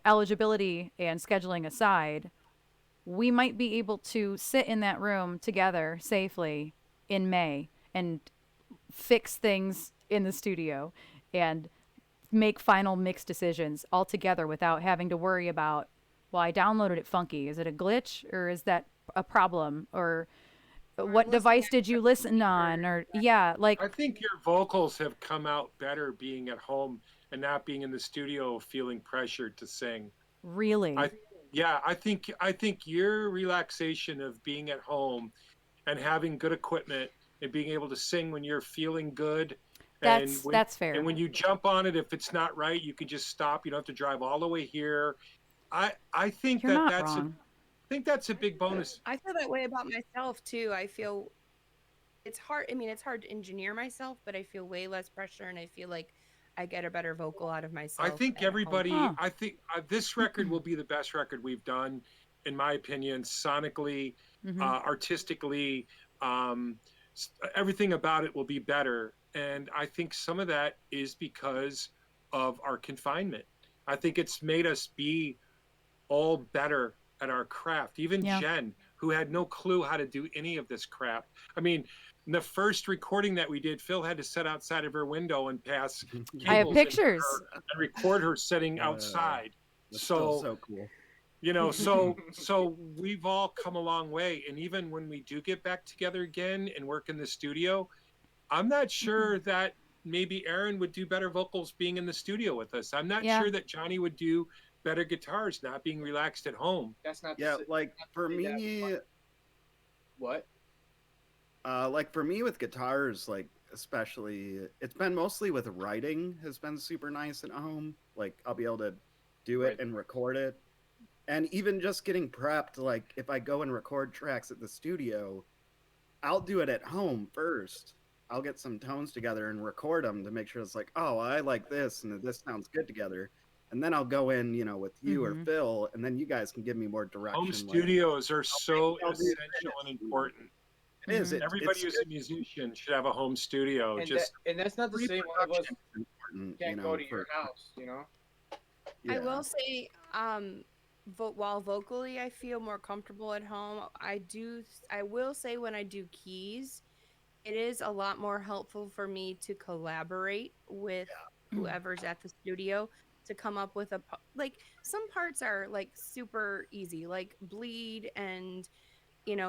eligibility and scheduling aside, we might be able to sit in that room together safely in May and fix things in the studio and make final mix decisions all together without having to worry about, well, I downloaded it funky. Is it a glitch, or is that a problem? Or what device did you listen on? Or
I think your vocals have come out better being at home and not being in the studio feeling pressured to sing.
Really?
I think your relaxation of being at home and having good equipment and being able to sing when you're feeling good.
That's fair.
And when you jump on it, if it's not right, you can just stop. You don't have to drive all the way here. I think
You're not
that's
wrong.
I think that's a big bonus.
I feel that way about myself too. I feel it's hard. I mean, it's hard to engineer myself, but I feel way less pressure, and I feel like I get a better vocal out of myself.
I think
at home.
everybody.
Huh.
I think this record will be the best record we've done, in my opinion, sonically, artistically. Everything about it will be better, and I think some of that is because of our confinement. I think it's made us be all better at our craft. Even Jen, who had no clue how to do any of this crap. I mean, the first recording that we did, Phil had to sit outside of her window and pass cables
I have pictures
and record her sitting outside.
So cool.
You know, so we've all come a long way. And even when we do get back together again and work in the studio, I'm not sure that maybe Aaron would do better vocals being in the studio with us. I'm not sure that Johnny would do better guitars not being relaxed at home.
That's not
like for me.
What?
Like for me with guitars, like especially, it's been mostly with writing has been super nice at home. Like I'll be able to do it and record it, and even just getting prepped. Like if I go and record tracks at the studio, I'll do it at home first. I'll get some tones together and record them to make sure it's like, oh, I like this and this sounds good together. And then I'll go in, with you or Phil, and then you guys can give me more direction.
Home studios are so essential and important.
It is.
Everybody who's a musician should have a home studio.
And that's not to say one of us can't go to your house,
I will say, while vocally I feel more comfortable at home, I will say when I do keys, it is a lot more helpful for me to collaborate with whoever's at the studio to come up with some parts are like super easy, like bleed, and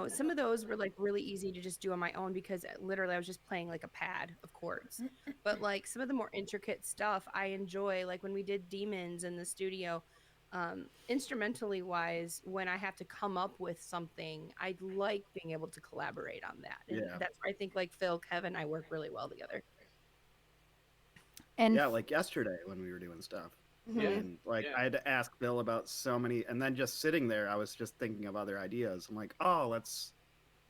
some of those were like really easy to just do on my own because literally I was just playing like a pad of chords. But like some of the more intricate stuff I enjoy, like when we did Demons in the studio, instrumentally wise, when I have to come up with something, I like being able to collaborate on that. And that's where I think like Phil, Kevin, and I work really well together.
And like yesterday when we were doing stuff. And I had to ask Bill about so many, and then just sitting there, I was just thinking of other ideas. I'm like, oh, let's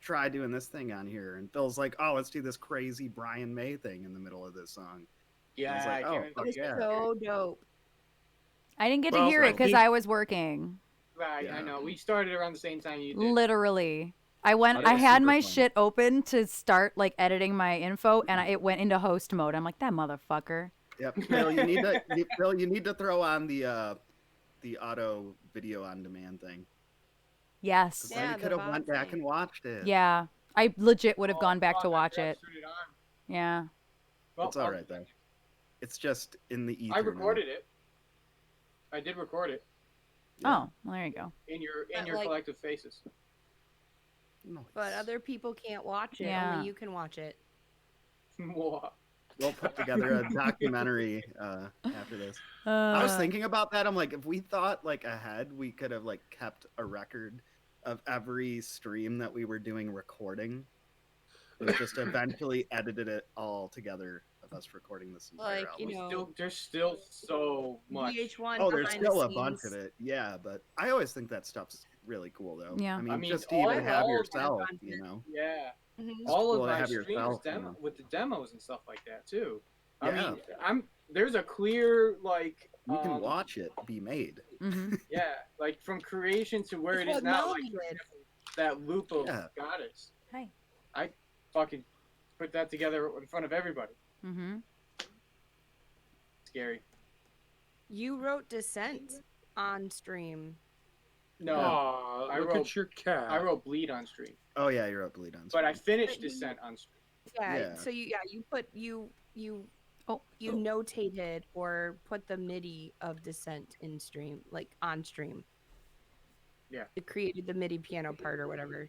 try doing this thing on here. And Phil's like, oh, let's do this crazy Brian May thing in the middle of this song.
Yeah,
I was like,
so dope.
I didn't get to hear it because I was working.
Right, I know. We started around the same time you did.
Literally. I had my shit open to start like editing my info, and it went into host mode. I'm like, that motherfucker.
Yep, Phil, you need to throw on the auto video on demand thing.
Yes.
Then you could have went back and watched it.
Yeah, I legit would have gone back to watch it. Yeah.
Well, it's all right though. It's just in the ether.
I recorded it. I did record it.
Yeah. Oh, well, there you go.
In your collective faces.
Nice.
But other people can't watch it. Only you can watch it.
We'll put together a documentary after this. I was thinking about that. I'm like, if we thought like ahead, we could have like kept a record of every stream that we were doing recording. It was just eventually edited it all together of us recording this entire album.
There's still so much.
VH1
oh, there's still a bunch of it. Yeah, but I always think that stuff's really cool though.
Yeah.
I mean just to even have yourself,
Yeah.
Mm-hmm.
All of my streams with the demos and stuff like that too.
Yeah.
I mean, there's a clear like
you can watch it be made.
Mm-hmm.
Yeah, like from creation to where it is now, like that loop of goddess.
Hey.
I fucking put that together in front of everybody.
Mm-hmm.
Scary.
You wrote Descent on stream.
No,
I wrote your cat.
I wrote Bleed on stream.
Oh yeah, you wrote Bleed on stream.
But I finished Descent on stream.
Yeah. So you notated or put the MIDI of Descent in stream, like on stream.
Yeah.
It created the MIDI piano part or whatever.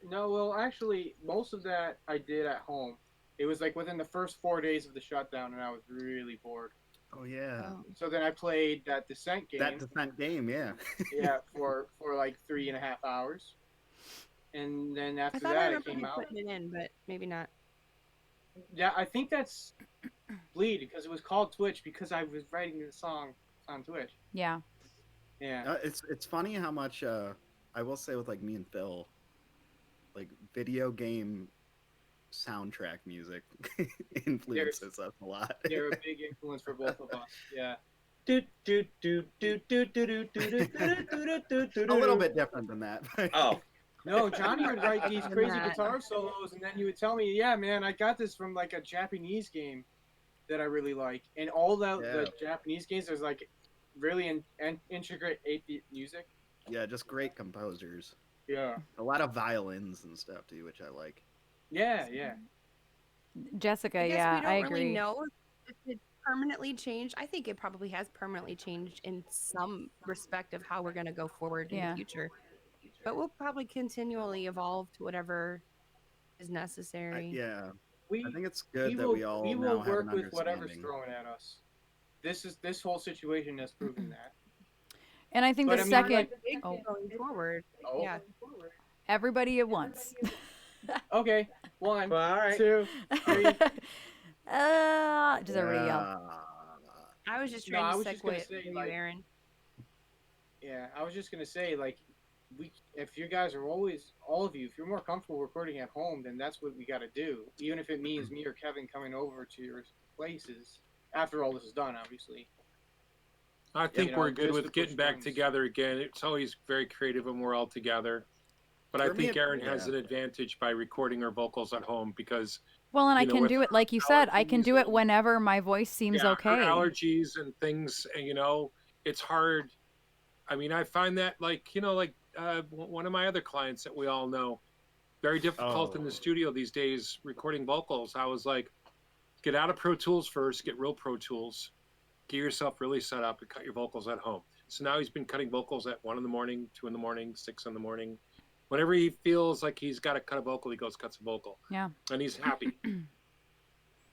No, well, actually, most of that I did at home. It was like within the first 4 days of the shutdown, and I was really bored.
Oh yeah.
So then I played that Descent game.
That Descent game, yeah.
Yeah, for like 3.5 hours. and then
I
after
thought I
that it
remember
came
you
out.
putting it in, but maybe not.
Yeah, I think that's Bleed because it was called Twitch because I was writing the song on Twitch.
Yeah.
Yeah.
It's funny how much I will say with like me and Phil, like video game soundtrack music influences us a lot.
They're a big influence for both of us. Yeah.
A little bit different than that.
Oh,
No, Johnny would write these
Than
crazy
that.
guitar solos, and then you would tell me, "Yeah, man, I got this from like a Japanese game that I really like." And all the Japanese games, there's like really intricate 8-beat music.
Yeah, just great composers.
Yeah.
A lot of violins and stuff too, which I like.
Yeah, yeah.
Jessica,
I guess
yeah,
we don't
I
really
agree.
know if it permanently changed. I think it probably has permanently changed in some respect of how we're going to go forward in
Yeah.
the future. But we'll probably continually evolve to whatever is necessary.
Yeah,
We
I think it's good that
will
we all
we
now
will
have an
work with whatever's
understanding.
thrown at us. This whole situation has proven that.
And I think
But
the
I mean,
second,
like-
Big
oh,
going forward.
Oh.
Yeah.
everybody at once.
Okay. 1,
well, all right.
2, 3.
Does everybody yell?
I was just
No,
trying
I
to
was just gonna
segue it
say,
for you,
like-
Aaron.
Yeah, I was just gonna say, like, if you guys are always, all of you, if you're more comfortable recording at home, then that's what we got to do. Even if it means me or Kevin coming over to your places after all this is done, obviously.
I think
you know,
we're good
just
with
to push
getting back
buttons.
together again. It's always very creative when we're all together. But I
For me,
think Aaron has
yeah.
an advantage by recording her vocals at home because
Well, and I
you know,
can
with
do it like you said. I can
allergies
do it
and-
whenever my voice seems
her
okay.
allergies and things, and you know, it's hard. I mean, I find that like one of my other clients that we all know, very difficult in the studio these days recording vocals. I was like, get out of Pro Tools first, get real Pro Tools, get yourself really set up and cut your vocals at home. So now he's been cutting vocals at 1 a.m, 2 a.m, 6 a.m. Whenever he feels like he's got to cut a vocal, he goes cuts a vocal.
Yeah.
And he's happy.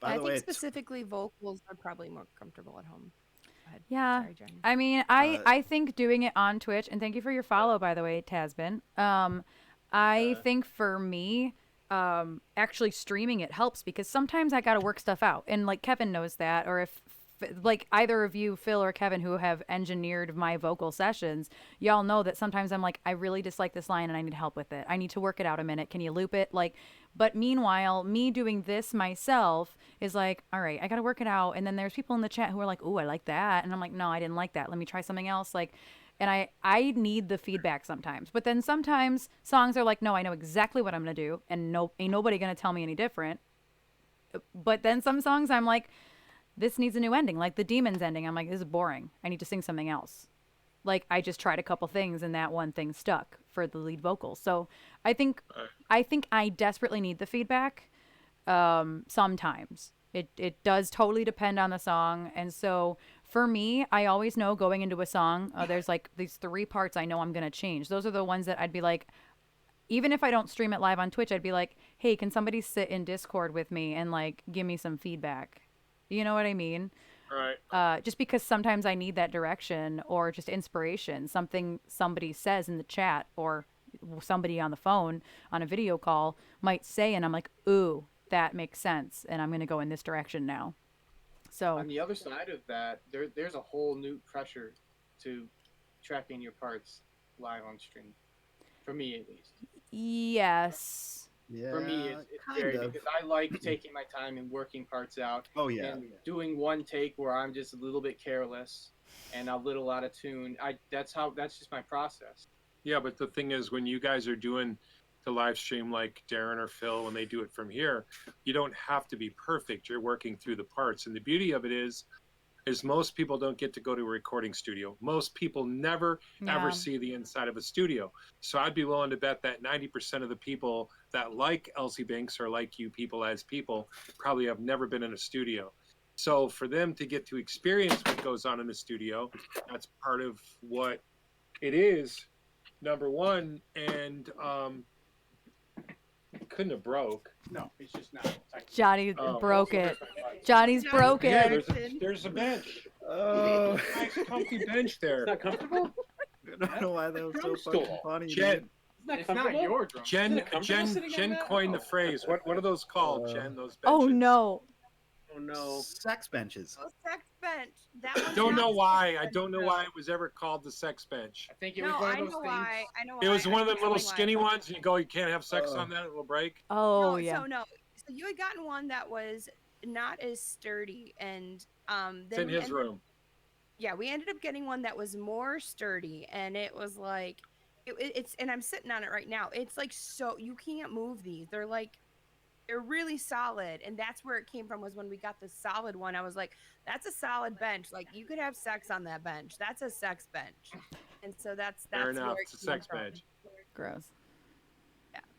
By
I
the
think
way,
specifically vocals are probably more comfortable at home. Go ahead.
Yeah.
Sorry, Jen.
I mean, I think doing it on Twitch, and thank you for your follow, by the way, Tasbin. I think for me, actually streaming it helps because sometimes I got to work stuff out. And like Kevin knows that, or if like either of you, Phil or Kevin, who have engineered my vocal sessions, y'all know that sometimes I'm like, I really dislike this line and I need help with it. I need to work it out a minute. Can you loop it? Like, but meanwhile, me doing this myself is like, all right, I got to work it out. And then there's people in the chat who are like, oh, I like that. And I'm like, no, I didn't like that. Let me try something else. Like, and I need the feedback sometimes. But then sometimes songs are like, no, I know exactly what I'm going to do. And ain't nobody going to tell me any different. But then some songs I'm like, this needs a new ending. Like the Demons ending. I'm like, this is boring. I need to sing something else. Like I just tried a couple things and that one thing stuck for the lead vocal. So I think I desperately need the feedback. Sometimes it does totally depend on the song. And so for me, I always know going into a song, there's like these 3 parts I know I'm going to change. Those are the ones that I'd be like, even if I don't stream it live on Twitch, I'd be like, hey, can somebody sit in Discord with me and like give me some feedback? You know what I mean?
Right.
Just because sometimes I need that direction or just inspiration, something somebody says in the chat or somebody on the phone on a video call might say, and I'm like, ooh, that makes sense. And I'm going to go in this direction now. So
On the other side of that, there's a whole new pressure to tracking your parts live on stream. For me, at least.
yes.
yeah,
For me, it's
kind
scary
of.
because I like taking my time and working parts out.
Oh yeah,
And doing one take where I'm just a little bit careless and a little out of tune. That's just my process.
Yeah, but the thing is, when you guys are doing the live stream like Darren or Phil, when they do it from here, you don't have to be perfect. You're working through the parts. And the beauty of it is most people don't get to go to a recording studio. Most people never, ever see the inside of a studio. So I'd be willing to bet that 90% of the people that like Elsie Banks or like you people as people probably have never been in a studio. So for them to get to experience what goes on in the studio, that's part of what it is, number one. And couldn't have broke.
No, it's just not.
Johnny
Oh.
broke it. Johnny's broken.
Yeah, there's a bench.
oh,
Nice comfy bench there.
It's not comfortable.
I don't know why that was so
Drum stool.
fucking funny.
Jet,
dude.
It's not your drum.
Jen coined the phrase. What are those called, Jen? Those benches?
Oh no.
Oh no.
Sex benches.
Oh, sex bench. That one's
Don't
not
know
a
why.
sex
I
bench,
don't know
though.
why it was ever called the sex bench.
I think it was
No,
one
I
of those
know
things.
why. I know why.
It was one of them little
Tell me why.
skinny ones, and you go, you can't have sex on that, it'll break.
Oh
No,
yeah.
So no. So you had gotten one that was not as sturdy, and
It's
then
in his room.
Yeah, we ended up getting one that was more sturdy, and it was like, it's, and I'm sitting on it right now. It's like, so you can't move these. They're really solid, and that's where it came from. Was when we got the solid one. I was like, that's a solid bench. Like you could have sex on that bench. That's a sex bench, and so that's
Fair
where
enough.
it
It's a
came
sex
from.
bench.
Gross.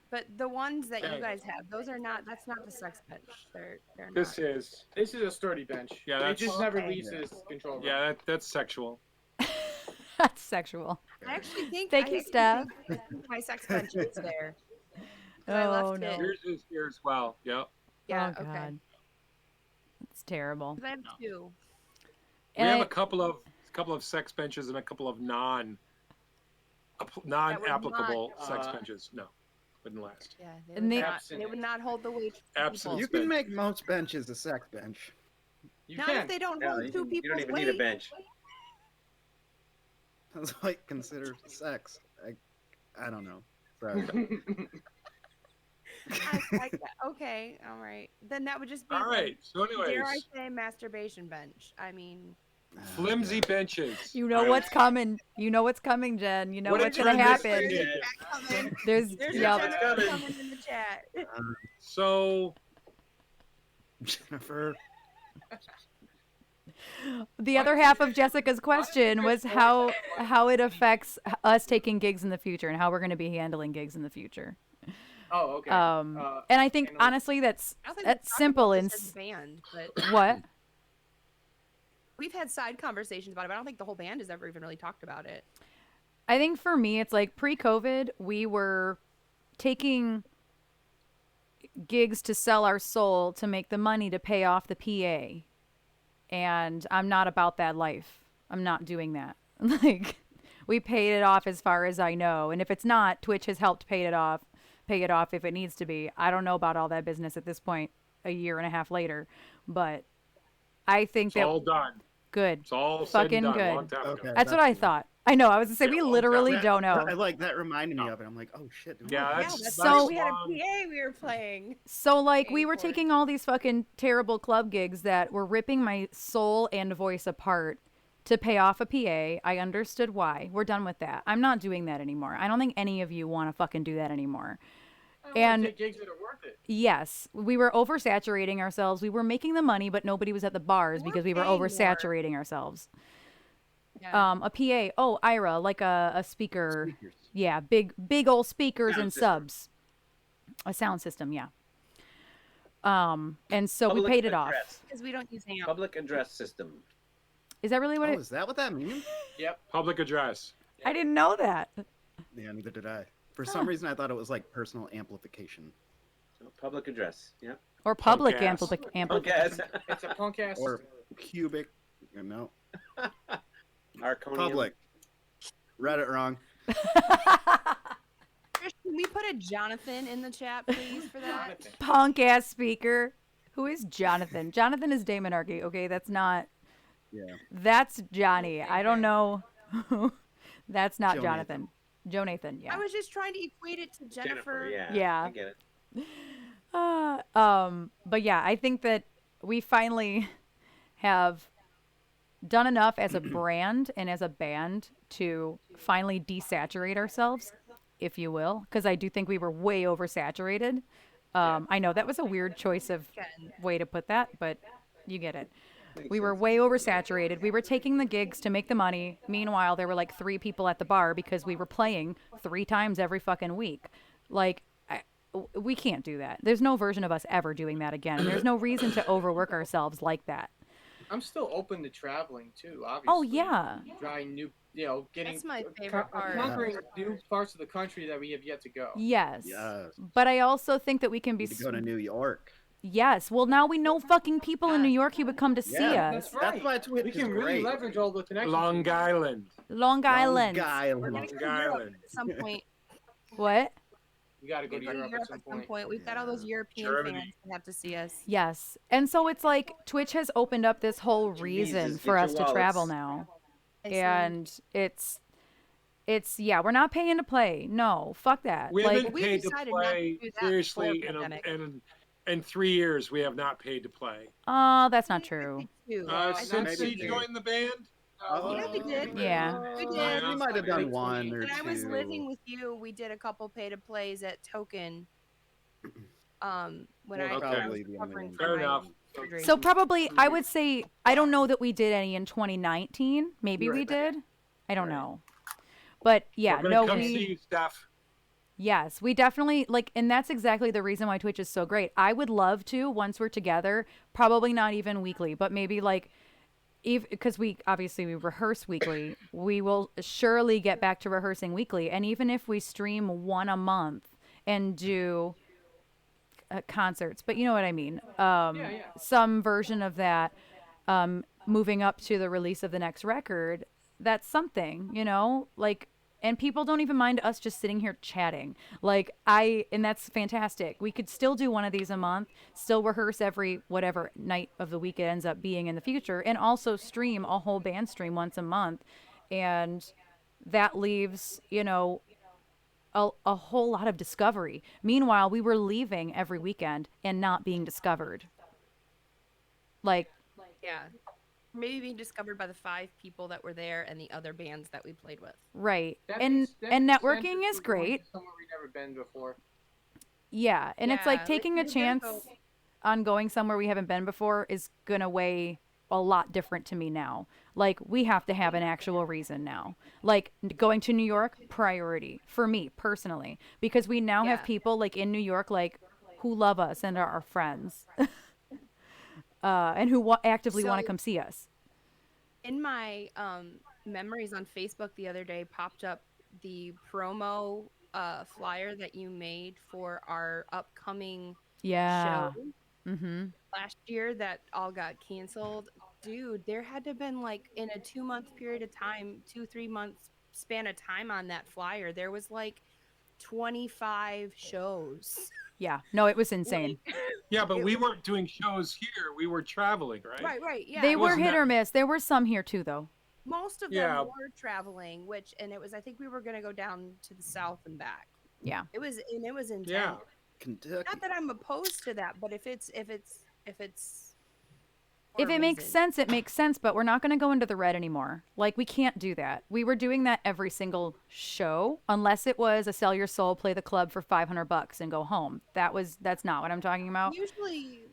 But the ones that
Okay.
you guys have, those are not. That's not the sex bench. They're
This
not.
is.
This is a sturdy bench.
Yeah,
it
that's-
just never
Okay.
leaves his control room.
Yeah, that's sexual.
That's sexual.
I actually think.
Thank you, Steph.
I think my sex bench is there. 'Cause
Oh
I left
no.
it.
Yours is here as well. Yep.
Yeah.
Oh
Okay.
god. It's terrible.
'Cause I have two.
We
And
have
I-
a couple of sex benches and a couple of non-applicable
not-
sex benches. No, wouldn't last.
Yeah.
And
They would not hold the weight. for
Absent.
people.
You can make most benches a sex bench.
You
Not
can.
if they don't
Yeah,
hold
you
two
don't
people's
even
weight.
need a bench.
That's like considered sex. I don't know. Sorry.
Okay. All right. Then that would just be.
All right. So,
Dare I
anyways,
say masturbation bench? I mean.
flimsy benches.
You know what's coming. You know what's coming, Jen. You know
What a
what's gonna
tremendous
happen.
idea.
There's
There's
yep.
a
coming.
Jennifer coming in the chat.
So
Jennifer.
The other half of Jessica's question was how it affects us taking gigs in the future and how we're going to be handling gigs in the future.
Oh, okay.
And I think
and-
honestly that's
I don't think we've talked
simple
about
and
this as a band, but
what?
we've had side conversations about it. But I don't think the whole band has ever even really talked about it.
I think for me it's like pre-COVID we were taking gigs to sell our soul to make the money to pay off the PA. And I'm not about that life. I'm not doing that. Like we paid it off as far as I know. And if it's not, Twitch has helped pay it off if it needs to be. I don't know about all that business at this point, a year and a half later. But I think
it's
that
all done.
good.
It's all said
Fucking
and done
good.
a long time ago.
Okay.
That's what I thought. I know. I was gonna say
Yeah,
we
long
literally
time.
don't know.
I like that reminded me of it. I'm like, oh shit.
Yeah,
Yeah,
that's
so-
we had a
long.
PA we were playing.
So like we
paying
were
for it.
taking all these fucking terrible club gigs that were ripping my soul and voice apart to pay off a PA. I understood why. We're done with that. I'm not doing that anymore. I don't think any of you want to fucking do that anymore.
I wanna
and-
take gigs that are worth it.
Yes, we were oversaturating ourselves. We were making the money, but nobody was at the bars
We're
because we were
paying more.
oversaturating ourselves.
Yeah.
A PA. Oh, Ira, like a speaker.
Speakers.
Yeah, big old speakers
Sound
and
system.
subs. A sound system, yeah. And so we
Public
paid it off.
address.
Because we don't use amp.
Public address system.
Is that really what
Oh,
it?
is that what that means?
Yep.
Public address.
I didn't know that.
Yeah, neither did I. For some reason, I thought it was like personal amplification.
So, public address. Yeah.
Or public
ass.
amplification.
Okay.
It's a punk ass.
Or cubic. No.
Arconium.
Public. Read it wrong.
Trish, can we put a Jonathan in the chat, please, for that?
Jonathan.
Punk ass speaker. Who is Jonathan? Jonathan is Damon Archie. Okay, that's not.
Yeah.
That's Johnny. I don't know. That's not
Joe
Jonathan. Joe Nathan. Yeah.
I was just trying to equate it to Jennifer.
Yeah.
Yeah.
I get it.
But yeah, I think that we finally have done enough as a brand and as a band to finally desaturate ourselves, if you will, because I do think we were way oversaturated. I know that was a weird choice of way to put that, but you get it. We were way oversaturated. We were taking the gigs to make the money. Meanwhile, there were like 3 people at the bar because we were playing 3 times every fucking week. Like, we can't do that. There's no version of us ever doing that again. And there's no reason to overwork ourselves like that.
I'm still open to traveling too. Obviously.
Oh, yeah.
Trying new, getting.
That's my favorite part.
Conquering new parts of the country that we have yet to go.
Yes.
Yes.
But I also think that we can be...
Need to go to New York.
Yes. Well, now we know fucking people in New York who would come to see
Yeah,
us.
That's right.
That's why Twitch
We
is
can really
great.
leverage all the connections.
Long Island.
Long Island.
Long
We're
Island.
gonna go to Europe at some point.
What?
We got to go
We
to
go to
Europe
Europe
at some
at some
point.
point. We've got all those European
Germany.
fans that have to see us.
Yes. And so it's like Twitch has opened up this whole reason
Jesus,
for
get
us
your
to travel
wallets.
now.
I see.
And it's yeah, we're not paying to play. No, fuck that.
We
Like
haven't
we
paid to
decided not to
play
do that
seriously
before
in
pandemic.
in 3 years. We have not paid to play.
oh, that's not
I'd
true.
say two.
Uh,
I'd say
Since
maybe
he
two.
two.
joined the band.
Yeah, we did.
Yeah.
We did.
We might have done one or
When I was
two.
living with you, we did a couple pay to plays at Token. When I was
Probably the only
recovering
one.
from
Fair
my
enough.
surgery.
So probably I would say I don't know that we did any in 2019. Maybe we
Right.
did. I don't know. But yeah,
We're gonna
no,
come
we
see you, Steph.
yes, we definitely like, and that's exactly the reason why Twitch is so great. I would love to once we're together, probably not even weekly, but maybe like because we obviously we rehearse weekly, we will surely get back to rehearsing weekly. And even if we stream one a month and do concerts, but you know what I mean,
Yeah.
some version of that, moving up to the release of the next record, that's something, you know, like. And people don't even mind us just sitting here chatting. Like and that's fantastic. We could still do one of these a month, still rehearse every whatever night of the week it ends up being in the future, and also stream a whole band stream once a month. And that leaves, you know, a whole lot of discovery. Meanwhile, we were leaving every weekend and not being discovered. Like,
Yeah. Maybe being discovered by the 5 people that were there and the other bands that we played with.
right.
That
And
makes- that
and
makes sense
networking
if
is
we're going
great.
to somewhere we've never been before.
Yeah, and it's like
Yeah,
taking a
we're gonna
chance
go-
on going somewhere we haven't been before is gonna weigh a lot different to me now. Like we have to have an actual reason now. Like going to New York, priority for me personally, because we now have
Yeah.
people like in New York like who love us and are our friends, and who actively want to
So-
come see us.
In my memories on Facebook the other day popped up the promo flyer that you made for our upcoming
Yeah.
show
Mm-hmm.
last year that all got canceled. Dude, there had to have been like in a 2-month period of time, 2-3 months span of time on that flyer, there was like 25 shows.
Yeah. No, it was insane.
Yeah, but
It
we
was-
weren't doing shows here. We were traveling, right?
Right, yeah.
They
it
were
wasn't
hit
that-
or miss. There were some here too, though.
Most of
Yeah.
them were traveling, and it was, I think we were going to go down to the south and back.
Yeah.
It was intense.
Yeah.
Kentucky.
Not that I'm opposed to that, but if it's
If
for a
it makes
reason.
sense, it makes sense, but we're not going to go into the red anymore. Like, we can't do that. We were doing that every single show, unless it was a sell your soul, play the club for $500 and go home. That's not what I'm talking about.
Usually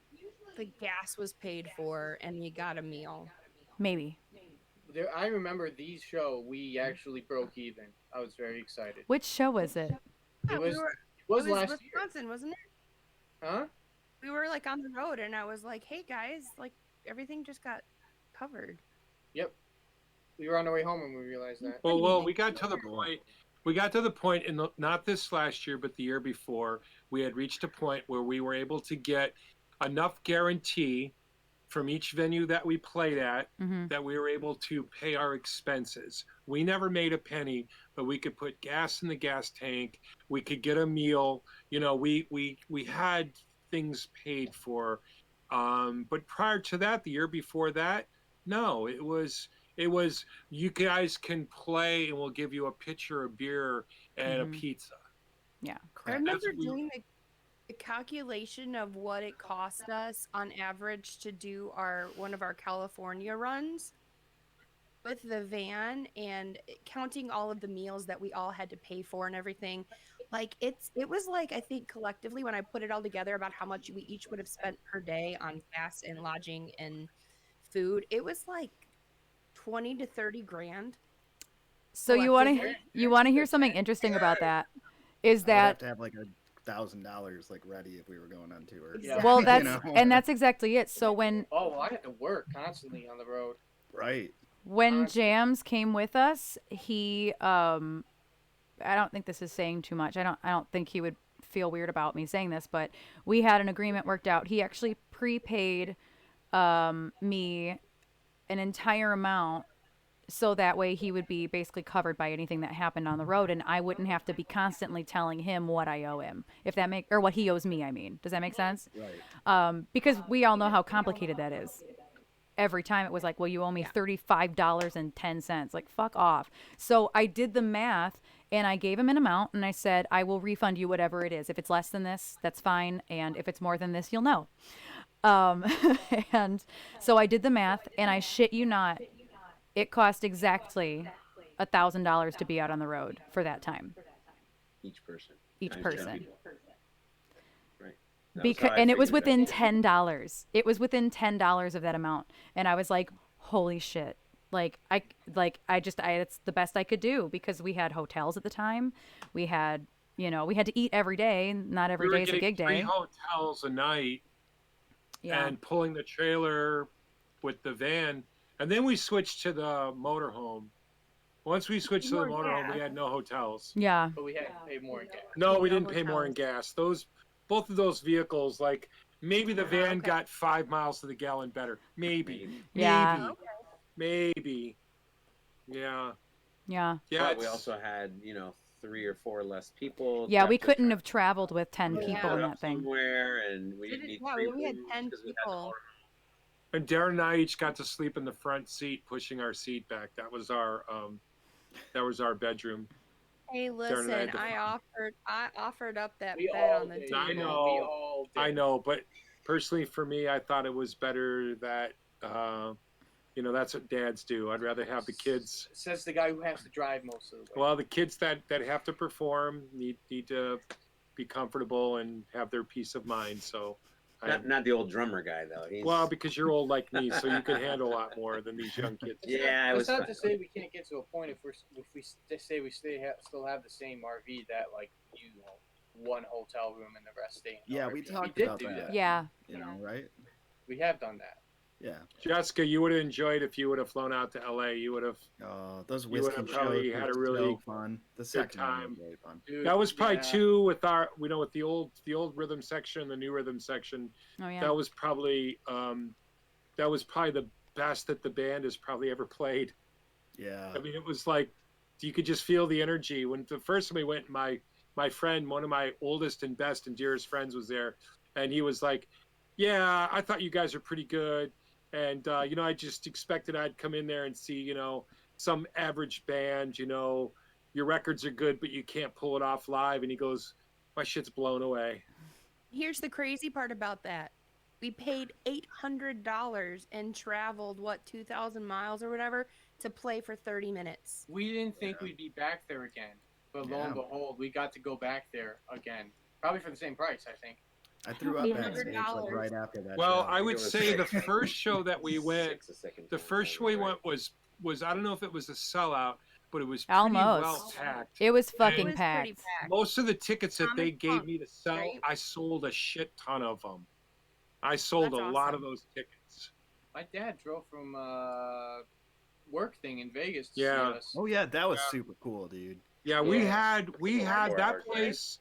the gas was paid for and you got a meal.
Maybe.
I remember these show. We actually broke even. I was very excited.
Which show was it?
Yeah,
was-
it
It
was
last year,
Wisconsin, wasn't it?
huh?
We were like on the road and I was like, hey guys, like everything just got covered.
Yep. We were on our way home when we realized that.
Well, we got to the point. We got to the point in not this last year, but the year before. We had reached a point where we were able to get enough guarantee from each venue that we played at
Mm-hmm.
that we were able to pay our expenses. We never made a penny, but we could put gas in the gas tank. We could get a meal. You know, we had things paid for. But prior to that, the year before that, no, it was you guys can play and we'll give you a pitcher of beer and a
Mhm.
pizza.
Yeah.
I remember
That's what we-
doing the calculation of what it cost us on average to do one of our California runs with the van and counting all of the meals that we all had to pay for and everything. Like it was like, I think collectively when I put it all together about how much we each would have spent per day on gas and lodging and food, it was like 20 to 30 grand.
So you want to
Collectively.
hear something interesting about that? Is
I would have
that
to have like $1,000 like ready if we were going on tour.
Yeah.
well?
You
That's
know?
and that's exactly it. So when
Oh, well, I had to work constantly on the road.
Right.
when Jams came with us, he I don't think this is saying too much. I don't think he would feel weird about me saying this, but we had an agreement worked out. He actually prepaid me an entire amount so that way he would be basically covered by anything that happened on the road, and I wouldn't have to be constantly telling him what I owe him, if that or what he owes me. I mean, does that make sense?
Right.
Because we all know how complicated that is. Every time it was like, well, you owe me $35.10. Like, fuck off. So I did the math and I gave him an amount and I said, I will refund you whatever it is. If it's less than this, that's fine. And if it's more than this, you'll know. Um, and so I did the math and I shit you not, it cost exactly $1,000 to be out on the road for that time.
Each person.
Each
Times 10
person.
people. Right. That was
Because
how I
and it was
figured
within
that.
$10. It was within $10 of that amount, and I was like, "Holy shit!" It's the best I could do because we had hotels at the time. We had, we had to eat every day. Not
We
every
were
day is a
getting
gig
3
day.
hotels a night
Yeah.
and pulling the trailer with the van. And then we switched to the motorhome. Once we switched to the motorhome, we had no hotels.
Yeah.
But we had to pay more in gas.
No, we
No
didn't pay more in
hotels.
gas. Both of those vehicles, like maybe the van
Okay.
got 5 miles to the gallon better. Maybe.
Yeah.
Maybe. Yeah.
Yeah.
Yeah.
But we also had, 3 or 4 less people.
Yeah, we
have to
couldn't have traveled with 10
Oh,
people
yeah.
in
put up
that thing.
somewhere, and we didn't need
Yeah,
3
we had
rooms
10
because we had the
people.
And Darren and I each got to sleep in the front seat, pushing our seat back. That was our bedroom.
Hey,
and I
listen,
had to-
I offered up that
We
bed
all
on the
did.
I
table.
know.
We all did.
I know, but personally for me, I thought it was better that that's what dads do. I'd rather have the kids.
Says the guy who has to drive most of the way.
Well, the kids that have to perform need to be comfortable and have their peace of mind. So,
Not the old drummer guy though.
well, because you're old like me, so you can handle a lot more than these young kids.
Yeah, it was.
That's not to say we can't get to a point if we say we still have the same RV that one hotel room and the rest stay in the
Yeah,
RV.
we talked
did
about
do
that.
Yeah.
Right?
We have done that.
Yeah.
Jessica, you would have enjoyed if you would have flown out to LA. You would have.
Those
You would
whiskey
have probably
shows
had
were
a really
so fun. The second one
time.
was really fun.
Dude,
That was probably
yeah.
two with with the old rhythm section and the new rhythm section.
Oh yeah.
That was probably the best that the band has probably ever played.
Yeah.
I mean, it was like you could just feel the energy. When the first time we went, my friend, one of my oldest and best and dearest friends, was there, and he was like, "Yeah, I thought you guys are pretty good, and I just expected I'd come in there and see some average band. Your records are good, but you can't pull it off live." And he goes, "My shit's blown away."
Here's the crazy part about that. We paid $800 and traveled 2,000 miles or whatever to play for 30 minutes.
We didn't think we'd be back there again, but lo and
Yeah.
behold, we got to go back there again. Probably for the same price, I think.
I threw up backstage
$800.
right after that.
Well,
show.
I would
it was
say
like
the first show that we went,
6 a second
the
time,
first show we
right?
went was I don't know if it was a sellout, but it was pretty
Almost.
well packed.
It was
It
fucking
was
packed.
pretty packed.
Most of the tickets that they
Thomas
gave
Punk,
me to sell,
right?
I sold a shit ton of them. I sold
That's
a lot of
awesome.
those tickets.
My dad drove from work thing in Vegas to
Yeah.
see us.
Oh yeah, that was
Yeah.
super cool, dude.
Yeah, we
Yeah.
had
It's a lot
that
more hours, right?
place.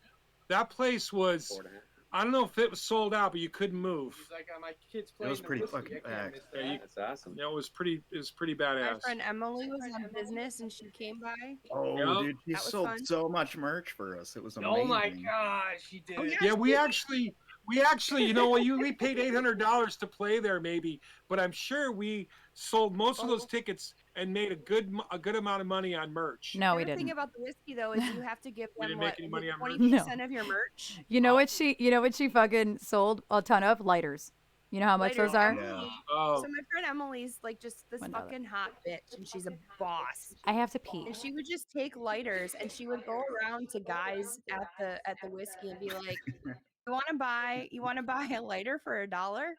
That place was,
4.5.
I don't know if it was sold out, but you couldn't move.
He's like, my kids playing
was
the
pretty
whiskey.
fucking
I can't
packed.
miss
Yeah,
that.
That's awesome.
It was pretty
My
badass.
friend Emily was on business and she came by.
Oh,
Yeah.
dude, she
That was
sold
fun.
so much merch for us. It was amazing.
Oh my god, she did.
Oh, yeah.
Yeah, we actually, we paid $800 to play there, maybe, but I'm sure we sold most of those tickets and made a good amount of money on merch.
No, we
The thing
didn't.
about the whiskey though is you have to give
We
them
didn't make any money on merch?
20% of your merch.
You know what she fucking sold a ton of? Lighters. You know how much
Later,
those are?
Emily-
Oh,
So my friend Emily's like just this
$1.
fucking hot bitch and she's a boss.
I have to pee.
And she would just take lighters and she would go around to guys at the whiskey and be like, you wanna buy a lighter for $1?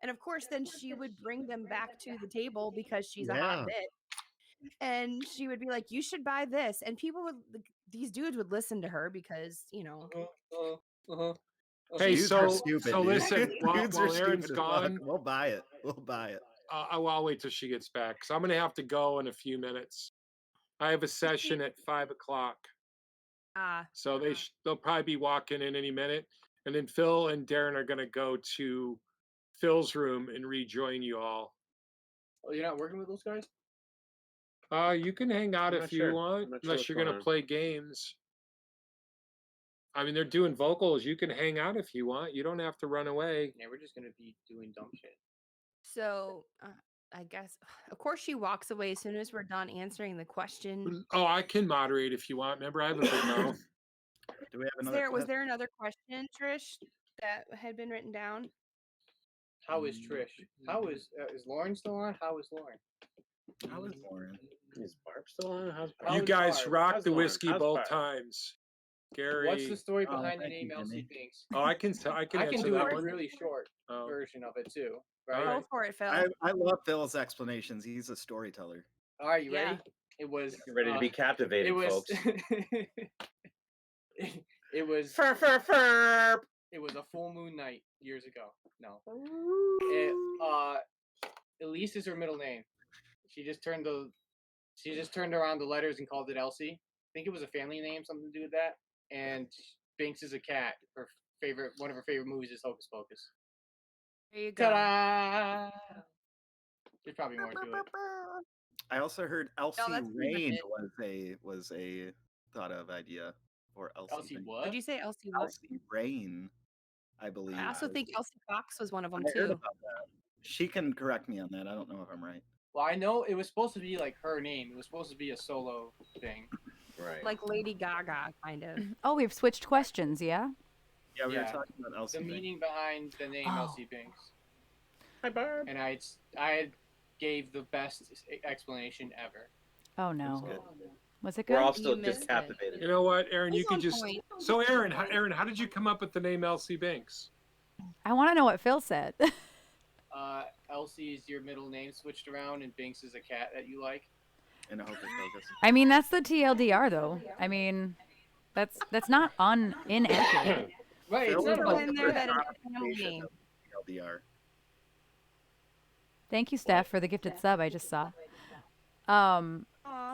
And of course then she would bring them back to the table because she's a hot
Yeah.
bitch. And she would be like, you should buy this. And these dudes would listen to her because,
hey,
Dudes are stupid,
so
dude.
listen, while
Dudes are
Aaron's
stupid as
gone,
fuck. We'll buy it. We'll buy it.
I'll wait till she gets back because I'm gonna have to go in a few minutes. I have a session at 5:00, so they'll probably be walking in any minute, and then Phil and Darren are gonna go to Phil's room and rejoin you all.
Oh, you're not working with those guys?
You can hang out
I'm
if
not
you
sure. I'm
want,
not sure
unless
what's
you're
going
gonna
on.
play games. I mean, they're doing vocals. You can hang out if you want. You don't have to run away.
Yeah, we're just gonna be doing dumb shit.
So, I guess, of course, she walks away as soon as we're done answering the question.
Oh, I can moderate if you want. Remember, I have a big mouth.
Do we have another
Was
question?
there another question, Trish, that had been written down?
How is Trish? How is Lauren still on? How is Lauren?
How is Lauren?
Is Barb still on? How's Barb?
How
You
is
guys
Barb?
rock
How's
the
Lauren?
whiskey
How's
both
Barb?
times. Gary.
What's the story
Oh,
behind the
thank you,
name Elsie
Jimmy.
Binks?
Oh, I can
I can
answer
do
that
a
one.
really short
Oh.
version of it too.
All
Right?
right.
Go for it, Phil.
I love Phil's explanations. He's a storyteller.
All right, you
Yeah.
ready? It was
Get ready to be captivated,
it was
folks.
it was
Fur, fur, fur.
it was a full moon night years ago. No.
Ooh.
Elise is her middle name. She just turned around the letters and called it Elsie. I think it was a family name, something to do with that. And Binks is a cat. One of her favorite movies is Hocus Pocus.
There you go.
Ta-da! There's probably more to it.
I also heard Elsie
that's pretty much
Rain
it.
was a thought of idea for Elsie.
Elsie
Binks.
what?
Did you say Elsie what?
Elsie Rain, I believe.
I also think Elsie Fox was one of them
I heard
too.
about that. She can correct me on that. I don't know if I'm right.
Well, I know it was supposed to be like her name. It was supposed to be a solo thing.
Right.
Like Lady Gaga, kind of.
Oh, we've switched questions, yeah?
Yeah, we were
Yeah.
talking about Elsie.
The
Binks.
meaning behind the name
Oh.
Elsie Binks.
Hi, Barb.
And I gave the best explanation ever.
Oh,
It was
no.
good.
Was it
We're
good?
all still
You
just
missed it.
captivated.
You know what, Aaron? You
He's
could
on
just.
point.
So, Aaron, how did you come up with the name Elsie Binks?
I want to know what Phil said.
Elsie is your middle name switched around, and Binks is a cat that you like.
In a Hocus Pocus.
I mean, that's the TLDR, though. I mean, that's not inaccurate.
Right,
Phil
it's
was
not
Throw
like
in
a
there
the
that it's a family
personification
name.
of TLDR.
Thank you, Steph, for the gifted sub I just saw.
Aw, thank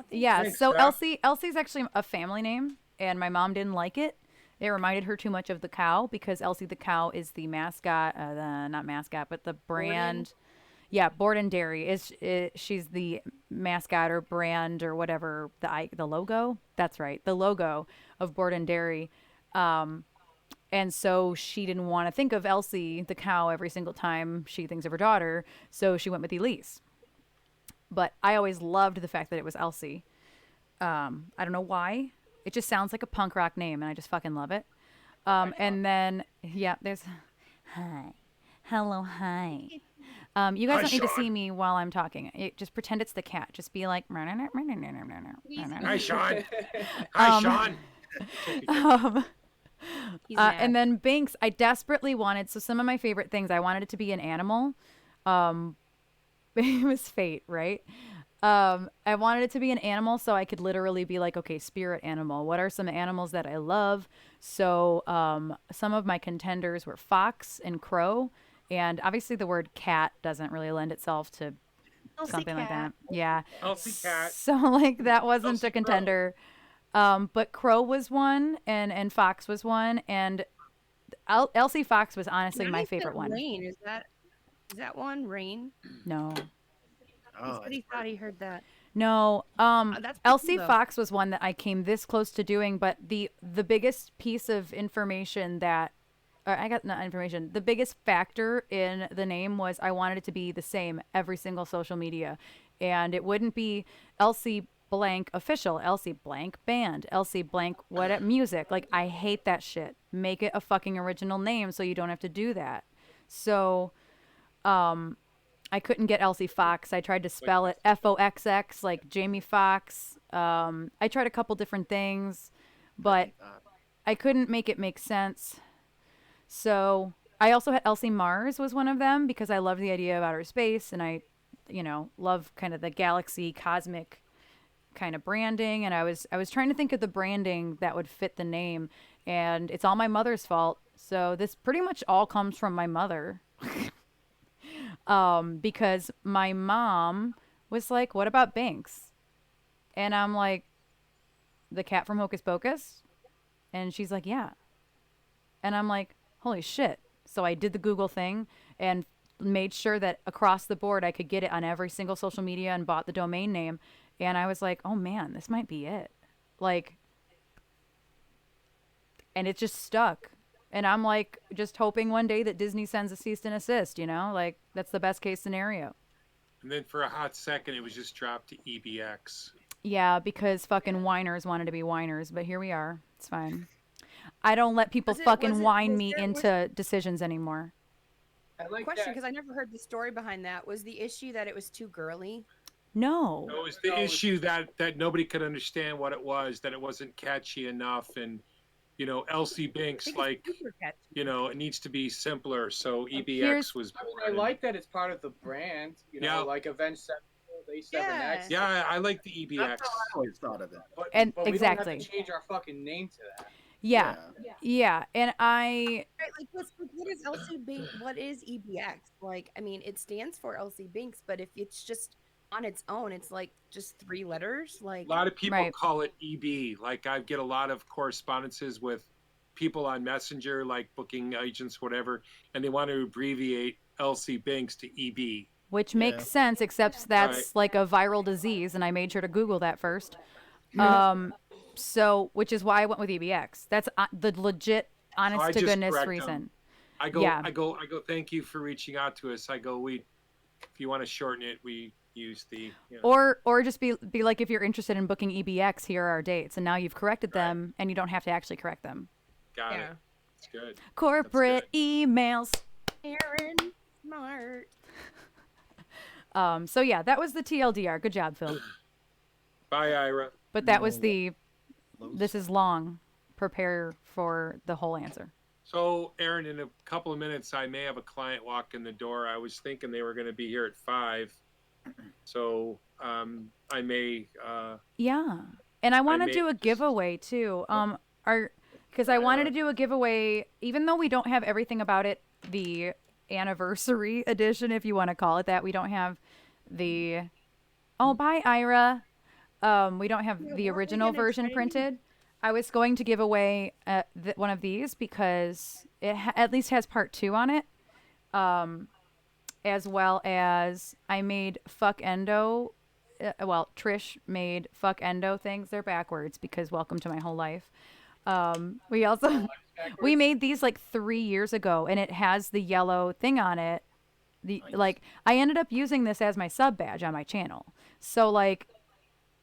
Yeah,
Thanks,
so
Steph.
Elsie's actually a family name, and my mom didn't like it. It reminded her too much of the cow because Elsie the cow is the mascot, not mascot, but the brand. Yeah, Borden Dairy she's the mascot or brand or whatever, the logo. That's right, the logo of Borden Dairy. And so she didn't want to think of Elsie the cow every single time she thinks of her daughter, so she went with Elise. But I always loved the fact that it was Elsie. I don't know why. It just sounds like a punk rock name, and I just fucking love it. And then, yeah, there's... Hi. Hello, hi. You guys
Hi,
don't need to
Sean.
see me while I'm talking. Just pretend it's the cat. Just be like...
Hi, Sean. Hi, Sean.
He's mad.
And then Binks, I desperately wanted... So some of my favorite things, I wanted it to be an animal. It was fate, right? I wanted it to be an animal so I could literally be like, okay, spirit animal. What are some animals that I love? So some of my contenders were fox and crow. And obviously the word cat doesn't really lend itself to
Elsie
something like
cat.
that. Yeah.
Elsie cat.
So like that wasn't
Elsie
a contender. But crow was one and fox was one. And Elsie Fox was honestly my
Nice
favorite
and
one.
Rain, is that one? Rain?
No.
He said he thought he heard that.
No,
That's
Elsie
cool, though.
Fox was one that I came this close to doing, but the biggest piece of information that, or I got not information, the biggest factor in the name was I wanted it to be the same every single social media, and it wouldn't be Elsie blank official, Elsie blank band, Elsie blank what music. Like I hate that shit. Make it a fucking original name so you don't have to do that. So, I couldn't get Elsie Fox. I tried to spell it Foxx, like Jamie Foxx. I tried a couple different things, but I couldn't make it make sense. So I also had Elsie Mars was one of them because I love the idea of outer space and I, love kind of the galaxy cosmic kind of branding. And I was trying to think of the branding that would fit the name, and it's all my mother's fault. So this pretty much all comes from my mother. Because my mom was like, what about Binks? And I'm like, the cat from Hocus Pocus? And she's like, yeah. And I'm like, holy shit. So I did the Google thing and made sure that across the board I could get it on every single social media and bought the domain name. And I was like, oh man, this might be it. Like, and it just stuck. And I'm like, just hoping one day that Disney sends a cease and assist, you know? Like, that's the best case scenario.
And then for a hot second, it was just dropped to EBX.
Yeah, because fucking whiners wanted to be whiners, but here we are. It's fine. I don't let people fucking whine me into decisions anymore.
I like
Question,
that.
because I never heard the story behind that. Was the issue that it was too girly?
No.
It was the issue that nobody could understand what it was, that it wasn't catchy enough. And, you know, Elsie Binks, like, you know, it needs to be simpler. So EBX was born.
I like that it's part of the brand. You know,
Yeah.
like Avenged Sevenfold, A7X.
Yeah, I like the EBX.
That's how I always thought of it.
But,
And
but we
exactly.
don't have to change our fucking name to that.
Yeah. And
Right, like, what is Elsie Binks? What is EBX? Like, I mean, it stands for Elsie Binks, but if it's just on its own, it's like just 3 letters. Like,
A lot of people call it EB. Like, I get a lot of correspondences with people on Messenger, like booking agents, whatever, and they want to abbreviate Elsie Binks to EB.
which makes sense, except that's like a viral disease, and I made sure to Google that first. So, which is why I went with EBX. That's the legit, honest to goodness reason.
I go. Thank you for reaching out to us. I go. If you want to shorten it, we use the. You know.
Or just be like, if you're interested in booking EBX, here are our dates, and now you've corrected them, and you don't have to actually correct them.
Got it. That's good.
Corporate emails.
Aaron, smart.
So yeah, that was the TLDR. Good job, Phil.
Bye, Ira.
But that was the. This is long. Prepare for the whole answer.
So, Aaron, in a couple of minutes, I may have a client walk in the door. I was thinking they were going to be here at 5. So, I may.
Yeah, and I want to do a giveaway too. Because I wanted to do a giveaway, even though we don't have everything about it, the anniversary edition, if you want to call it that. We don't have the. Oh, bye, Ira. We don't have the original version printed. I was going to give away one of these because it at least has part 2 on it, as well as I made fuck endo. Well, Trish made fuck endo things. They're backwards because welcome to my whole life. We also we made these like 3 years ago, and it has the yellow thing on it. Like I ended up using this as my sub badge on my channel. So like.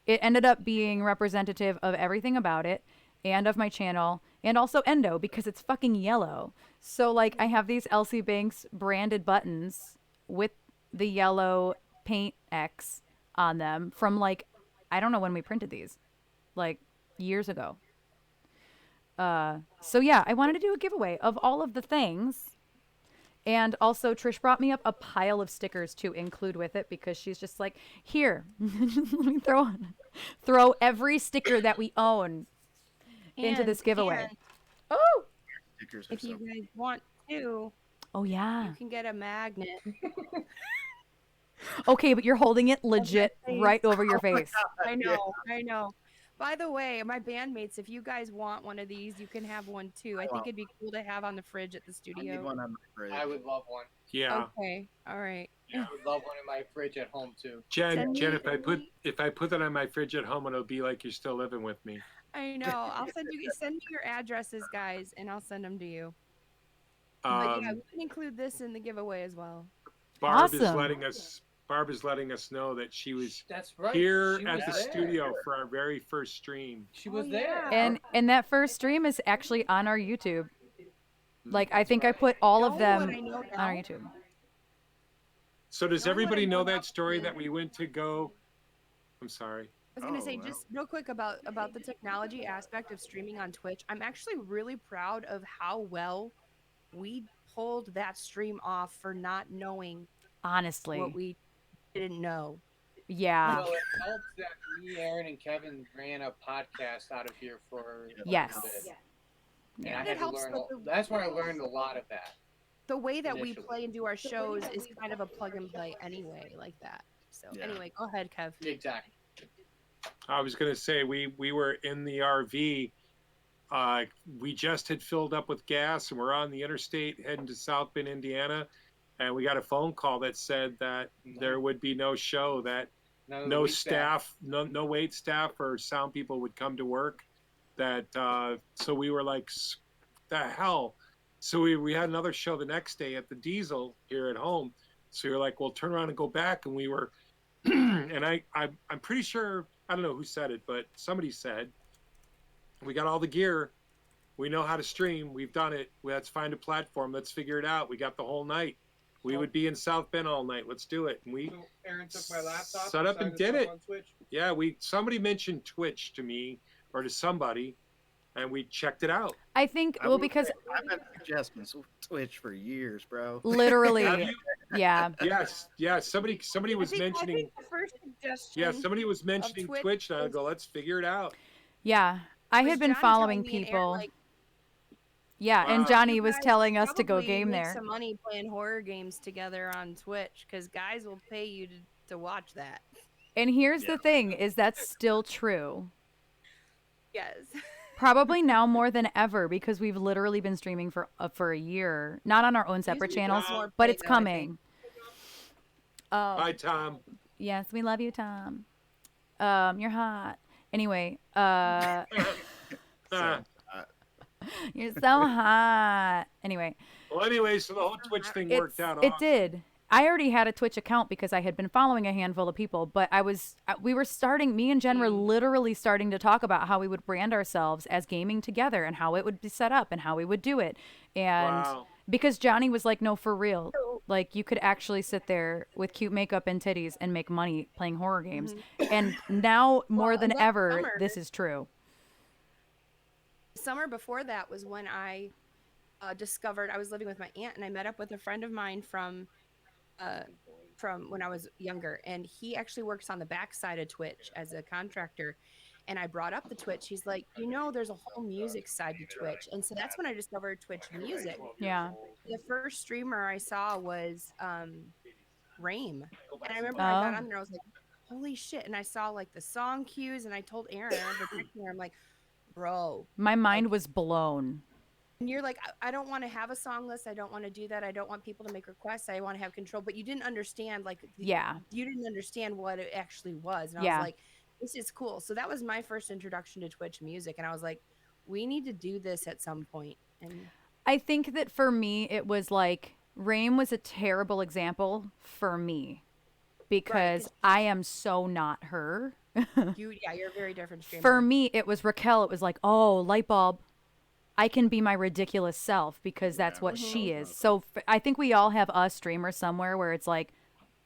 It ended up being representative of everything about it and of my channel and also endo because it's fucking yellow. So like I have these Elsie Binks branded buttons with the yellow paint X on them from like, I don't know when we printed these, like years ago. So yeah, I wanted to do a giveaway of all of the things. And also, Trish brought me up a pile of stickers to include with it because she's just like, here, let me throw every sticker that we own into this giveaway. Oh!
If you guys want to,
oh yeah,
you can get a magnet.
Okay, but you're holding it legit right over your face.
I know. By the way, my bandmates, if you guys want one of these, you can have one too. I think it'd be cool to have on the fridge at the studio.
I need one on my fridge.
I would love one.
Yeah.
Okay. All right.
I would love one in my fridge at home too.
Jen, if I put that on my fridge at home, it'll be like you're still living with me.
I know. I'll send me your addresses, guys, and I'll send them to you. But yeah, we can include this in the giveaway as well.
Barb is letting us know that she was here at the studio for our very first stream.
She was there.
And that first stream is actually on our YouTube. Like I think I put all of them on our YouTube.
So does everybody know that story that we went to go? I'm sorry.
I was going to say just real quick about the technology aspect of streaming on Twitch. I'm actually really proud of how well we pulled that stream off for not knowing
honestly
what we didn't know.
Yeah.
Well, it helps that me, Aaron, and Kevin ran a podcast out of here for a
yes.
bit. Yeah. And I had to learn. That's where I learned a lot of that.
The way that we play and do our shows is kind of a plug and play anyway, like that. So anyway, go ahead, Kev.
Exactly.
I was going to say we were in the RV. We just had filled up with gas and we're on the interstate heading to South Bend, Indiana. And we got a phone call that said that there would be no show, that no staff, no wait staff or sound people would come to work. That so we were like, the hell. So we had another show the next day at the Diesel here at home. So you're like, well, turn around and go back. And we were, and I'm pretty sure, I don't know who said it, but somebody said, we got all the gear. We know how to stream. We've done it. Let's find a platform. Let's figure it out. We got the whole night. We would be in South Bend all night. Let's do it. And we
So Aaron took my laptop,
set up and did
decided to
it.
sub on Twitch.
Yeah, somebody mentioned Twitch to me or to somebody, and we checked it out.
I think, well, because
I've been suggesting Twitch for years, bro.
literally,
Have you?
yeah.
Yes. Somebody was mentioning.
the first suggestion
Yeah, somebody was mentioning Twitch, and I go, let's figure it out.
Yeah. I
was
had been
Johnny
following
telling me and Aaron,
people.
like,
Yeah, and
Wow.
Johnny
you
was
guys
telling us to go
probably
game
make
there.
some money playing horror games together on Twitch because guys will pay you to watch that.
And here's the thing, is that's still true.
Yes.
Probably now more than ever because we've literally been streaming for a year, not on our own separate
Usually
channels,
it's more
but
play,
it's
though, I think.
coming. Oh,
Bye, Tom.
yes, we love you, Tom. You're hot. Anyway, you're so hot. Anyway,
Well, anyway, so the whole Twitch thing worked out.
it
awesome.
did. I already had a Twitch account because I had been following a handful of people, but we were starting, me and Jen were literally starting to talk about how we would brand ourselves as gaming together and how it would be set up and how we would do it. And
Wow.
because Johnny was like, no, for real. Like you could actually sit there with cute makeup and titties and make money playing horror games. And now more than
that
ever,
summer-
this is true.
Summer before that was when I discovered I was living with my aunt and I met up with a friend of mine from when I was younger, and he actually works on the backside of Twitch as a contractor. And I brought up the Twitch. He's like, there's a whole music side to Twitch, and so that's when I discovered Twitch music.
Yeah.
The first streamer I saw was Rame, and I remember I got on there. I was like, holy shit! And I saw like the song cues, and I told Aaron, I remember texting her, I'm like, bro,
My mind was blown.
and you're like, I don't want to have a song list. I don't want to do that. I don't want people to make requests. I want to have control. But you didn't understand, like,
Yeah.
you didn't understand what it actually was. And I
Yeah.
was like, this is cool. So that was my first introduction to Twitch music. And I was like, we need to do this at some point. And
I think that for me, it was like Rame was a terrible example for me because
'cause-
I am so not her.
you're a very different streamer.
For me, it was Raquel. It was like, oh, light bulb. I can be my ridiculous self because that's what she is. So I think we all have a streamer somewhere where it's like,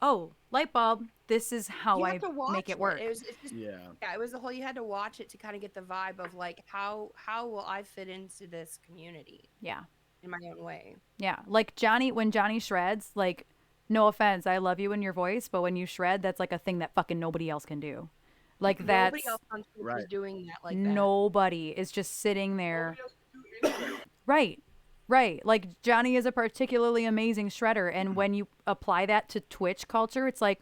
oh, light bulb. This is how
You
I
have to watch
make it work.
It's just,
Yeah.
it was the whole, you had to watch it to kind of get the vibe of like, how will I fit into this community
Yeah.
in my own way?
Yeah. Like when Johnny shreds, like, no offense, I love you in your voice, but when you shred, that's like a thing that fucking nobody else can do. Like that's
Nobody else on Twitch is
Right.
doing that like that.
nobody is just sitting there. Right. Right. Like Johnny is a particularly amazing shredder. And when you apply that to Twitch culture, it's like,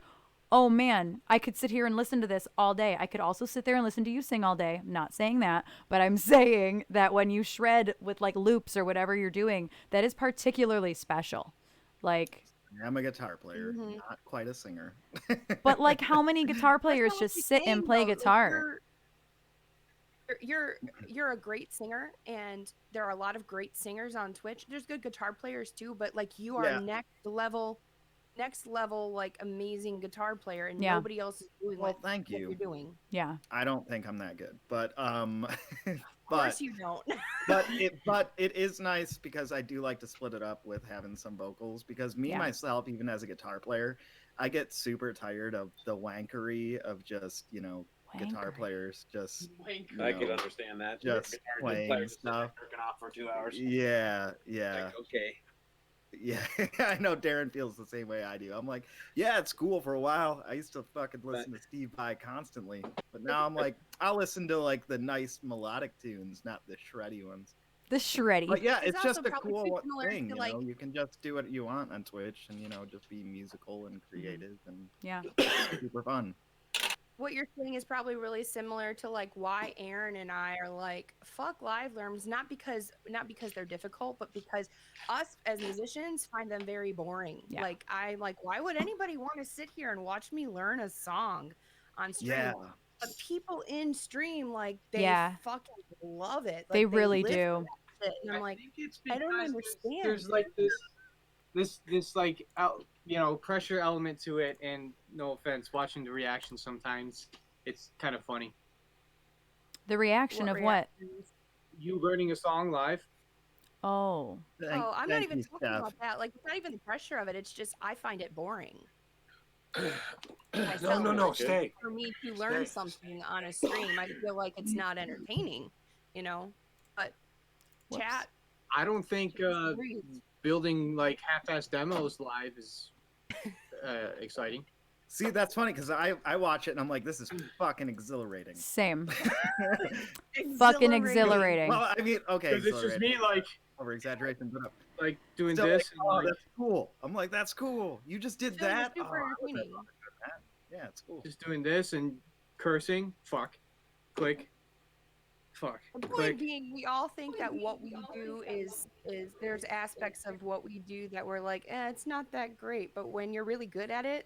oh man, I could sit here and listen to this all day. I could also sit there and listen to you sing all day. I'm not saying that, but I'm saying that when you shred with like loops or whatever you're doing, that is particularly special. Like,
I'm a guitar player,
Mhm.
not quite a singer.
but like how many guitar players
That's not what
just
you're
sit and
saying,
play
though. Like,
guitar?
you're a great singer, and there are a lot of great singers on Twitch. There's good guitar players too, but like you are
Yeah.
next level like amazing guitar player, and
Yeah.
nobody else is doing
Well,
what
thank
you're
you.
doing.
Yeah.
I don't think I'm that good, but
Of
but
course you don't.
but it is nice because I do like to split it up with having some vocals because me
Yeah.
myself, even as a guitar player, I get super tired of the wankery of just guitar
Wankery.
players just
Wanker.
I could understand that.
Just
Guitar
playing
players just
stuff.
jerking off for 2 hours.
yeah
Like, okay.
yeah. I know Darren feels the same way I do. I'm like, yeah, it's cool for a while. I used to fucking listen to Steve Vai constantly, but now I'm like, I'll listen to like the nice melodic tunes, not the shreddy ones.
The shreddy.
But yeah,
It's
it's just
also
a
probably
cool
too similar
thing.
to,
You
like-
know, you can just do what you want on Twitch, and just be musical and creative and
Yeah.
super fun.
What you're saying is probably really similar to like why Aaron and I are like fuck live lerms, not because they're difficult, but because us as musicians find them very boring.
Yeah.
Like why would anybody want to sit here and watch me learn a song? on stream.
Yeah.
But people in stream, like, they
Yeah.
fucking love it. Like,
They really
live for
do.
that shit. And I'm like,
think it's
I don't
because
understand.
There's like this like pressure element to it, and no offense, watching the reaction sometimes it's kind of funny.
The reaction of what?
reactions?
You learning a song live.
Oh.
Oh, I'm not
Thank
even
you,
talking
Steph.
about that. Like, it's not even the pressure of it. It's just I find it boring.
No, stay.
For me to learn
Stay.
something on a stream, I feel like it's not entertaining, you know. But
Whoops.
chat,
I don't think building like half-ass demos live is exciting.
See, that's funny because I watch it and I'm like, this is fucking exhilarating.
Same. Fucking exhilarating.
Well, I mean, okay,
Because it's just me like
over exaggeration, but
doing
still,
this.
like, oh,
and, like,
that's cool. I'm like, that's cool. You just did
Still
that.
super
Oh, I wouldn't have
entertaining.
thought of doing that. Yeah, it's cool.
just doing this and cursing. Fuck. Click. Fuck.
The point
Click.
being, we all think that what we do is there's aspects of what we do that we're like, it's not that great. But when you're really good at it,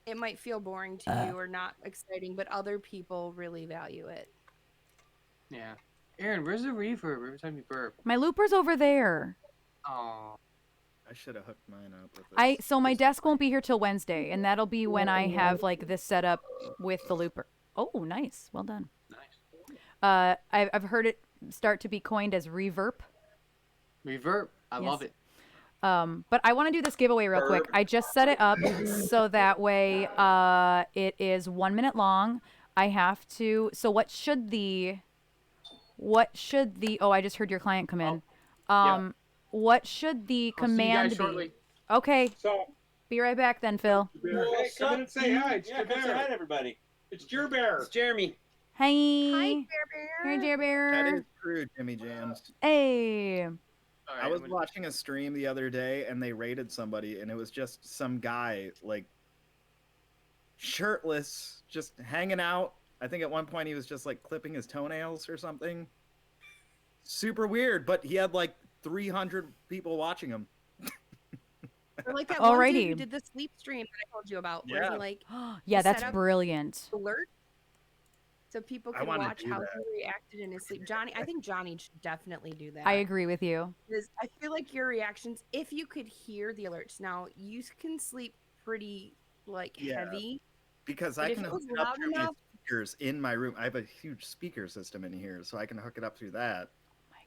it might feel boring to you or not exciting, but other people really value it.
Yeah. Aaron, where's the reverb every time you burp?
My looper's over there.
Oh.
I should have hooked mine up with this.
So my desk won't be here till Wednesday, and that'll be when I have like this set up with the looper. Oh, nice. Well done.
Nice.
I've heard it start to be coined as reverb.
Reverb. I
Yes.
love it.
But I want to do this giveaway real quick. I just set it up so that way it is 1 minute long. I have to. So what should the? Oh, I just heard your client come in.
yeah.
What should the
I'll see you
command
guys
be?
shortly.
Okay.
So,
Be right back then, Phil.
hey, come in and say hi. It's
Yeah, come say hi to everybody.
It's Jer Bear.
It's Jeremy.
Hey.
Hi, Bear
Hey,
Bear.
Jer Bear.
That is true, Jimmy Jams.
Hey.
All right,
I was
I'm gonna-
watching a stream the other day and they raided somebody and it was just some guy like shirtless, just hanging out. I think at one point he was just like clipping his toenails or something. Super weird, but he had like 300 people watching him.
Or like that one dude
Alrighty.
who did the sleep stream that I told you about, where
Yeah.
he like
Yeah,
set
that's
up
brilliant.
alert, so people
I
could
wanna
watch
do
how
that.
he reacted in his sleep. Johnny, I think Johnny should definitely do that.
I agree with you.
Because I feel like your reactions, if you could hear the alerts, now you can sleep pretty like
Yeah.
heavy.
Because
But
I
if
can
it
hook
was
it up
loud
through my
enough-
speakers in my room. I have a huge speaker system in here, so I can hook it up through that.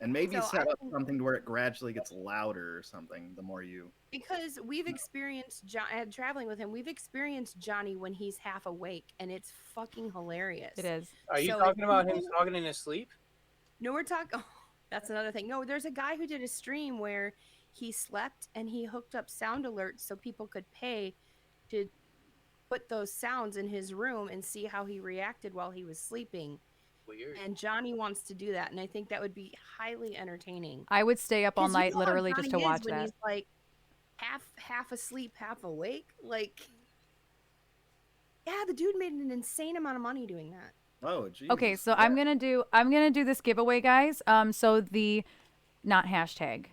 And maybe
So
set
I
up
think-
something to where it gradually gets louder or something the more you...
Because we've experienced traveling with him, we've experienced Johnny when he's half awake, and it's fucking hilarious.
It is.
Are you
So
talking
if
about him
people-
talking in his sleep?
No, we're talking. Oh, that's another thing. No, there's a guy who did a stream where he slept and he hooked up sound alerts so people could pay to put those sounds in his room and see how he reacted while he was sleeping.
Weird.
And Johnny wants to do that, and I think that would be highly entertaining.
I would stay up all
'Cause you
night
know how
literally just to
Johnny is
watch
when
that.
He's like half asleep, half awake. Like, yeah, the dude made an insane amount of money doing that.
Oh, geez.
Okay, so I'm gonna do this giveaway, guys. So the not hashtag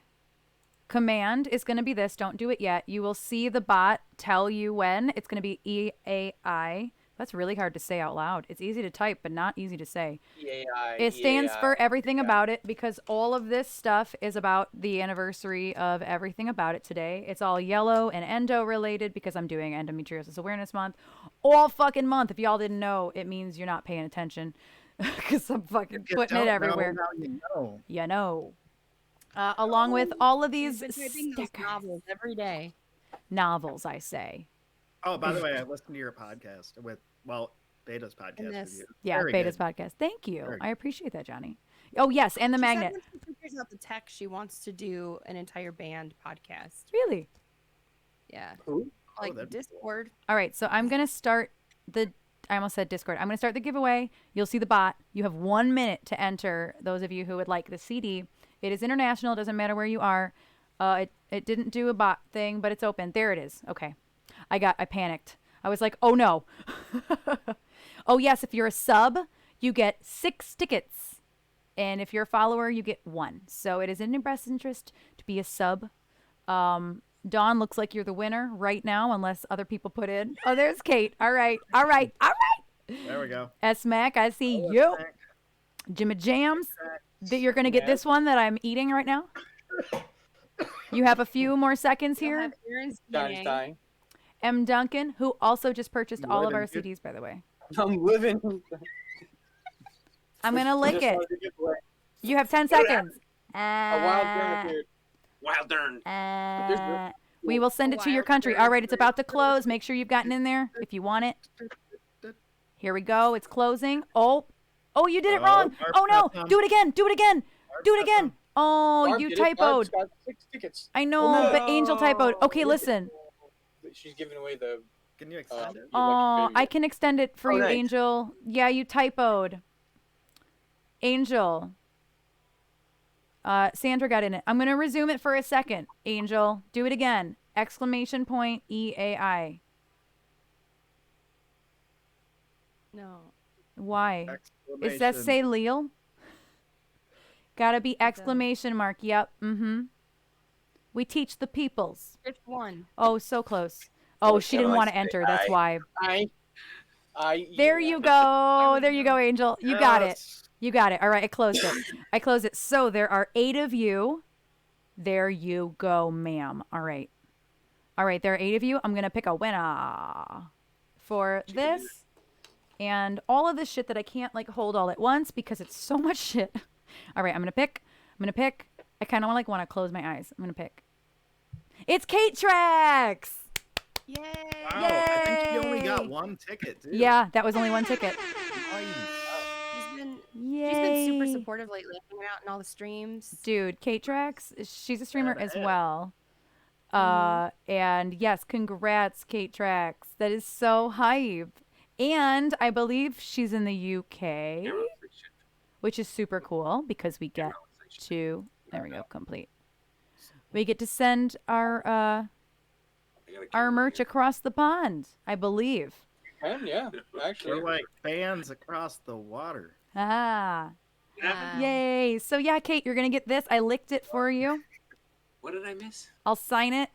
command is gonna be this. Don't do it yet. You will see the bot tell you when. It's gonna be EAI. That's really hard to say out loud. It's easy to type, but not easy to say. It stands for everything about it because all of this stuff is about the anniversary of everything about it today. It's all yellow and endo related because I'm doing Endometriosis Awareness Month all fucking month. If y'all didn't know, it means you're not paying attention because I'm fucking
If you
putting it
don't know,
everywhere.
now you know.
You know. Along with all of
He's
these
been typing those
stickers.
novels every day.
Novels, I say.
Oh, by the way, I listened to your podcast with, Beta's podcast with
this.
you.
Yeah,
Very
Beta's
good.
podcast. Thank you.
Very
I appreciate that, Johnny. Oh, yes, and the
She said
magnet.
when she figures out the tech, she wants to do an entire band podcast.
Really?
Yeah.
Cool.
Like
that'd be cool.
Discord.
All right, so I'm going to start I almost said Discord. I'm going to start the giveaway. You'll see the bot. You have 1 minute to enter, those of you who would like the CD. It is international. Doesn't matter where you are. It didn't do a bot thing, but it's open. There it is. Okay. I panicked. I was like, oh no. Oh yes, if you're a sub, you get 6 tickets. And if you're a follower, you get 1. So it is in your best interest to be a sub. Dawn, looks like you're the winner right now, unless other people put in. Oh, there's Kate. All right. All right. All right.
There we go.
S-Mac, I see
Oh,
you.
Mac.
Jimmy Jams, that you're going to get
Yeah.
this one that I'm eating right now. You have a few more seconds
You'll
here.
have Aaron's
Johnny's
DNA.
dying.
M. Duncan, who also just purchased all of our
Living, dude.
CDs, by the way.
I'm living.
I'm going to lick
Just
it.
wanted to give away.
You have 10 seconds.
A wild turn appeared.
Wild darn.
We will send it to your
Wild
country.
turn.
All right, it's about to close. Make sure you've gotten in there if you want it. Here we go. It's closing. Oh, you did it
Oh,
wrong.
Barb
Oh, no.
got some.
Do it again. Do it again. Do it
got
again.
some.
Oh,
Barb
you
did it. Barb's
typoed.
got 6 tickets.
I know, but Angel typoed. Okay, listen.
She's giving away the.
Can you extend it?
Oh, I can extend it for
Oh,
you,
nice.
Angel. Yeah, you typoed. Angel. Sandra got in it. I'm going to resume it for a second. Angel, do it again. Exclamation point EAI.
No.
Why? Is that
Exclamation.
say Leo? Gotta be
does.
exclamation mark. Yep. Mm-hmm. We teach the peoples.
Which one?
Oh, so close. Oh,
Oh,
she
kinda
didn't
like
want to
say
enter. That's
hi.
why.
There
You go. There you go, Angel. You got it.
Yes.
You got it. All right, I closed it. I closed it. So there are 8 of you. There you go, ma'am. All right. All right, there are 8 of you. I'm going to pick a winner for this and all of this shit that I can't like hold all at once because it's so much shit. All right, I'm going to pick. I kind of want to close my eyes. I'm going to pick. It's Kate Trax.
Yay!
Wow, I think she only
Yay.
got 1 ticket, too.
Yeah, that was only 1 ticket.
Nice.
She's been super
Yay.
supportive lately, hanging out in all the streams.
Dude, Kate Trax, she's a streamer as
Badass.
well. And yes, congrats, Kate Trax. That is so hype. And I believe she's in the UK, which is super cool because we get to, there we go, complete. We get to send our merch across the pond, I believe.
Yeah, actually.
We're like fans across the water.
Ah,
Wow.
yay. So yeah, Kate, you're going to get this. I licked it for you.
What did I miss?
I'll sign it.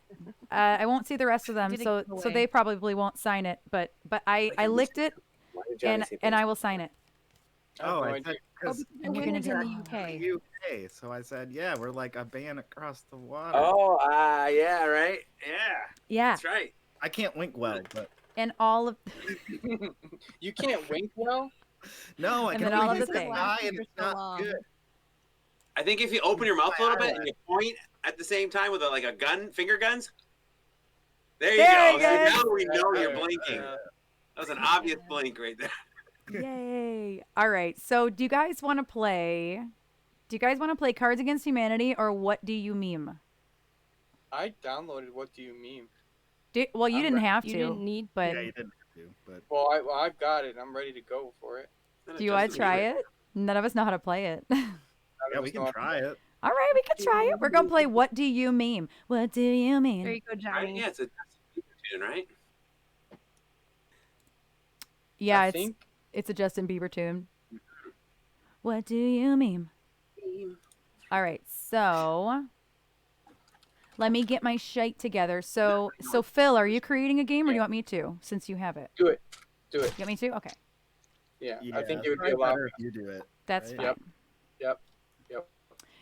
I won't see the rest of them,
Did it
so
give
so
away?
they probably won't sign it. But I licked it,
Why did Johnny say
and I will sign it.
Oh, I
I
think
Oh,
because
because the
And you're gonna
winner's
get
in the UK.
UK, so I said, yeah, we're like a band across the water.
Oh, yeah, right. Yeah,
Yeah,
that's right.
I can't wink well, but
and all of
You can't wink well.
no, I
And
can
then all
only
of
do
the
this
things.
eye and
For
it's
so
not
long.
good.
I think if you open your mouth a little bit and you point at the same time with like a gun, finger guns. There you
There
go.
it
See,
is.
now we know you're blinking. That was an obvious blink right there.
yay! All right, so do you guys want to play? Do you guys want to play Cards Against Humanity or What Do You Meme?
I downloaded. What do you mean?
Well, you
I'm
didn't have
You
to,
didn't need.
but
Yeah, you didn't have to, but
Well, I've got it. I'm ready to go for it.
do you want to try it? None of us know how to play it.
yeah, we can try it.
All right, we can try it. We're gonna play What Do You Meme? What do you
There
mean?
you go,
Right?
Johnny.
Yeah, it's a tune, right?
Yeah,
I
it's
think
it's a Justin Bieber tune. What do you mean? All right, so let me get my shite together. So Phil, are you creating a game or do you want me to? Since you have it,
do it.
you want me to? Okay,
Yeah,
Yeah,
I think it would be
probably
a lot.
better if you do it.
that's
right?
fine.
Yep.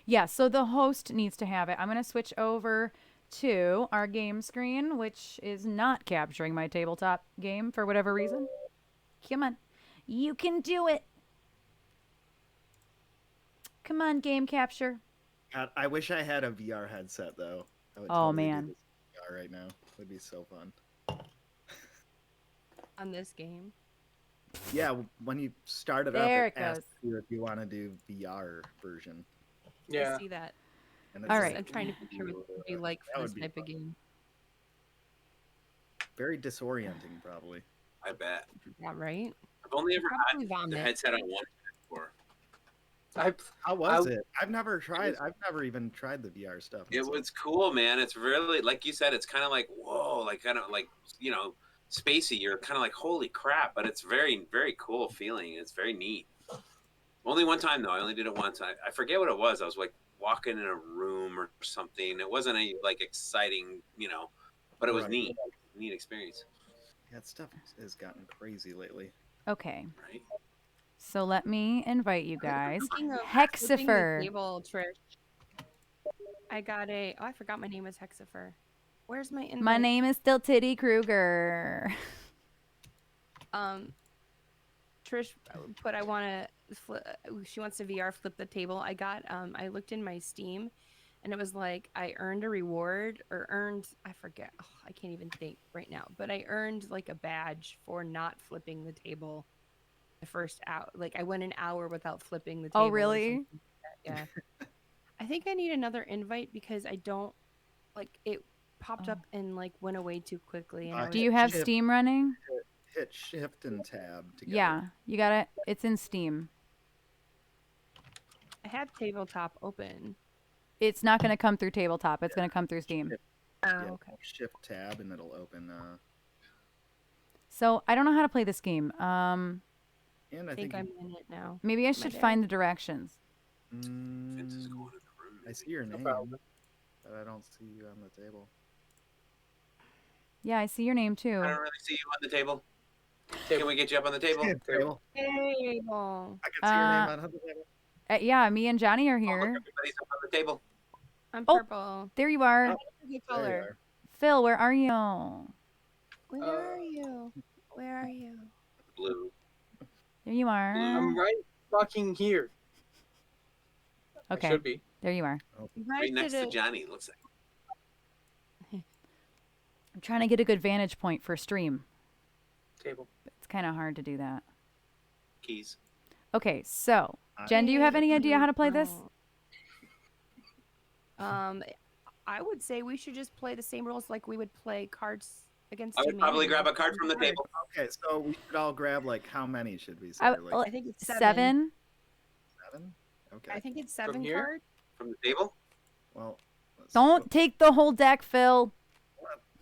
Yeah, so the host needs to have it. I'm gonna switch over to our game screen, which is not capturing my tabletop game for whatever reason. Come on, you can do it. Come on, game capture.
God, I wish I had a VR headset though. I would
Oh,
totally do
man.
this in VR right now. It would be so fun.
On this game.
Yeah, when you start it
There
up,
it
asks
goes.
you if you want to do VR version.
Yeah.
I see that.
And
All
just
right.
I'm trying to picture what it would be like
That
for
would
this
be
type
fun.
of game.
Very disorienting, probably.
I bet.
Yeah, right?
I've only ever
Probably
had the
vomit.
headset on one before.
How was it? I've never tried. I've never even tried the VR stuff.
It
myself.
was cool, man. It's really, like you said, it's kind of like, whoa, like kind of like, you know, spacey. You're kind of like, holy crap, but it's very, very cool feeling. It's very neat. Only one time though. I only did it once. I forget what it was. I was like walking in a room or something. It wasn't any like exciting, but it was
Right.
neat experience.
Yeah, stuff has gotten crazy lately.
Okay.
Right.
So let me invite you guys.
Speaking of flipping the
Hexifer.
table, Trish, I got a. Oh, I forgot my name is Hexifer. Where's my invite?
My name is still Titty Kruger.
Trish, but I want to. She wants to VR flip the table. I got. I looked in my Steam, and it was like I earned a reward or earned. I forget. Oh, I can't even think right now. But I earned like a badge for not flipping the table. The first hour, like I went an hour without flipping the table.
Oh, really?
Yeah. I think I need another invite because I don't like it popped up and like went away too quickly. And I was
Do you have
Shift.
Steam running?
Hit Shift and Tab together.
Yeah, you got it. It's in Steam.
I had tabletop open.
It's not going to come through tabletop. It's going to come through Steam.
Oh,
Yeah,
okay.
Shift Tab and it'll open.
So I don't know how to play this game.
And
I think I'm in it now.
Maybe I should find the directions.
I see your name, but I don't see you on the table.
Yeah, I see your name too.
I don't really see you on the table. Can we get you up on the table?
Table.
Table.
I can see your name on the table.
Yeah, me and Johnny are
Oh, look,
here.
everybody's up on the table.
I'm
Oh.
purple.
There you are.
Good
There you
color.
are.
Phil, where are you?
Where are you? Where are you?
Blue.
There you are.
I'm right fucking here. I
Okay,
should be.
there you are.
You
Right
guys
next
did
to
it.
Johnny, it looks like.
I'm trying to get a good vantage point for stream.
Table.
It's kind of hard to do that.
Keys.
Okay, so Jen, do you have any idea how to play this?
I would say we should just play the same rules like we would play Cards Against
I would probably
Humanity.
grab a card from the table.
Okay, so we should all grab like how many should we say?
I
Like
I think it's
7.
7? Okay.
I think it's
From
7
here?
cards.
From the table?
Well, let's
Don't
go.
take the whole deck, Phil.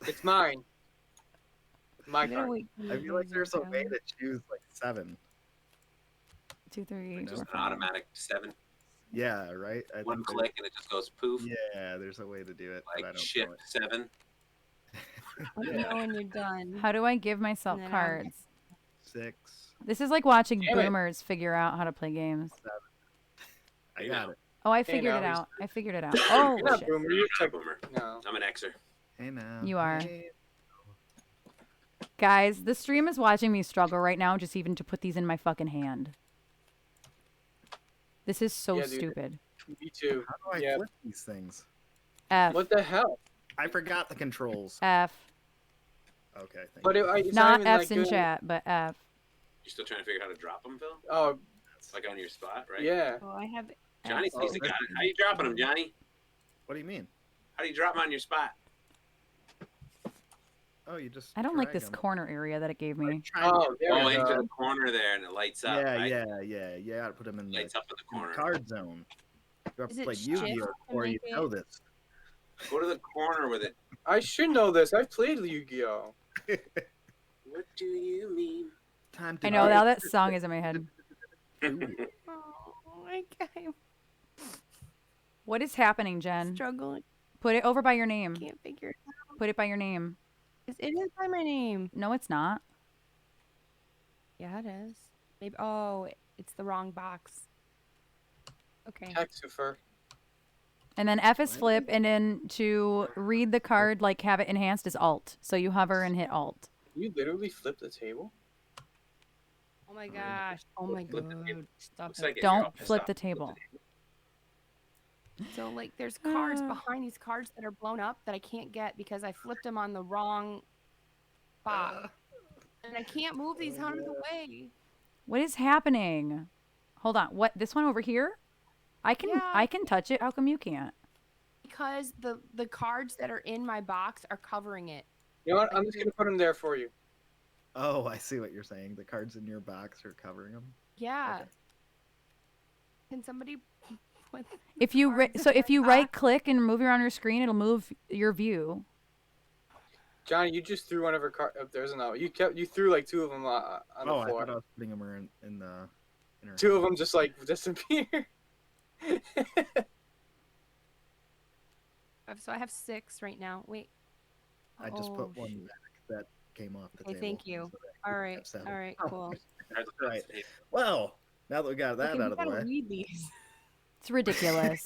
It's mine. My
I'm gonna
card.
wait
I feel like there's a way to choose like 7.
2, 3,
Just
4,
an
5.
automatic 7.
Yeah, right. I
One
think
click and it just goes poof.
Yeah, there's a way to do it, but I
Like
don't know
shift
it.
7.
Let me know when you're done.
How do I give myself
And then
cards?
6.
This is like watching
Damn it.
boomers figure out how to play games.
I got it.
Oh, I
Hey,
figured
now
it
he's-
out. I figured it out. Oh,
You're not
shit.
boomer. You're
You're not a
tech.
boomer.
No.
I'm an Xer.
Hey now.
You are.
Hey.
Guys, the stream is watching me struggle right now just even to put these in my fucking hand. This is so
Yeah, dude.
stupid.
Me too.
How do I
Yeah.
flip these things?
F.
What the hell?
I forgot the controls.
F.
Okay, thank
But
you.
it's
Not
even
F's
like
in
doing-
chat, but F.
You're still trying to figure out how to drop them, Phil?
Oh,
Like on your spot, right?
yeah.
Oh, I have.
Johnny
F's.
sees the guy. How you dropping them, Johnny?
What do you mean?
How do you drop them on your spot?
Oh, you just.
I don't like
drag
this
'em.
corner area that it gave me.
Oh, there
Oh,
we
into
go.
the corner there and it lights up,
Yeah,
right?
yeah. You gotta put them in the,
Lights up in the
in
corner.
the card zone. You have
Is
to
it
play
shift
Yu-Gi-Oh
to
before you
make
know
it-
this.
Go to the corner with it.
I should know this. I've played Yu-Gi-Oh.
What do you mean?
Time to
I know,
do
now that song is in my head.
Oh, I'm
What is happening, Jen?
struggling.
Put it over by your name.
Can't figure it out.
Put it by your name.
It is by my name.
No, it's not.
Yeah, it is. Maybe. Oh, it's the wrong box. Okay.
Hexifer.
And then F is flip, and then to read the card, like have it enhanced, is Alt. So you hover and hit Alt.
You literally flipped the table?
Oh my gosh. Oh my
Flip the
god.
table.
Stop
Looks
it.
like it. You're all
Don't
pissed
flip
off.
the table.
So like there's cards behind these cards that are blown up that I can't get because I flipped them on the wrong spot. And I can't move these out of the way.
What is happening? Hold on. What? This one over here? I can
Yeah.
touch it. How come you can't?
Because the cards that are in my box are covering it.
You know what? I'm just gonna put them there for you.
Oh, I see what you're saying. The cards in your box are covering them.
Yeah.
Okay.
Can somebody put
If you
cards
so
in
if
my
you
box?
right click and move it on your screen, it'll move your view.
Johnny, you just threw one of her cards. Oh, there's another. You threw like 2 of them on
Oh,
the
I
floor.
thought I was putting them in the. In her
2 of
hand.
them just like disappear.
So I have 6 right now. Wait.
I just
Oh,
put one
shoot.
back that came off the
Okay,
table.
thank you.
so that
All
you
right.
have 7.
All right.
Oh,
Cool.
right. Well, now that we got that
Okay, we
out of the
gotta
way.
read these.
It's ridiculous.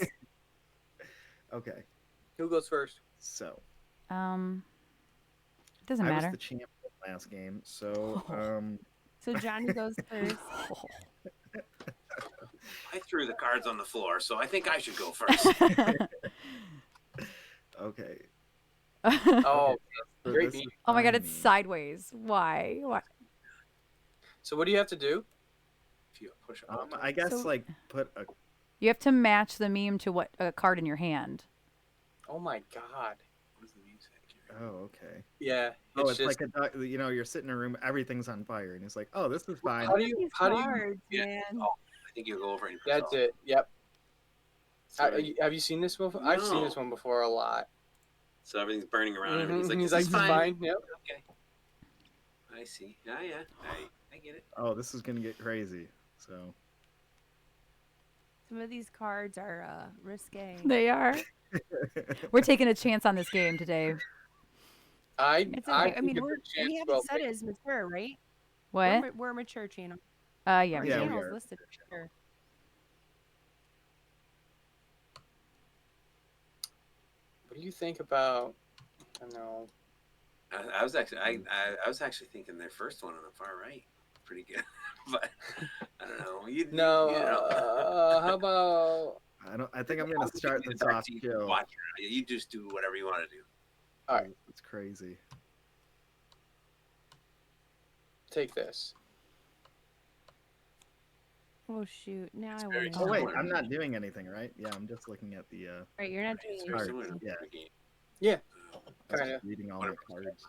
Okay,
Who goes first?
so
It doesn't
I was
matter.
the champ last game, so
So Johnny goes first.
I threw the cards on the floor, so I think I should go first.
okay.
Oh,
So
great
this
meeting.
is
Oh my god,
fine
it's
me.
sideways. Why? Why?
So what do you have to do?
If you push Alt,
I guess
So-
like put a.
You have to match the meme to what a card in your hand.
Oh my god.
what does the music here?
Oh, okay.
Yeah.
Oh, it's
just,
like you're sitting in a room, everything's on fire, and he's like, "Oh, this is fine."
how do you
These
how do you
cards,
Yeah.
man.
I think you go over and
That's it. Yep.
So,
Have you seen this before? I've seen this
No.
one before a lot.
so everything's burning around him.
Mhm,
He's like,
he's
"This is fine."
Yep.
Okay. I see. Yeah. I get it.
Oh, this is gonna get crazy. So
Some of these cards are risque.
They are. We're taking a chance on this game today.
It's okay. I
think
mean,
it's a
we
chance
haven't
well
said
taken.
it is mature, right?
What?
We're a mature channel.
Yeah,
Yeah,
we
we
do.
Channel's
are.
listed for sure.
What do you think about? I don't know.
I was actually I was actually thinking their first one on the far right, pretty good, but I don't know.
No.
you know.
How about?
I think I'm gonna start this off chill.
Watch it. You just do whatever you want to do.
All right.
It's crazy.
Take this.
Oh shoot! Now
It's
I
very
want to.
Oh wait,
Similar.
I'm not doing anything, right? Yeah, I'm just looking at the.
Right, you're not doing
It's
anything.
very
Cards,
similar to
yeah.
the game.
I was
Kinda.
just reading all my cards.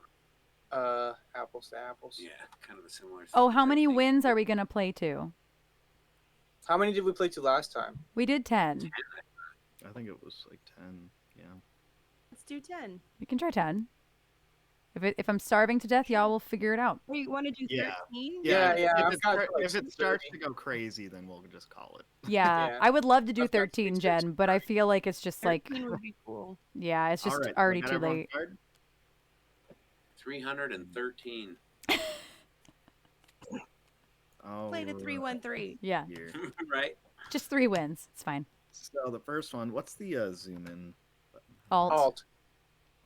Apples to apples.
Yeah, kind of a similar.
Oh, how
type
many
thing.
wins are we gonna play to?
How many did we play to last time?
We did 10.
I think it was like 10. Yeah.
Let's do 10.
We can try 10. If I'm starving to death, y'all will figure it out.
Or you want to do 13?
Yeah,
If
I've
it,
got
start-
like
if it starts
30.
to go crazy, then we'll just call it.
Yeah,
Yeah.
I would love to do
I've got
13,
6,
Jen, but I feel like it's just like,
13 would be cool.
yeah, it's just
All right,
already
so I got
too
everyone's
late.
card?
313.
Oh,
Play the 313.
Yeah,
here.
Right?
just 3 wins. It's fine.
So the first one, what's the zoom in?
Alt.
Alt.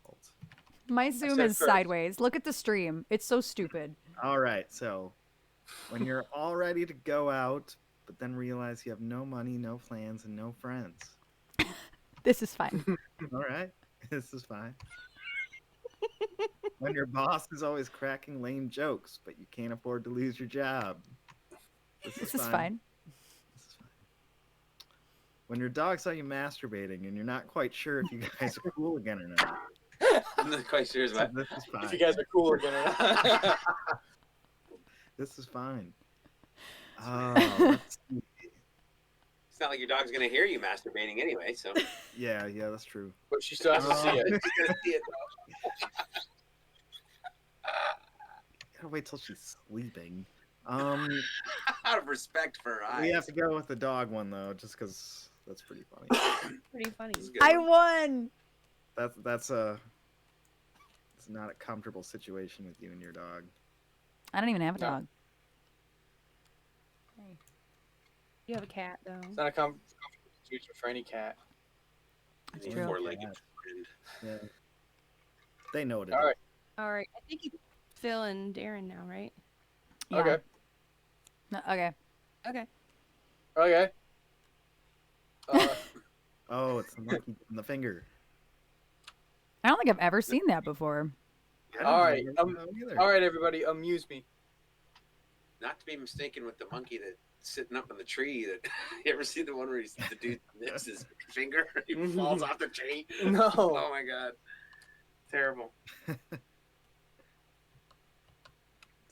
Alt.
My zoom
said
is
first.
sideways. Look at the stream. It's so stupid.
All right, so when you're all ready to go out, but then realize you have no money, no plans, and no friends.
This is fine.
All right, this is fine. When your boss is always cracking lame jokes, but you can't afford to lose your job.
This is fine.
This is fine. When your dog saw you masturbating and you're not quite sure if you guys are cool again or not.
I'm not quite sure
So
about.
this is fine.
If you guys are cool again or not.
This is fine. Let's see.
It's not like your dog's gonna hear you masturbating anyway, so.
Yeah, that's true.
But she still has to see it.
She's gonna see it, though.
Gotta wait till she's sleeping.
Out of respect for her eyes.
We have to go with the dog one though, just because that's pretty funny.
Pretty funny.
This is a good
I
one.
won.
It's not a comfortable situation with you and your dog.
I don't even have a
No.
dog.
You have a cat, though.
It's not a comfortable situation for any cat.
It's
Any
true.
four-legged
Yeah.
friend.
Yeah. They know it.
All right.
All right. I think it's Phil and Darren now, right?
Yeah.
Okay.
No, okay.
Okay.
Okay.
Oh, it's the monkey in the finger.
I don't think I've ever seen that before.
I don't
All
know
right,
if I know either.
all right, everybody, amuse me.
Not to be mistaken with the monkey that's sitting up in the tree. That you ever see the one where the dude nips his finger, he falls off the tree.
No.
Oh my god, terrible.
Let's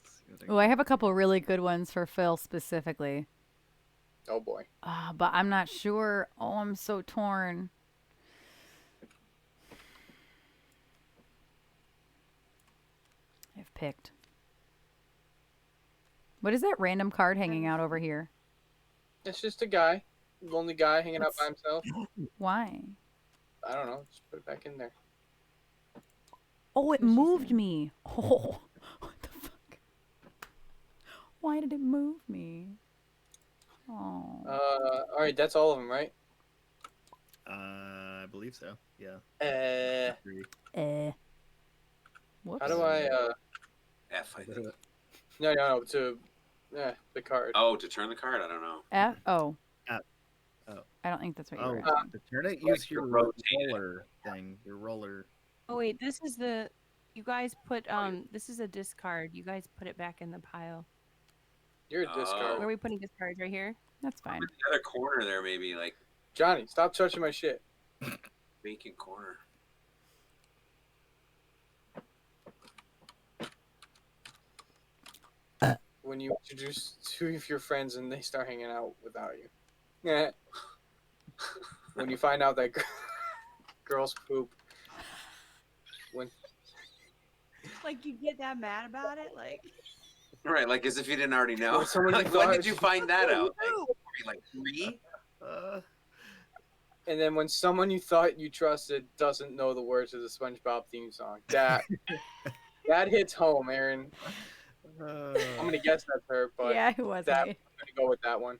see what I
Oh, I have a couple really good ones for Phil specifically.
Oh boy.
But I'm not sure. Oh, I'm so torn. I've picked. What is that random card hanging out over here?
It's just a guy, lonely guy hanging out by himself.
Why?
I don't know. Just put it back in there.
Oh, it
What'd she
moved
say?
me. Oh, what the fuck? Why did it move me? Oh.
All right, that's all of them, right?
I believe so. Yeah.
Uh,
Whoops.
how do I?
F, I think.
No. To the card.
Oh, to turn the card? I don't know.
F? Oh.
Oh. Oh.
I don't think that's what you were
Oh,
asking.
to turn it,
Like
use
you're
your
rotating.
roller thing. Your roller.
Oh wait, this is you guys put this is a discard. You guys put it back in the pile.
You're a discard.
Where are we putting discards? Right here?
That's fine.
In the other corner there, maybe like
Johnny, stop touching my shit.
vacant corner.
When you introduce two of your friends and they start hanging out without you. Yeah. When you find out that girls poop. When
Like you get that mad about it? Like
Right, like as if you didn't already know.
Well, someone
Like, when did you find that out? Like, were you like 3?
and then when someone you thought you trusted doesn't know the words of the SpongeBob theme song, that hits home, Aaron. I'm gonna guess that's her, but
Yeah, it was
I'm
me.
gonna go with that one.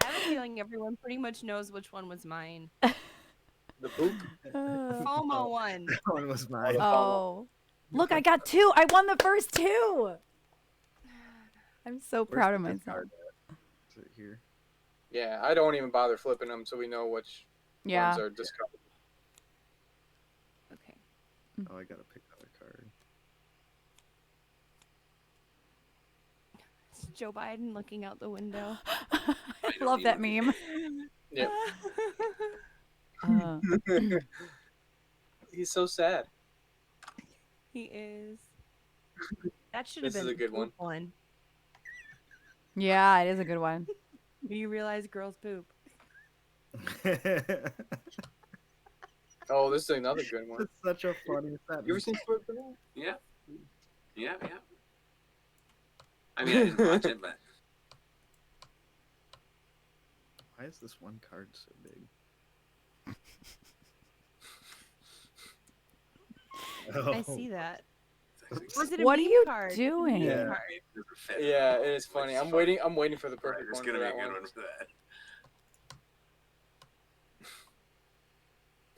I have a feeling everyone pretty much knows which one was mine.
The poop.
FOMO one.
That one was mine.
Oh. Look, I got 2. I won the first 2. I'm so proud of
Where's the
myself.
discard at? Is it here?
Yeah, I don't even bother flipping them, so we know which
Yeah.
ones are discarded.
Okay.
Oh, I gotta pick out a card.
It's Joe Biden looking out the window.
I love that meme.
Yep.
Uh,
He's so sad.
He is. That should have
This
been
is a
the
good one.
poop one.
yeah, it is a good one.
Do you realize girls poop?
Oh, this is another good one.
It's such a funny sentence.
You ever seen Twerk for That?
Yeah. Yeah. I mean, I didn't watch it, but
Why is this one card so big?
I see that.
it's
Was it a
What are
meme
you
card?
doing?
It's a meme
Yeah.
card.
Yeah, it is funny. I'm waiting for the
Right,
perfect
there's
one
gonna
for
be a
that
good
one.
one for that.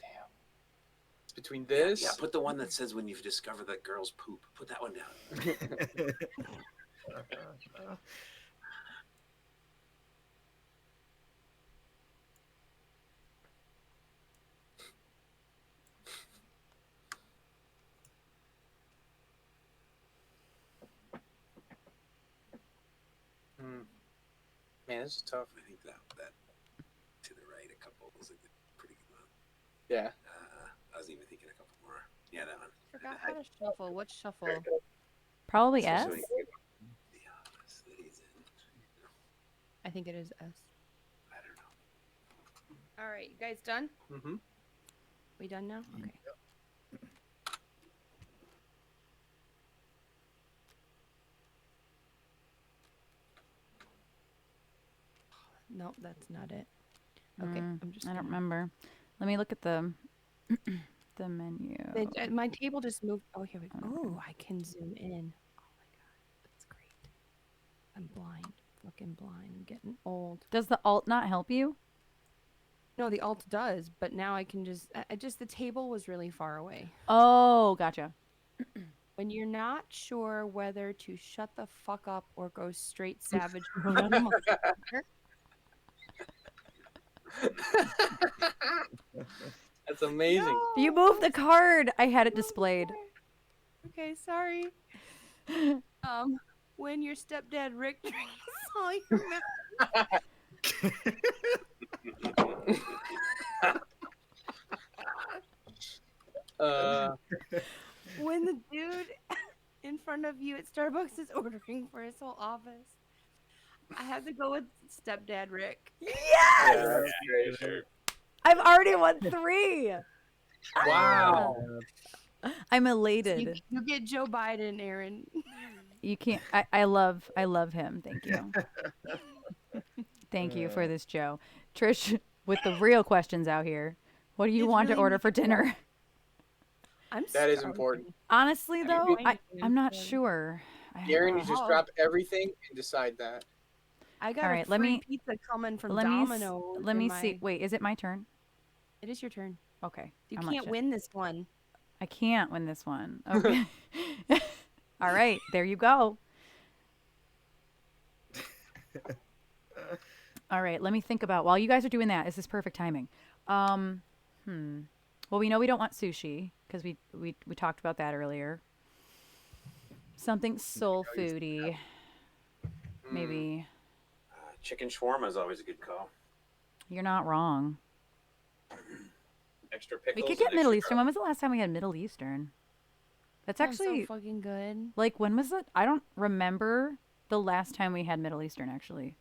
Damn. It's between this.
Yeah, put the one that says when you've discovered that girls poop. Put that one down.
Man, this is tough.
I think that to the right a couple was a good, pretty good one.
Yeah.
I was even thinking a couple more. Yeah, that one.
Forgot how to shuffle. What shuffle?
Probably S.
Especially when you get the office that he's in.
I think it is S.
I don't know.
All right, you guys done?
Mm-hmm.
We done now? Okay. Nope, that's not it. Okay, I'm just.
I don't
gonna-
remember. Let me look at the the menu.
My table just moved. Oh, here we go.
Oh,
Oh, I can zoom in. Oh my god, that's great. I'm blind. Fucking blind. I'm getting old.
Does the alt not help you?
No, the alt does, but now I can just. I just the table was really far away.
Oh, gotcha.
When you're not sure whether to shut the fuck up or go straight savage mode on a motherfucker,
That's amazing.
You moved the card. I had it displayed.
Okay, sorry. When your stepdad Rick drinks all your milk. When the dude in front of you at Starbucks is ordering for his whole office, I have to go with stepdad Rick.
Yes!
Yeah, that's great.
Sure.
I've already won 3.
Wow.
I'm elated.
You get Joe Biden, Aaron.
You can't. I love him. Thank you. Thank you for this, Joe. Trish, with the real questions out here. What do you
It's
want to
really
order for
making
dinner?
That is important.
Honestly,
You
though,
need-
I'm not sure.
Darren, you just
Oh.
drop everything and decide that.
I got
All
a
right,
free pizza coming from Domino's.
Let me see. Wait, is it my turn?
It is your turn.
Okay.
You
I'm like,
can't
shit.
win this one.
I can't win this one. Okay. All right, there you go. All right, let me think about. While you guys are doing that, this is perfect timing. Well, we know we don't want sushi because we talked about that earlier. Something soul foody, maybe.
Chicken shawarma is always a good call.
You're not wrong.
Extra pickles.
We could
and
get Middle
extra
Eastern. When was the last time we had Middle Eastern? That's
Sounds
actually
so fucking good.
like, when was it? I don't remember the last time we had Middle Eastern, actually.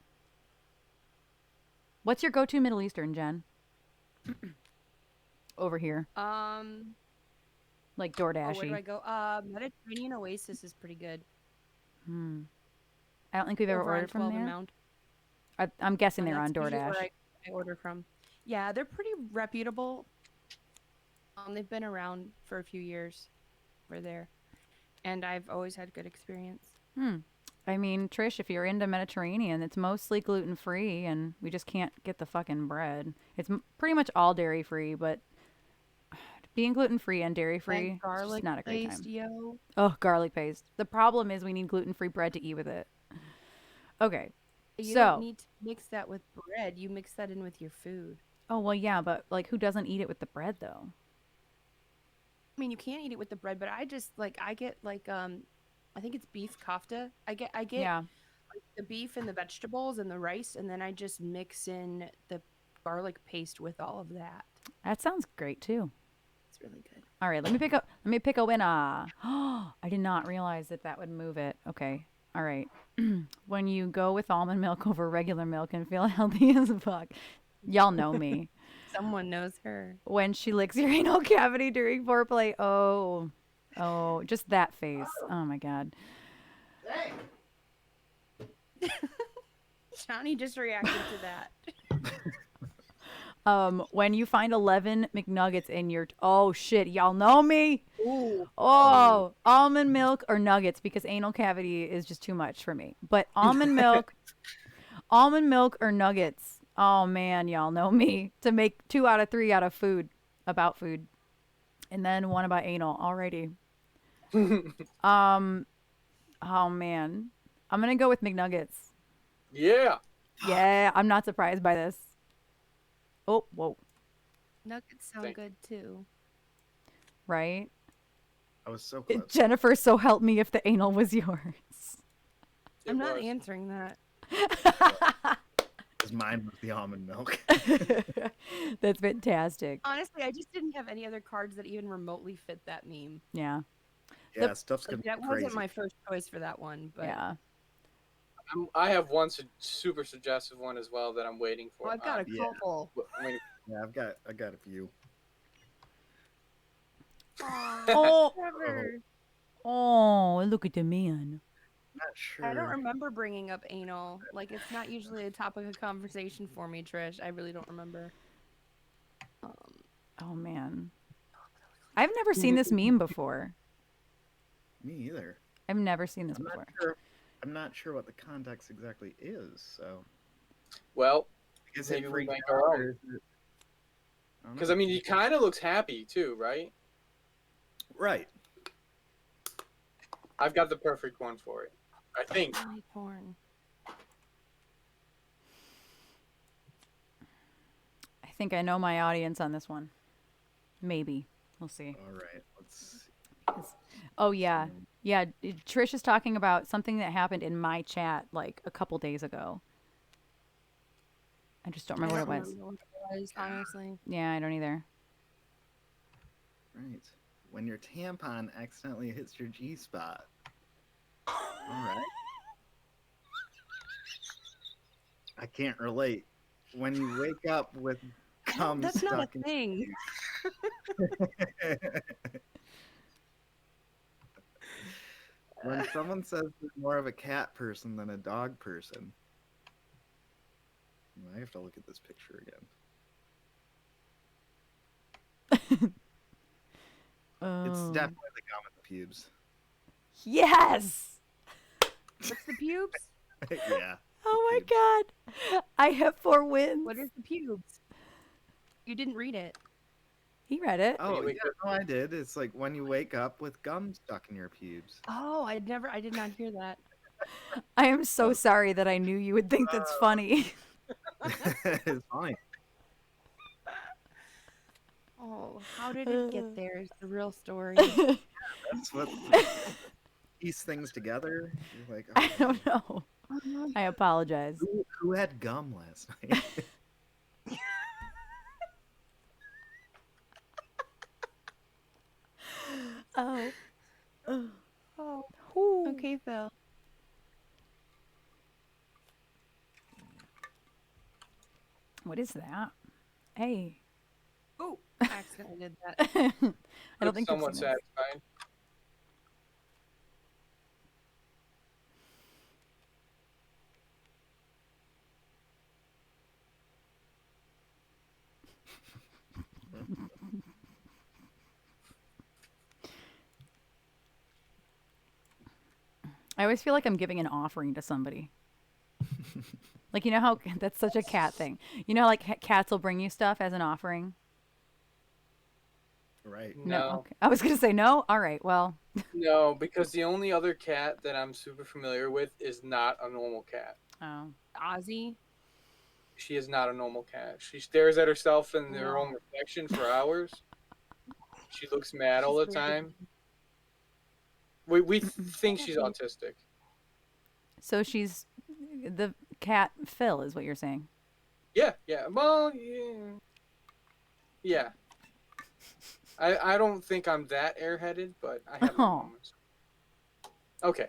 What's your go-to Middle Eastern, Jen? Over here. Like
Oh, where do
DoorDashy.
I go? Mediterranean Oasis is pretty good.
I don't think we've ever
Over on
ordered from
12 and
there.
Mount.
I'm guessing they're
That's
on
usually
DoorDash.
where I order from. Yeah, they're pretty reputable. They've been around for a few years. We're there, and I've always had good experience.
I mean, Trish, if you're into Mediterranean, it's mostly gluten-free, and we just can't get the fucking bread. It's pretty much all dairy-free, but being gluten-free and dairy-free, it's
Garlic
just not a great
paste,
time.
yo.
Oh, garlic paste. The problem is we need gluten-free bread to eat with it. Okay,
You
so.
don't need to mix that with bread. You mix that in with your food.
Oh, well, yeah, but, like, who doesn't eat it with the bread, though?
I mean, you can eat it with the bread, but I just I get I think it's beef kofta. I get
Yeah.
like, the beef and the vegetables and the rice, and then I just mix in the garlic paste with all of that.
That sounds great, too.
It's really good.
All right, let me pick a winner. Oh, I did not realize that would move it. Okay. All right. When you go with almond milk over regular milk and feel healthy as fuck. Y'all know me.
Someone knows her.
When she licks your anal cavity during foreplay. Oh, just that face. Oh my God.
Johnny just reacted to that.
When you find 11 McNuggets in your, oh shit, y'all know me.
Ooh.
Oh, almond milk or nuggets, because anal cavity is just too much for me. But almond milk or nuggets. Oh man, y'all know me. To make 2 out of 3 out of food, about food, and then 1 about anal. Alrighty. Oh man, I'm gonna go with McNuggets.
Yeah.
Yeah, I'm not surprised by this. Oh, whoa.
Nuggets sound good too.
Right?
I was so close.
Jennifer, so help me if the anal was yours.
I'm not answering that.
Because mine was the almond milk.
That's fantastic.
Honestly, I just didn't have any other cards that even remotely fit that meme.
Yeah.
Yeah, stuff's gonna
That
be crazy.
wasn't my first choice for that one, but
Yeah.
I have one super suggestive one as well that I'm waiting for.
I've got a
Yeah.
couple.
I'm waiting-
Yeah, I got a few.
Oh,
Trevor.
oh, look at the man.
Not sure.
I don't remember bringing up anal. Like, it's not usually a topic of conversation for me, Trish. I really don't remember.
Oh man. I've never seen this meme before.
Me either.
I've never seen this before.
I'm not sure what the context exactly is. So.
Well,
Is
maybe
it
we
freaked
make
out,
our
or
own.
is it- I don't
Because
know.
I mean, he kind of looks happy too, right?
Right.
I've got the perfect one for it. I think.
Funny porn.
I think I know my audience on this one. Maybe. We'll see.
All right. Let's.
Oh yeah. Yeah, Trish is talking about something that happened in my chat like a couple days ago. I just don't remember what it was.
remember what it was, honestly.
Yeah, I don't either.
Right. When your tampon accidentally hits your G spot. All right. I can't relate. When you wake up with cum
That's
stuck
not a thing.
When someone says they're more of a cat person than a dog person. I have to look at this picture again. It's
Oh.
definitely the gum at the pubes.
Yes.
What's the pubes?
Yeah.
Oh my
pubes.
god. I have 4 wins.
What is the pubes? You didn't read it.
He read it.
Oh,
wake
yeah, no, I did. It's like when you wake up with gum stuck in your pubes.
Oh, I did not hear that.
I am so sorry that I knew you would think that's funny.
It's funny.
Oh, how did it get there? Is the real story.
That's what piece things together. You're like,
I
okay,
don't know. I apologize.
who had gum last night?
Oh.
Oh,
Ooh.
okay, Phil.
What is that? Hey.
Oh, accidentally did that.
I don't
Looks
think
somewhat
you've seen this.
satisfying.
I always feel like I'm giving an offering to somebody. Like, you know how that's such a cat thing. You know, like cats will bring you stuff as an offering.
Right.
No.
Okay. I was gonna say no. All right. Well.
No, because the only other cat that I'm super familiar with is not a normal cat.
Oh.
Ozzy.
She is not a normal cat. She stares at herself in her
No.
own reflection for hours. She looks mad all the
She's very-
time. We think she's autistic.
So she's the cat Phil, is what you're saying.
Yeah, yeah. Well, yeah. Yeah. I don't think I'm that airheaded, but I have my
Oh.
moments. Okay.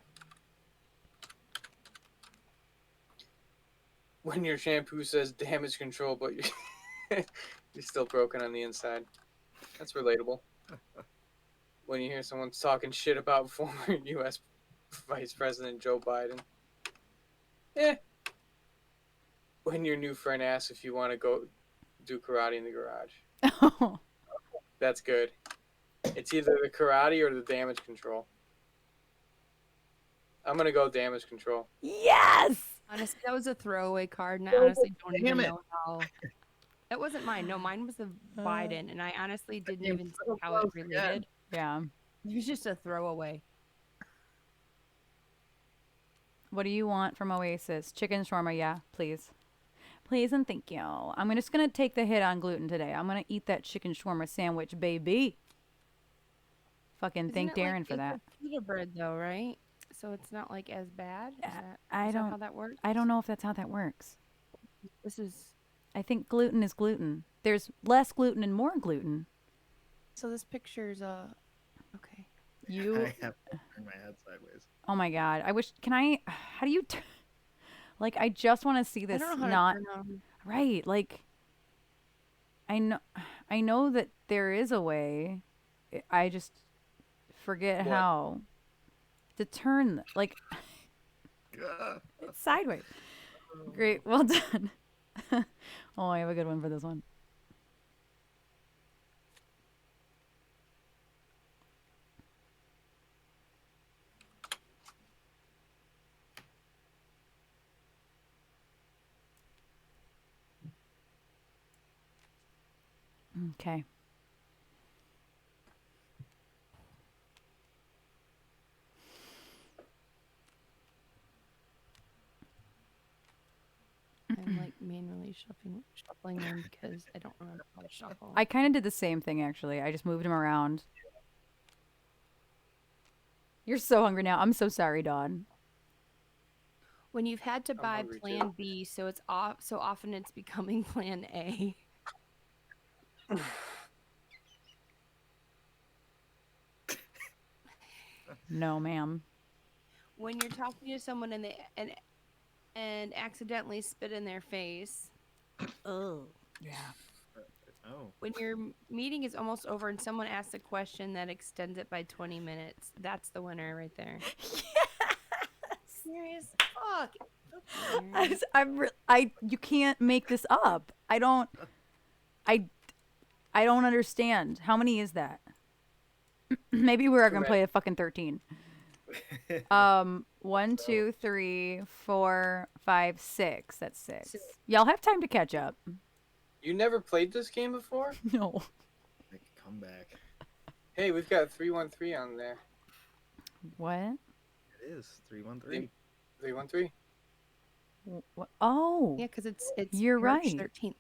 When your shampoo says damage control, but you're still broken on the inside. That's relatable. When you hear someone talking shit about former U.S. Vice President Joe Biden. When your new friend asks if you want to go do karate in the garage.
Oh.
That's good. It's either the karate or the damage control. I'm going to go damage control.
Yes.
Honestly, that was a throwaway card, and I honestly don't
Damn
even
it.
know how. That wasn't mine. No, mine was the Biden, and I honestly didn't
came
even
so
see how it
close again.
related.
Yeah.
It was just a throwaway.
What do you want from Oasis? Chicken shawarma, yeah, please. Please and thank you. I'm just gonna take the hit on gluten today. I'm gonna eat that chicken shawarma sandwich, baby. Fucking thank
Isn't it
Darren
like,
for
it's
that.
a pita bread, though, right? So it's not like as bad. Is that,
I
is that
don't-
how that works?
I don't know if that's how that works.
This is
I think gluten is gluten. There's less gluten and more gluten.
so. This picture's okay.
You.
I have to turn my head sideways.
Oh my god. I wish. Can I? How do you? Like, I just want to see
I
this.
don't know how
Not
to turn on.
right. Like, I know that there is a way. I just forget
What?
how to turn. Like, it's sideways. Great. Well done. Oh, I have a good one for this one. Okay.
I'm like manually shuffling them because I don't remember how to shuffle.
I kind of did the same thing, actually. I just moved him around. You're so hungry now. I'm so sorry, Dawn.
When you've had to
I'm
buy
hungry, too.
Plan B, so it's off. So often it's becoming Plan A.
No, ma'am.
When you're talking to someone and accidentally spit in their face.
Oh. Yeah.
Oh.
When your meeting is almost over and someone asks a question that extends it by 20 minutes, that's the winner right there. Serious? Fuck.
You can't make this up. I I don't understand. How many is that? Maybe we are gonna play a fucking 13. 1, 2, 3, 4, 5, 6. That's 6. Y'all have time to catch up.
You never played this game before?
No.
Make a comeback.
Hey, we've got 313 on there.
What?
It is 313.
313.
What? Oh.
Yeah, because it's
You're
March
right.
13th.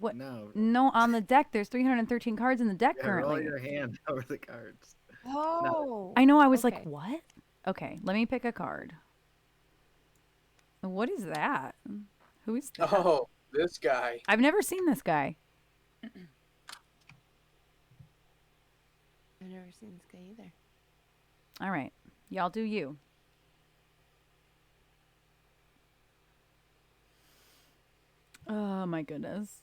What?
No.
No, on the deck. There's 313 cards in the deck
Yeah, roll
currently.
your hand over the cards.
Oh.
I know. I was like,
Okay.
what? Okay, let me pick a card. What is that? Who is that?
Oh, this guy.
I've never seen this guy.
I've never seen this guy either.
All right, y'all do you. Oh my goodness.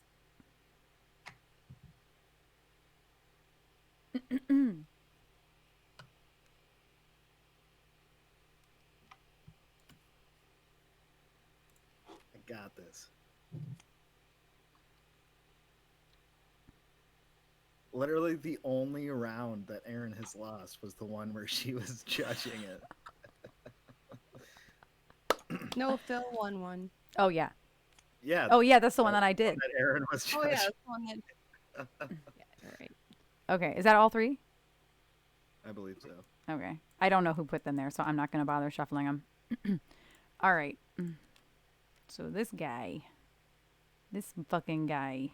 I got this. Literally the only round that Aaron has lost was the one where she was judging it.
No, Phil won one.
Oh yeah.
Yeah.
Oh yeah, that's the one that I did.
That Aaron was
Oh
judging.
yeah, that's the one that. Yeah, all right.
Okay, is that all 3?
I believe so.
Okay. I don't know who put them there, so I'm not going to bother shuffling them. All right. So this guy. This fucking guy.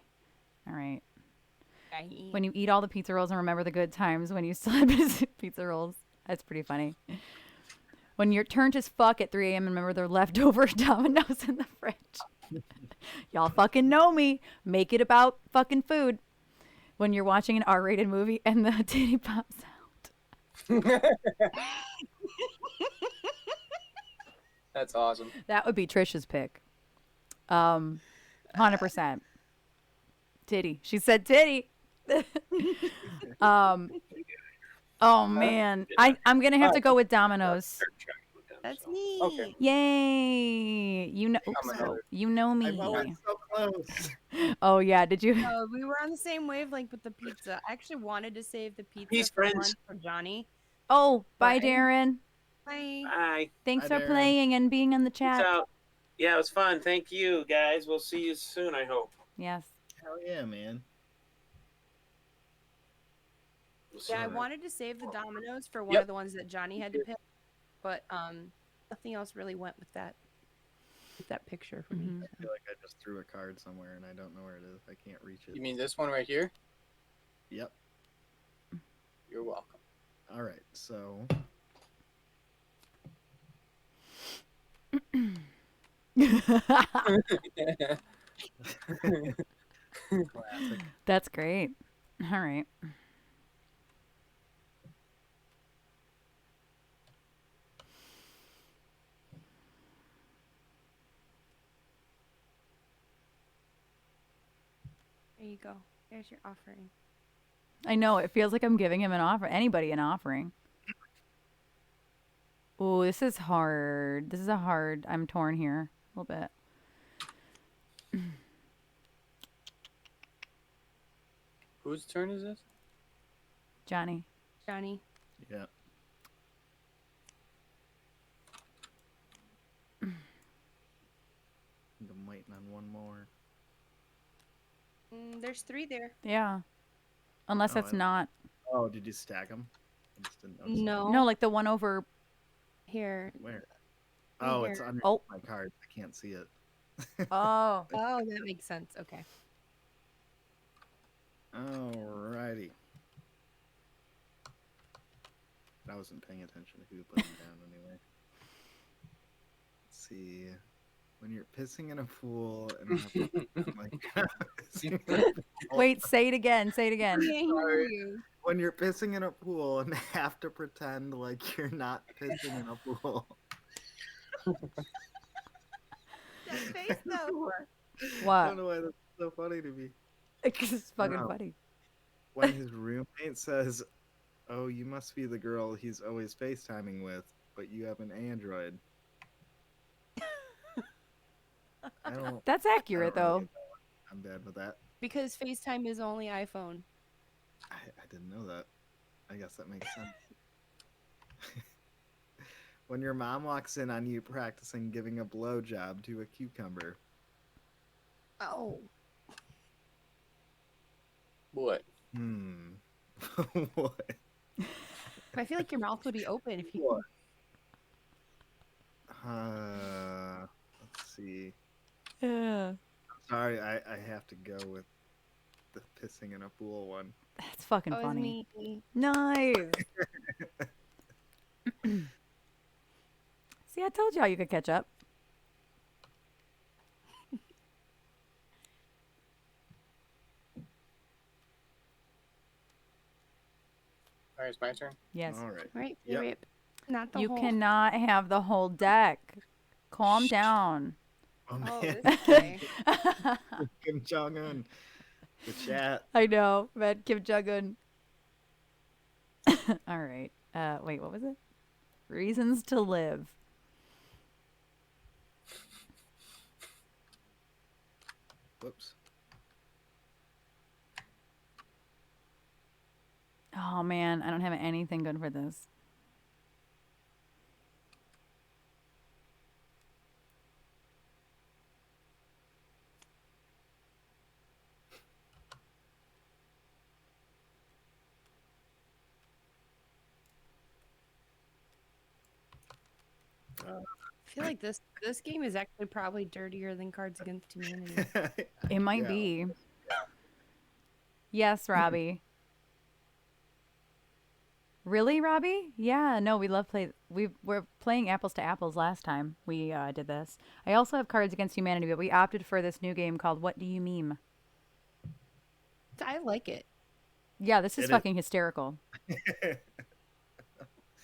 All right. When you eat all the pizza rolls and remember the good times when you still had pizza rolls. That's pretty funny. When you're turned as fuck at 3 a.m. and remember their leftover Dominoes in the fridge. Y'all fucking know me. Make it about fucking food. When you're watching an R-rated movie and the titty pops out.
That's awesome.
That would be Trisha's pick. 100%. Titty. She said titty. Oh man. I'm gonna have to go with Domino's.
That's me.
Okay.
Yay. You know you know
I'm
me.
always so close.
Oh yeah, did you?
We were on the same wavelength with the pizza. I actually wanted to save the pizza
Peace,
for
friends.
lunch for Johnny.
Oh, bye
Bye.
Darren.
Bye.
Bye.
Thanks
Bye,
for
Darren.
playing and being in the
Peace
chat.
out. Yeah, it was fun. Thank you, guys. We'll see you soon, I hope.
Yes.
Hell yeah, man.
We'll see
Yeah, I
you.
wanted to save the Dominoes for one
Yep.
of the ones that Johnny had to pick, but nothing else really went with that picture for me.
Mhm.
I feel like I just threw a card somewhere and I don't know where it is. I can't reach it.
You mean this one right here?
Yep.
You're welcome.
All right. So classic.
That's great. All right.
There you go. There's your offering.
I know, it feels like I'm giving him an offer. Anybody an offering. Oh, this is hard. This is a hard. I'm torn here a little bit.
Whose turn is this?
Johnny.
Johnny.
Yeah. I'm waiting on one more.
There's 3 there.
Yeah. Unless
Oh,
that's
I-
not.
Oh, did you stack them? I just didn't notice.
No.
No, like the one over.
Here.
Where? Oh, it's
Here.
under
Oh.
my card. I can't see it.
Oh.
Oh, that makes sense. Okay.
Alrighty. I wasn't paying attention to who put them down anyway. Let's see. When you're pissing in a pool and have to pretend like pissing in a pool-
Wait, say it again. Say it again.
Can't hear you.
when you're pissing in a pool and have to pretend like you're not pissing in a pool.
That face though.
I
What?
don't know why that's so funny to me.
It's fucking
Wow.
funny.
When his roommate says, "Oh, you must be the girl he's always FaceTiming with, but you have an Android." I don't.
That's accurate,
I don't really
though.
get that one. I'm bad with that.
Because FaceTime is only iPhone.
I didn't know that. I guess that makes sense. When your mom walks in on you practicing giving a blowjob to a cucumber.
Oh.
What?
What?
I feel like your mouth would be open if you.
What? Let's see.
Yeah.
Sorry, I have to go with the pissing in a pool one.
That's fucking
Oh, it's
funny.
me.
Nice. See, I told you how you could catch up.
All right, it's my turn.
Yes.
All right.
Right?
Yep.
Rip. Not the
You
whole.
cannot have the whole deck. Calm down.
Oh
Oh,
man,
this guy.
Kim Jong Un. The chat.
I know, but Kim Jong Un. All right. Wait, what was it? Reasons to live.
Whoops.
Oh man, I don't have anything good for this.
I feel like this game is actually probably dirtier than Cards Against Humanity.
It might
Yeah.
be. Yes, Robbie. Really, Robbie? Yeah, no, we love play. We're playing apples to apples last time we did this. I also have Cards Against Humanity, but we opted for this new game called What Do You Meme?
I like it.
Yeah, this is
It is.
fucking hysterical.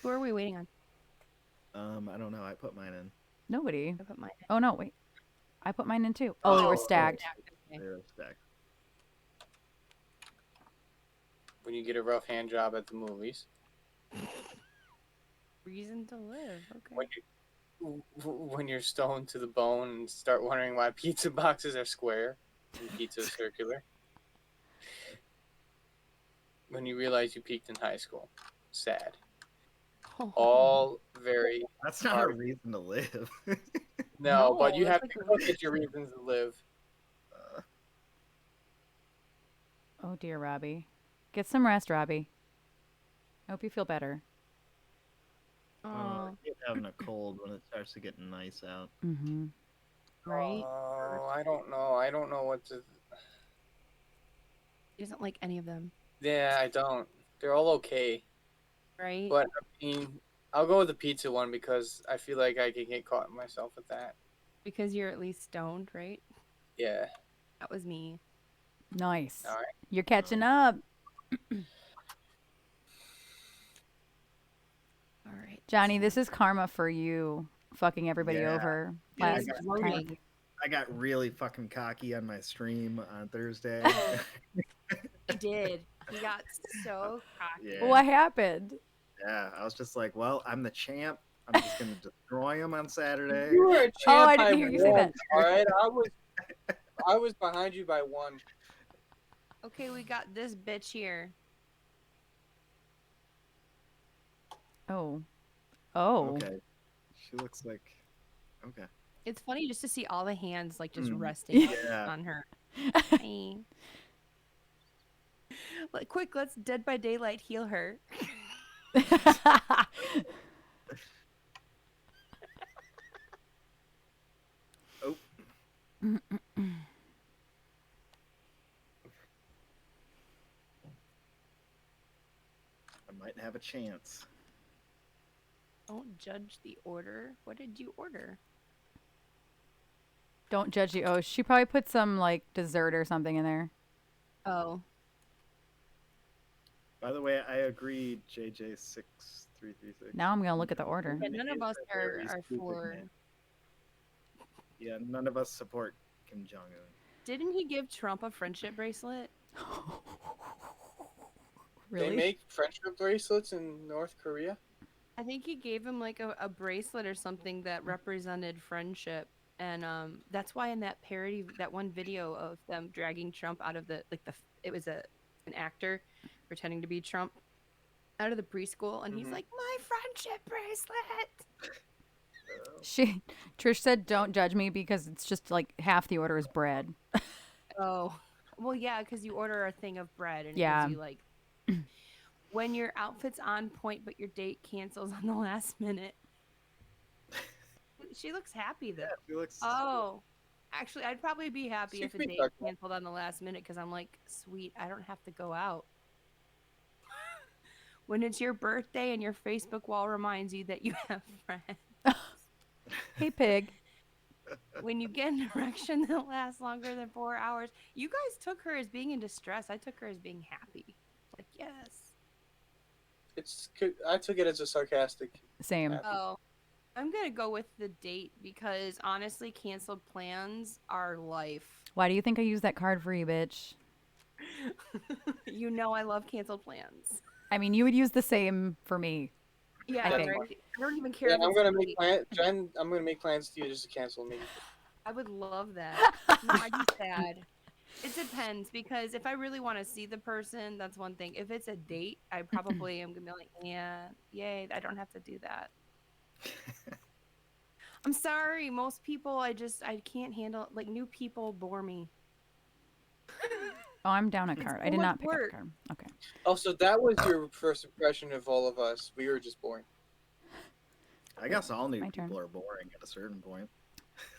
Who are we waiting on?
I don't know. I put mine in.
Nobody.
I put mine in.
Oh no, wait. I put mine in too. Oh, they were stacked.
Okay.
They're stacked.
When you get a rough hand job at the movies.
Reason to live. Okay.
When you're stoned to the bone and start wondering why pizza boxes are square and pizza is circular. When you realize you peaked in high school. Sad. All very
That's not a reason to live.
no, but you
that's
have
like
to
a-
look at your reasons to live.
Oh dear, Robbie. Get some rest, Robbie. I hope you feel better.
I
Oh,
get having a cold when it starts to get nice out.
Mm-hmm.
right.
Oh, I don't know. I don't know what to.
He doesn't like any of them.
Yeah, I don't. They're all okay,
Right?
but I mean, I'll go with the pizza one because I feel like I can get caught myself with that.
Because you're at least stoned, right?
Yeah.
That was me.
Nice.
All right.
You're catching up.
All right.
Johnny, this is karma for you fucking everybody
Yeah.
over
Yeah,
last
I got
time.
worried.
I got really fucking cocky on my stream on Thursday.
He did. He got so cocky.
Yeah.
What happened?
Yeah, I was just like, well, I'm the champ. I'm just gonna destroy him on Saturday.
You were a champ.
Oh, I didn't
by
hear you say
one,
that.
All right, I was behind you by one.
Okay, we got this bitch here.
Oh. Oh.
Okay. She looks like. Okay.
It's funny just to see all the hands like just
Mm.
resting
Yeah.
on her. Hey. Like, quick, let's Dead by Daylight heal her.
Oh. I might have a chance.
Don't judge the order. What did you order?
Don't judge you. Oh, she probably put some like dessert or something in there.
Oh.
By the way, I agree, JJ6336.
Now I'm gonna look at the order.
Yeah, none of us
Very
are
stupid
for.
name. Yeah, none of us support Kim Jong Un.
Didn't he give Trump a friendship bracelet?
Really?
They make friendship bracelets in North Korea.
I think he gave him like a bracelet or something that represented friendship, And that's why in that parody, that one video of them dragging Trump out of it was an actor pretending to be Trump out of the preschool, and he's like, my friendship bracelet.
Trish said, "Don't judge me because it's just like half the order is bread."
Oh, well, yeah, because you order a thing of bread and it
Yeah.
gives you like when your outfit's on point but your date cancels on the last minute. She looks happy though.
She looks.
Oh, actually, I'd probably be happy
She
if a
could be
date
talking.
canceled on the last minute because I'm like, sweet, I don't have to go out. When it's your birthday and your Facebook wall reminds you that you have friends.
Hey, Pig.
When you get an erection that lasts longer than 4 hours, you guys took her as being in distress. I took her as being happy. Like, yes.
I took it as a sarcastic.
Same.
Oh, I'm gonna go with the date because honestly, canceled plans are life.
Why do you think I used that card for you, bitch?
You know I love canceled plans.
I mean, you would use the same for me.
Yeah,
I think.
right. I don't even care.
Yeah,
if
I'm
it's
gonna
a
make
date.
plans. Jen, I'm gonna make plans to you just to cancel me.
I would love that. No, I'd be sad. It depends because if I really want to see the person, that's one thing. If it's a date, I probably am gonna be like, yeah, yay, I don't have to do that. I'm sorry, most people I can't handle, like, new people bore me.
Oh, I'm down a card. I did
much
not pick up a
work.
card. Okay.
Oh, so that was your first impression of all of us. We were just boring.
I guess all new
My
people
turn.
are boring at a certain point.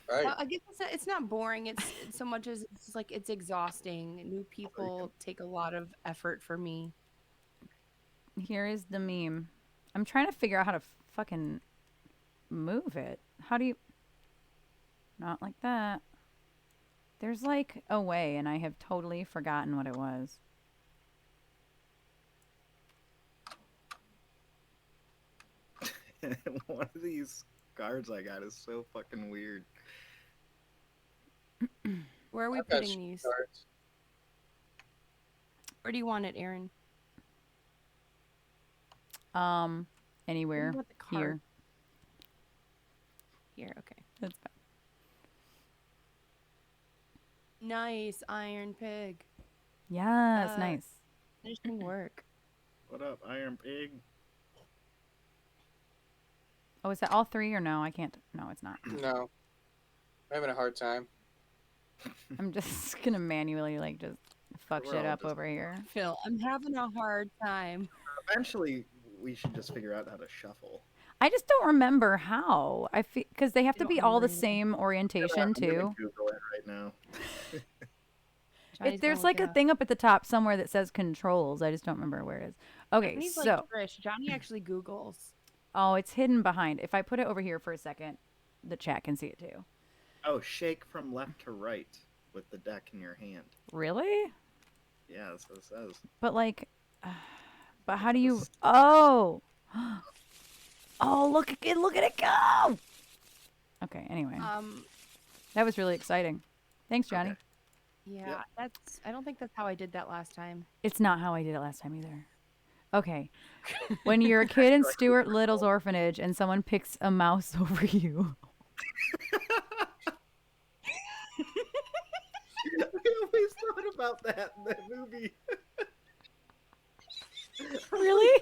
Right.
I guess it's not boring. It's so much as it's like it's exhausting. New people take a lot of effort for me.
Here is the meme. I'm trying to figure out how to fucking move it. How do you... Not like that. There's like a way, and I have totally forgotten what it was.
One of these cards I got is so fucking weird.
Where are we
I've got
putting these?
cards.
Where do you want it, Aaron?
Anywhere.
What about the card?
Here.
Here, okay.
That's fine.
Nice, Iron Pig.
Yes, nice.
Finishing work.
What up, Iron Pig?
Oh, is that all three or no? I can't. No, it's not.
No. I'm having a hard time.
I'm just gonna manually like just fuck
We're
shit
all
up
just-
over here.
Phil, I'm having a hard time.
Eventually, we should just figure out how to shuffle.
I just don't remember how. I feel because they have to
don't
be all the
remember either.
same orientation
I'm gonna
too.
Google it right now.
Johnny's
There's
gonna
like
look
a
it up.
thing up at the top somewhere that says controls. I just don't remember where it is. Okay,
Johnny's
so
like Trish. Johnny actually Googles.
oh, it's hidden behind. If I put it over here for a second, the chat can see it too.
Oh, shake from left to right with the deck in your hand.
Really?
Yeah, that's what it says.
But like, but how do you? Oh, oh, look at it go! Okay. Anyway, that was really exciting. Thanks, Johnny.
Okay.
Yeah, I don't think that's how I did that last time.
It's not how I did it last time either. Okay. When you're a kid in Stuart Little's orphanage and someone picks a mouse over you.
I always thought about that in that movie.
Really?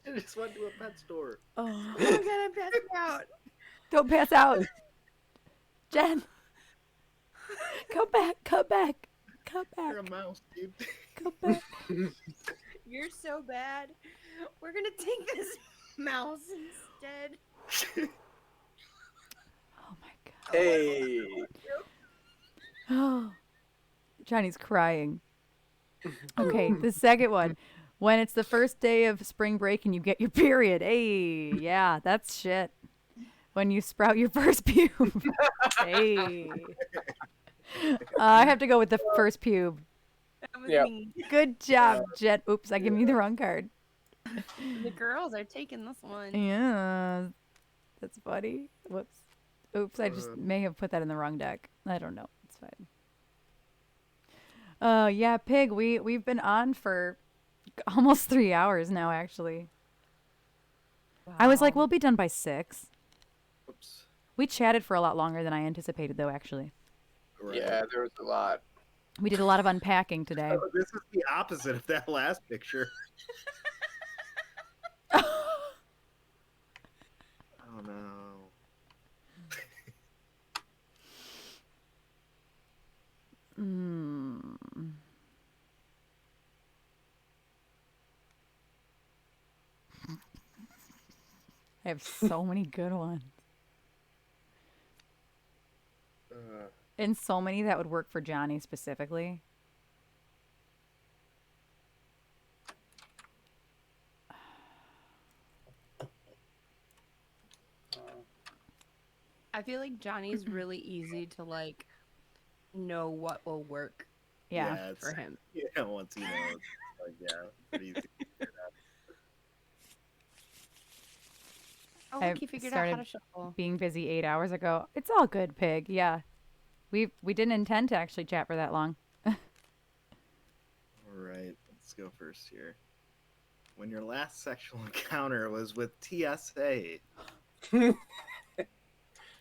I just went to a pet store.
Oh.
I'm gonna pass out.
Don't pass out. Jen. Come back. Come back. Come back.
You're a mouse, dude.
Come back.
You're so bad. We're gonna take this mouse instead.
Oh my god.
Hey.
Oh. Johnny's crying. Okay, the second one. When it's the first day of spring break and you get your period. Hey, yeah, that's shit. When you sprout your first pube. Hey. I have to go with the first pube.
That was
Yep.
me.
Good job, Jet. Oops, I gave you the wrong card.
The girls are taking this one.
Yeah, that's funny. Whoops. Oops, I just may have put that in the wrong deck. I don't know. It's fine. Yeah, Pig, we've been on for almost 3 hours now, actually. I was like,
Wow.
we'll be done by 6.
Oops.
We chatted for a lot longer than I anticipated, though, actually.
Right.
Yeah, there was a lot.
We did a lot of unpacking today.
Oh, this is the opposite of that last picture. Oh no.
I have so many good ones. And so many that would work for Johnny specifically.
I feel like Johnny's really easy to like know what will work
Yeah.
It's,
for him.
yeah, once you know, it's like, yeah, pretty easy.
Oh,
I
look, he figured out how
started
to shuffle.
being busy 8 hours ago. It's all good, Pig. Yeah. We didn't intend to actually chat for that long.
All right, let's go first here. When your last sexual encounter was with TSA.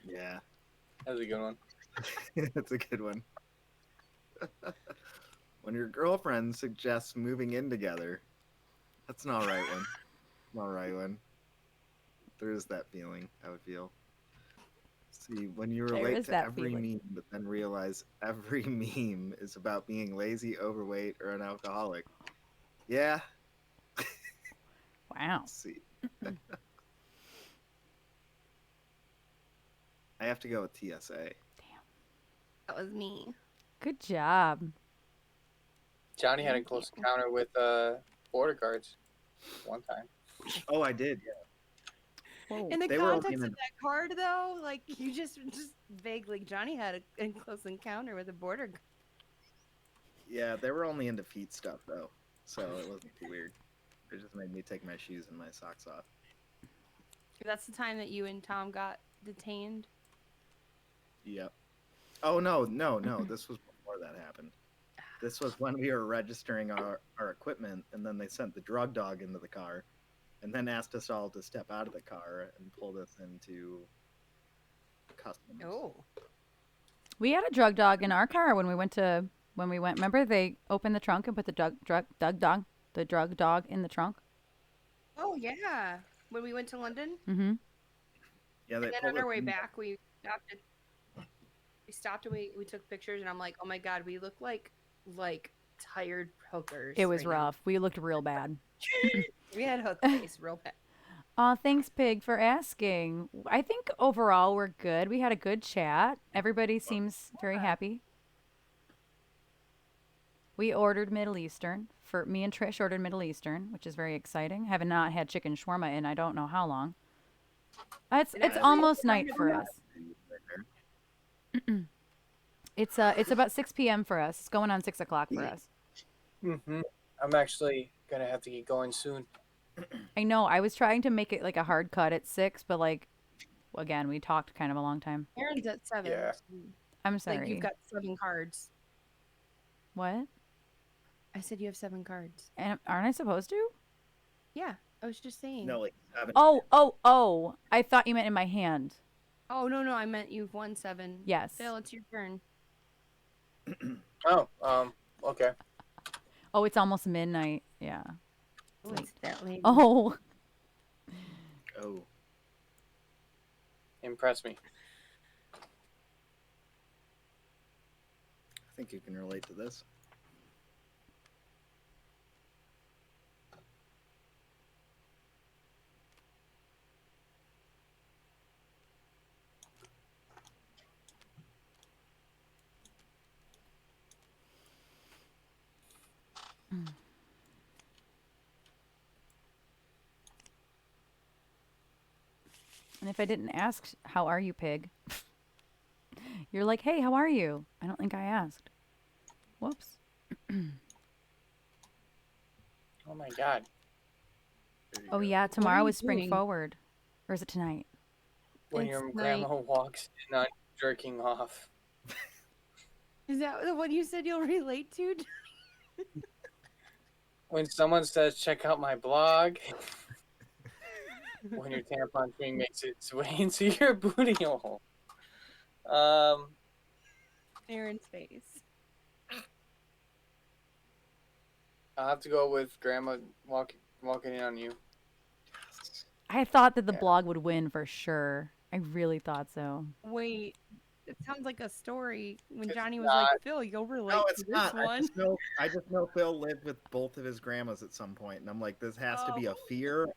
Yeah,
That was a good one.
that's a good one. When your girlfriend suggests moving in together. That's an alright one. An alright one. There is that feeling, I would feel. See, when you
There
relate
is
to
that
every
feeling.
meme, but then realize every meme is about being lazy, overweight, or an alcoholic. Yeah.
Wow.
Let's see. I have to go with TSA.
That was me.
Good job.
Johnny had a
Thank
close
you.
encounter with border guards one time.
Oh, I did. Yeah.
Whoa.
In the
They were only
context
in
of that card, though, like you just vaguely, Johnny had a close encounter with a border guard.
Yeah, they were only into feet stuff though, so it wasn't too weird. It just made me take my shoes and my socks off.
That's the time that you and Tom got detained.
Yep. Oh no. This was before that happened. This was when we were registering our equipment, and then they sent the drug dog into the car, and then asked us all to step out of the car and pulled us into customs.
Oh.
We had a drug dog in our car when we went. Remember they opened the trunk and put the drug dog in the trunk.
Oh yeah. When we went to London,
Mm-hmm.
Yeah, they
and then
pulled
on our
us
way
in-
back, we stopped and we took pictures, and I'm like, oh my god, we look like tired hookers.
It was
right now.
rough. We looked real bad.
We had hook face real bad.
Aw, thanks, Pig, for asking. I think overall we're good. We had a good chat. Everybody seems very happy. We ordered Middle Eastern. For me and Trish ordered Middle Eastern, which is very exciting. Have not had chicken shawarma in I don't know how long. It's
That's
almost
really
night for us. It's about 6 p.m. for us. It's going on 6 o'clock for us.
Mm-hmm. I'm actually gonna have to get going soon.
I know. I was trying to make it like a hard cut at 6, but like, again, we talked kind of a long time.
Aaron's at 7.
Yeah.
so,
I'm sorry.
Like you've got 7 cards.
What?
I said you have 7 cards.
And aren't I supposed to?
Yeah, I was just saying.
No, like 7.
Oh. I thought you meant in my hand.
Oh no, I meant you've won 7.
Yes.
Phil, it's your turn.
Oh, okay.
Oh, it's almost midnight. Yeah.
Oh, it's that late.
Oh.
Oh.
Impress me.
I think you can relate to this.
And if I didn't ask, how are you, Pig? You're like, hey, how are you? I don't think I asked. Whoops.
Oh my god.
There you
Oh,
go.
yeah, tomorrow
you
is spring
doing?
forward. Or is it tonight?
When
It's
your
night.
grandma walks in on jerking off.
Is that the one you said you'll relate to?
When someone says, check out my blog. when your tampon string makes its way into your booty hole.
Aaron's face.
I'll have to go with Grandma walking in on you.
I thought that the
Yeah.
blog would win for sure. I really thought so.
Wait, it sounds like a story when
It's
Johnny was
not.
like, "Phil, you'll relate
No,
to
it's
this
not.
one."
I just know Phil lived with both of his grandmas at some point, and I'm like, this has to be a
Oh.
fear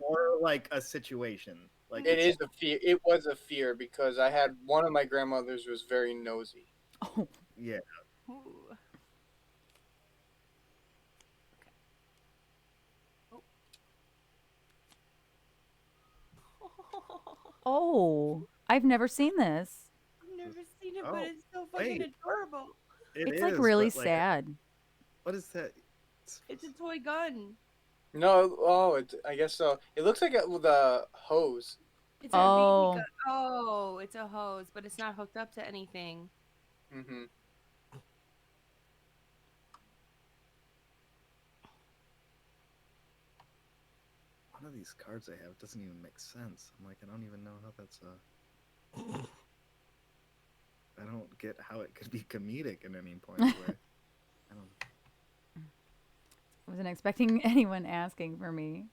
or like a situation. Like
It
it's
is a fear. It was a fear because I had one of my grandmothers was very nosy.
Oh,
yeah.
Ooh.
oh, I've never seen this.
I've never seen it,
Oh,
but it's so fucking
wait.
adorable.
It's
It
like
is,
really
but, like,
sad.
what is that?
It's a toy gun.
No, I guess so. It looks like with a hose.
It's a
Oh.
BB gun. Oh, it's a hose, but it's not hooked up to anything.
Mm-hmm.
One of these cards I have doesn't even make sense. I'm like, I don't even know how that's I don't get how it could be comedic in any point. Way. I don't.
I wasn't expecting anyone asking for me.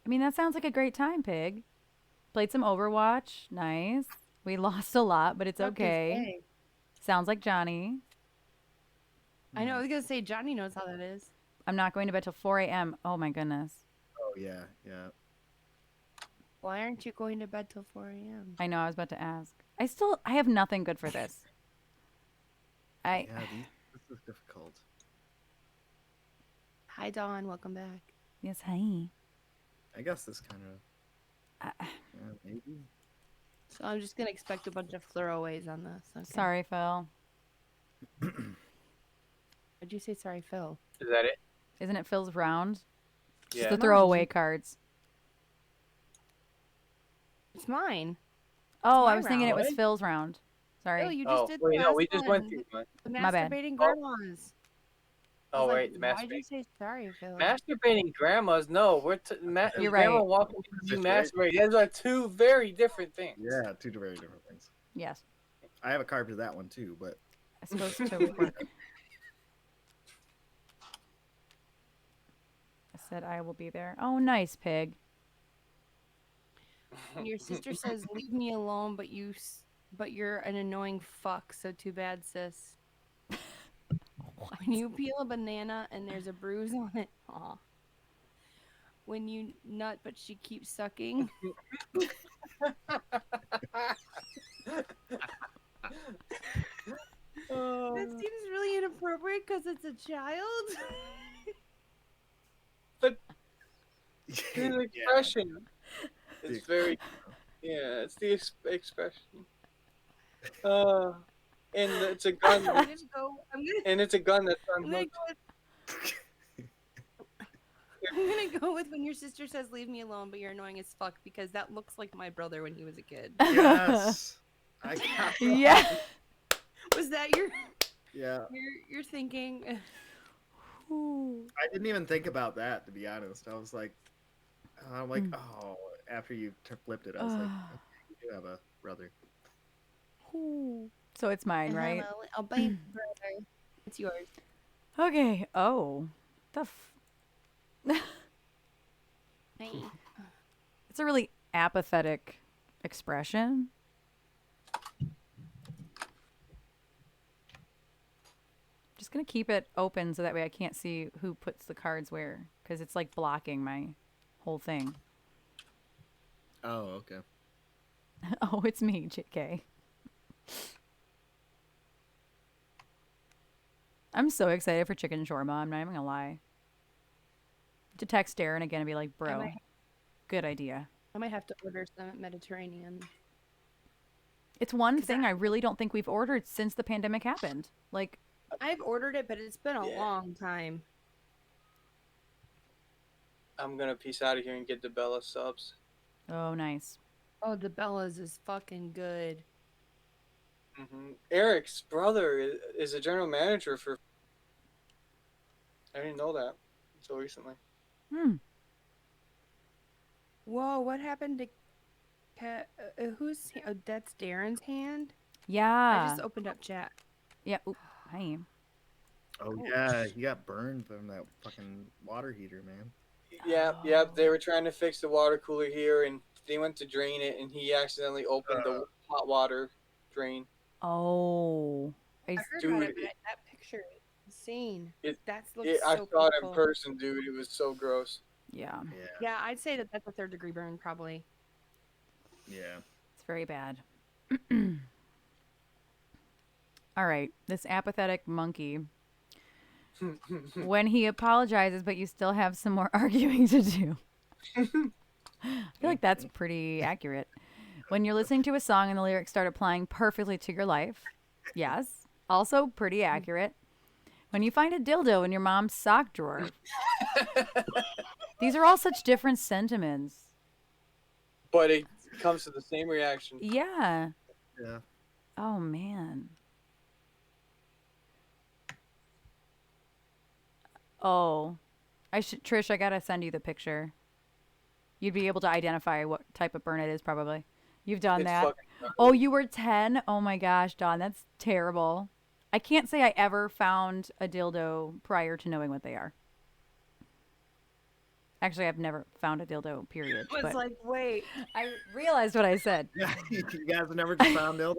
I mean, that sounds like a great time, Pig. Played some Overwatch. Nice. We lost a lot, but it's
What to
okay.
say?
Sounds like Johnny.
I know. I was gonna say Johnny knows how that is.
I'm not going to bed till 4 a.m. Oh my goodness.
Oh yeah, yeah.
Why aren't you going to bed till 4 a.m.?
I know. I was about to ask. I have nothing good for this.
Yeah, this is difficult.
Hi, Dawn. Welcome back.
Yes, hi.
I guess this kind of. Maybe.
So I'm just gonna expect a bunch of throwaways on this. Okay.
Sorry, Phil.
What'd you say? Sorry, Phil.
Is that it?
Isn't it Phil's round?
Yeah.
Just the throwaway cards.
It's mine.
Oh,
my
I was thinking it
round.
was Phil's round. Sorry.
Phil, you just
Oh,
did
wait,
the
no,
last
we just
one.
went through one.
The
My bad.
masturbating grandmas. I
Oh,
was
right, the
like, why'd you
masturbating.
say sorry, Phil?
Masturbating grandmas? No,
You're
grandma
right.
walking in, you
Situation.
masturbate. Those are two very different things.
Yeah, two very different things.
Yes.
I have a card for that one too, but
I suppose to work. I said I will be there. Oh, nice, Pig.
And your sister says, "Leave me alone," but you're an annoying fuck. So too bad, sis. When you peel a banana and there's a bruise on it, aw. When you nut, but she keeps sucking. That seems really inappropriate because it's a child.
But his expression. It's very. Yeah, it's the expression. And it's a gun. And it's a gun that's unhooked.
I'm gonna go with when your sister says "leave me alone," but you're annoying as fuck because that looks like my brother when he was a kid.
yes, I got that.
Yeah.
Was that your?
Yeah.
You're thinking.
I didn't even think about that, to be honest. I was like, oh, after you flipped it, I was like, okay, you do have a brother.
So it's mine, right?
I'll buy you a brother. It's yours.
Okay. Oh.
Hey.
It's a really apathetic expression. Just gonna keep it open so that way I can't see who puts the cards where, because it's like blocking my whole thing.
Oh, okay.
Oh, it's me, JK. I'm so excited for chicken shawarma. I'm not even gonna lie. To text Darren again and be like, bro, good idea.
I might have to order some Mediterranean.
It's one thing I really don't think we've ordered since the pandemic happened. Like,
I've ordered it, but it's been a long time.
I'm gonna peace out of here and get the Bella subs.
oh, nice.
Oh, the Bella's is fucking good.
Eric's brother is a general manager for. I didn't know that until recently.
Whoa, what happened to who's oh, that's Darren's hand? I
Yeah.
just opened up chat.
Yeah. Oop, hi.
Oh
Ouch.
yeah, he got burned from that fucking water heater, man.
Yep. They were trying to fix the water cooler here, and they went to drain it, and he accidentally opened the hot water drain.
Oh.
I heard
Dude,
about it, but that picture is insane. That looks
I
so
saw it in
painful.
person, dude. It was so gross.
Yeah.
Yeah, I'd say that that's a 3rd degree burn, probably.
Yeah.
It's very bad. All right. This apathetic monkey. When he apologizes, but you still have some more arguing to do. I feel like that's pretty accurate. When you're listening to a song and the lyrics start applying perfectly to your life. Yes. Also pretty accurate. When you find a dildo in your mom's sock drawer. These are all such different sentiments.
But it comes to the same reaction.
Yeah.
Yeah.
Oh, man. Oh. Trish, I gotta send you the picture. You'd be able to identify what type of burn it is, probably. You've done
It's
that.
fucking
Oh, you were 10? Oh my gosh, Dawn, that's terrible. I can't say I ever found a dildo prior to knowing what they are. Actually, I've never found a dildo, period.
I was
But
like, wait.
I realized what I said.
Yeah, you guys have never just found dildos?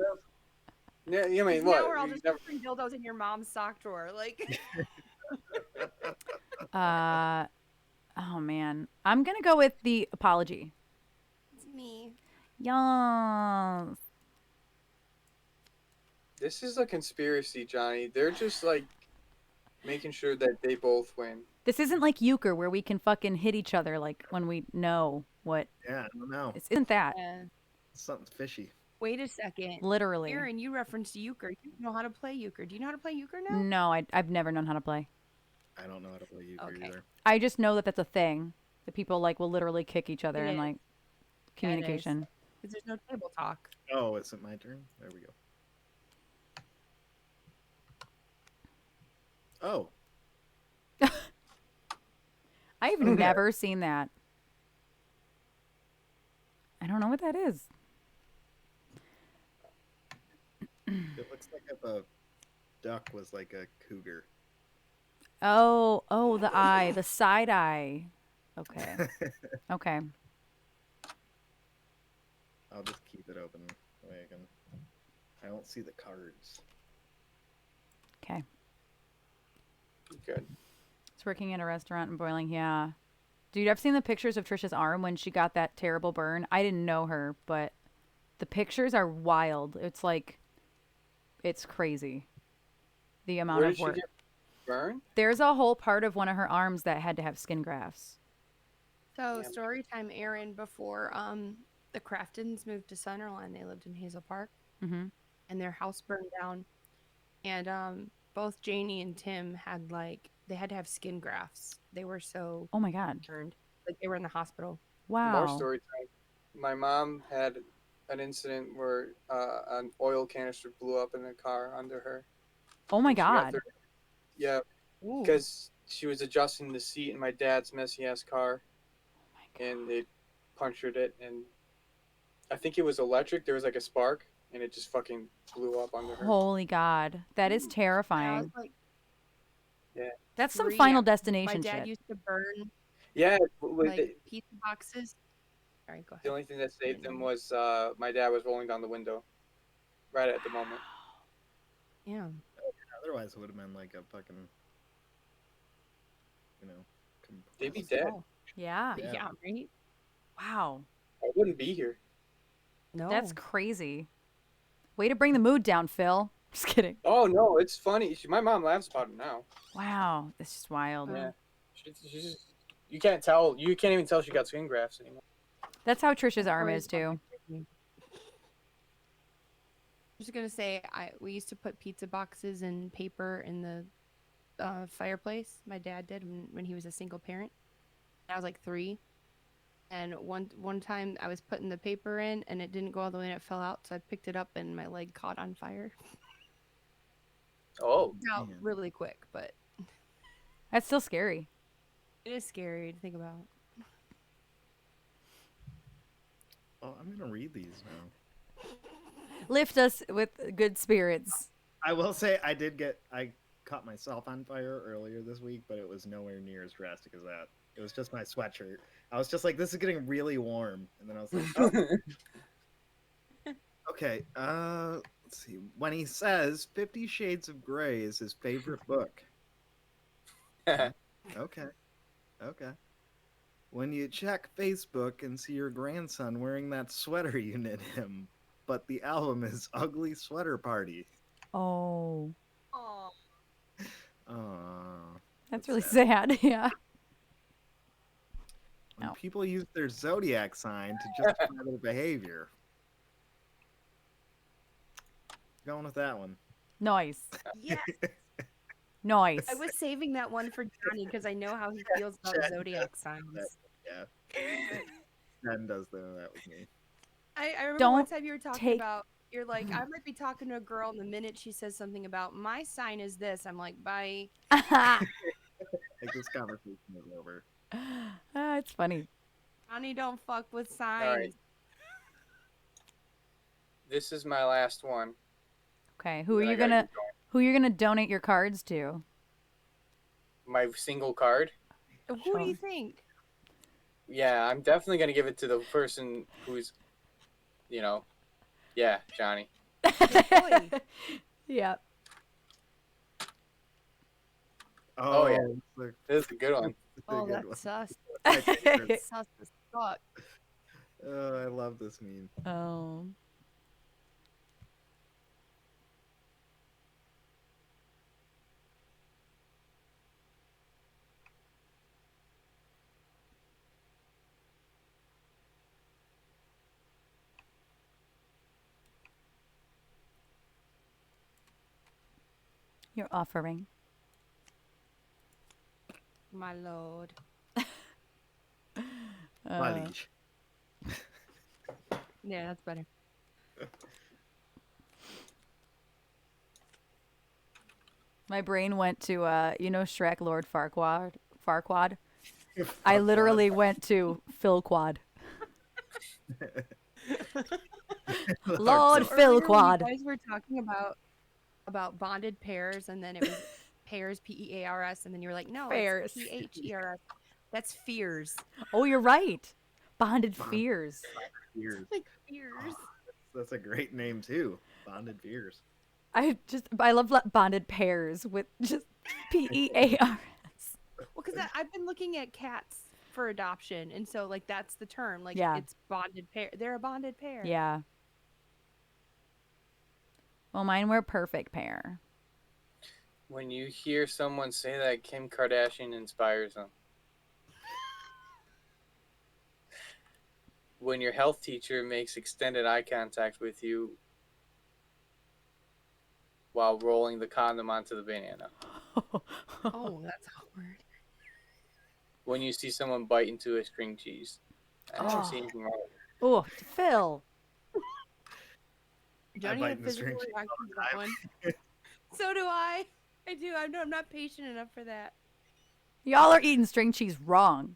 Yeah, you mean
Now
what?
we're all
You
just
never-
putting dildos in your mom's sock drawer. Like,
Oh man. I'm gonna go with the apology.
it's me.
Yes.
This is a conspiracy, Johnny. They're just like making sure that they both win.
This isn't like euchre where we can fucking hit each other like when we know what.
Yeah, I don't know.
This isn't that.
Something's fishy.
Wait a second.
Literally.
Aaron, you referenced euchre. You know how to play euchre. Do you know how to play euchre now?
No, I've never known how to play.
I don't know how to play euchre
Okay.
either.
I just know that that's a thing. That people like will literally kick each other
It
in
is.
like communication.
Because there's no table talk.
Oh, is it my turn? There we go. Oh,
I've never seen that. I don't know what that is.
it looks like if a duck was like a cougar.
Oh, the eye, the side eye. Okay. Okay.
I'll just keep it open. That way I can. I don't see the cards.
Okay.
Good.
It's working at a restaurant in Boiling. Yeah. Dude, I've seen the pictures of Trisha's arm when she got that terrible burn. I didn't know her, but the pictures are wild. It's like, it's crazy. The amount
Where
of
did she
work.
get burned?
There's a whole part of one of her arms that had to have skin grafts.
So,
Damn.
story time, Aaron, before the Craftons moved to Sunderland, they lived in Hazel Park,
Mm-hmm.
and their house burned down. And both Janie and Tim had, like, they had to have skin grafts. They were so
Oh my God.
turned. Like, they were in the hospital.
Wow.
More story time. My mom had an incident where an oil canister blew up in a car under her.
Oh my
And she got
God.
thir- Yeah,
Ooh.
because she was adjusting the seat in my dad's messy ass car,
Oh my God.
and they punctured it, and I think it was electric. There was like a spark, and it just fucking blew up under her.
Holy God. That is
And I was
terrifying.
like,
That's some
3.
Final
My
Destination
dad
shit.
used to burn,
Yeah, with
like, pizza boxes. Sorry, go ahead.
the only thing that saved him was my dad was rolling down the window, right at the moment.
Yeah.
Otherwise, it would have been like a fucking,
They'd be
compressed-
dead.
Oh,
Yeah.
Yeah.
yeah, right?
Wow.
I wouldn't be here.
No.
That's crazy. Way to bring the mood down, Phil. Just kidding.
Oh no, it's funny. My mom laughs about it now.
Wow. This is wild.
Yeah, she's just, you can't tell. You can't even tell she got skin grafts anymore.
That's how Trisha's arm
Or
is too.
I'm just gonna say, we used to put pizza boxes and paper in the fireplace. My dad did when he was a single parent. I was like 3, and one time I was putting the paper in and it didn't go all the way and it fell out, so I picked it up and my leg caught on fire.
Oh,
Out
Damn.
really quick, but
That's still scary.
it is scary to think about.
Oh, I'm gonna read these now.
Lift us with good spirits.
I will say I caught myself on fire earlier this week, but it was nowhere near as drastic as that. It was just my sweatshirt. I was just like, this is getting really warm, and then I was like, oh. Okay. Let's see. When he says 50 Shades of Grey is his favorite book. Okay. Okay. When you check Facebook and see your grandson wearing that sweater you knit him, but the album is Ugly Sweater Party.
Oh,
Oh,
that's really sad. Yeah.
When
No.
people use their zodiac sign to justify their behavior. Going with that one.
Nice.
yes.
Nice.
I was saving that one for Johnny because I know how he feels about zodiac signs.
Yeah. Jen does that with me.
I remember
Don't
one time you were talking
take-
about, you're like, I might be talking to a girl, and the minute she says something about my sign is this, I'm like, bye.
Like, this conversation is over.
It's funny.
Johnny, don't fuck with signs.
All right. This is my last one.
Okay, who are
Then I
you
gotta
gonna
get going.
who you're gonna donate your cards to?
My single card?
Who do you think?
Yeah, I'm definitely going to give it to the person who's, yeah, Johnny.
boy.
Yeah.
Oh, yeah.
It's
This is a good one.
a
Oh,
good
that's
one.
sus.
My favorite.
Sus as fuck.
Oh, I love this meme.
Oh. Your offering.
My lord.
My liege.
Yeah, that's better.
My brain went to Shrek Lord Farquaad. I literally went to Phil Quad. Lord
So
Phil
earlier when
Quad.
You guys were talking about bonded pairs, and then it was pairs, P-E-A-R-S, and then you were like, no,
Pairs.
it's P-H-E-R-S. That's fears.
Oh, you're right. Bonded fears.
Fears.
Like fears.
That's a great name too. Bonded Fears.
I love bonded pairs with just P-E-A-R-S.
Well, because I've been looking at cats for adoption, and so like that's the term. Like
Yeah.
it's bonded pair. They're a bonded pair.
Yeah. Well, mine were a perfect pair.
When you hear someone say that, Kim Kardashian inspires them. When your health teacher makes extended eye contact with you while rolling the condom onto the banana.
Oh, that's awkward.
When you see someone bite into a string cheese. I don't
Oh.
see anything wrong with it.
Oh, Phil.
Johnny
bite
had
in
a
the string
physical
cheese
reaction
all
to
the
that
time.
one. So do I. I do. I'm not patient enough for that.
Y'all are eating string cheese wrong.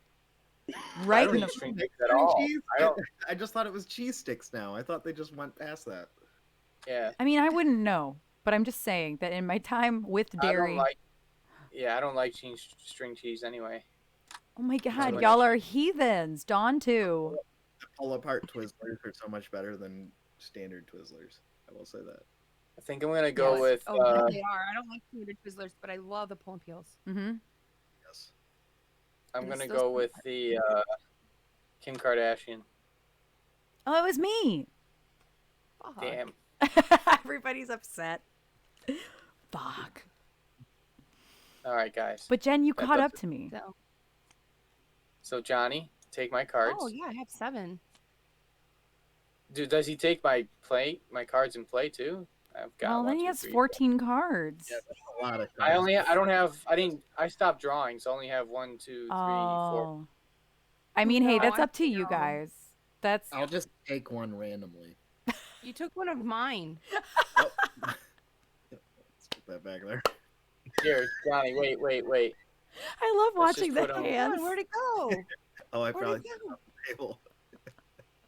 I
Right
don't
in
eat
the
string cheese at
String
all.
cheese?
I don't.
I just thought it was cheese sticks now. I thought they just went past that.
Yeah.
I mean, I wouldn't know, but I'm just saying that in my time with dairy.
I don't like string cheese anyway.
Oh my god,
much.
y'all are heathens. Dawn too.
Pull apart Twizzlers are so much better than standard Twizzlers. I will say that.
I think I'm gonna go
Yes.
with.
Oh, yeah, they are. I don't like standard Twizzlers, but I love the pull and peels.
Mm-hmm.
Yes.
I'm
It's
gonna
so
go with the Kim Kardashian.
Oh, it was me.
Fuck.
Damn.
Everybody's upset. Fuck.
All right, guys.
But Jen, you
That
caught
does
up to me.
So.
So Johnny, take my cards.
Oh yeah, I have 7.
Dude, does he take my cards in play too? I've got
Well,
one,
then he
two,
has
three,
14 cards.
Yeah,
A lot of
I stopped drawing, so I only have 1, 2, 3, 4.
Oh. I mean, hey,
No,
that's
I
up to you
know.
guys. That's
I'll just take one randomly.
You took one of mine.
Let's put that back there.
Here, Johnny, wait.
I love
Let's just
watching the
put 'em-
hands.
God, where'd it go?
Oh, I
Where'd
probably
it
put it
go?
on the table.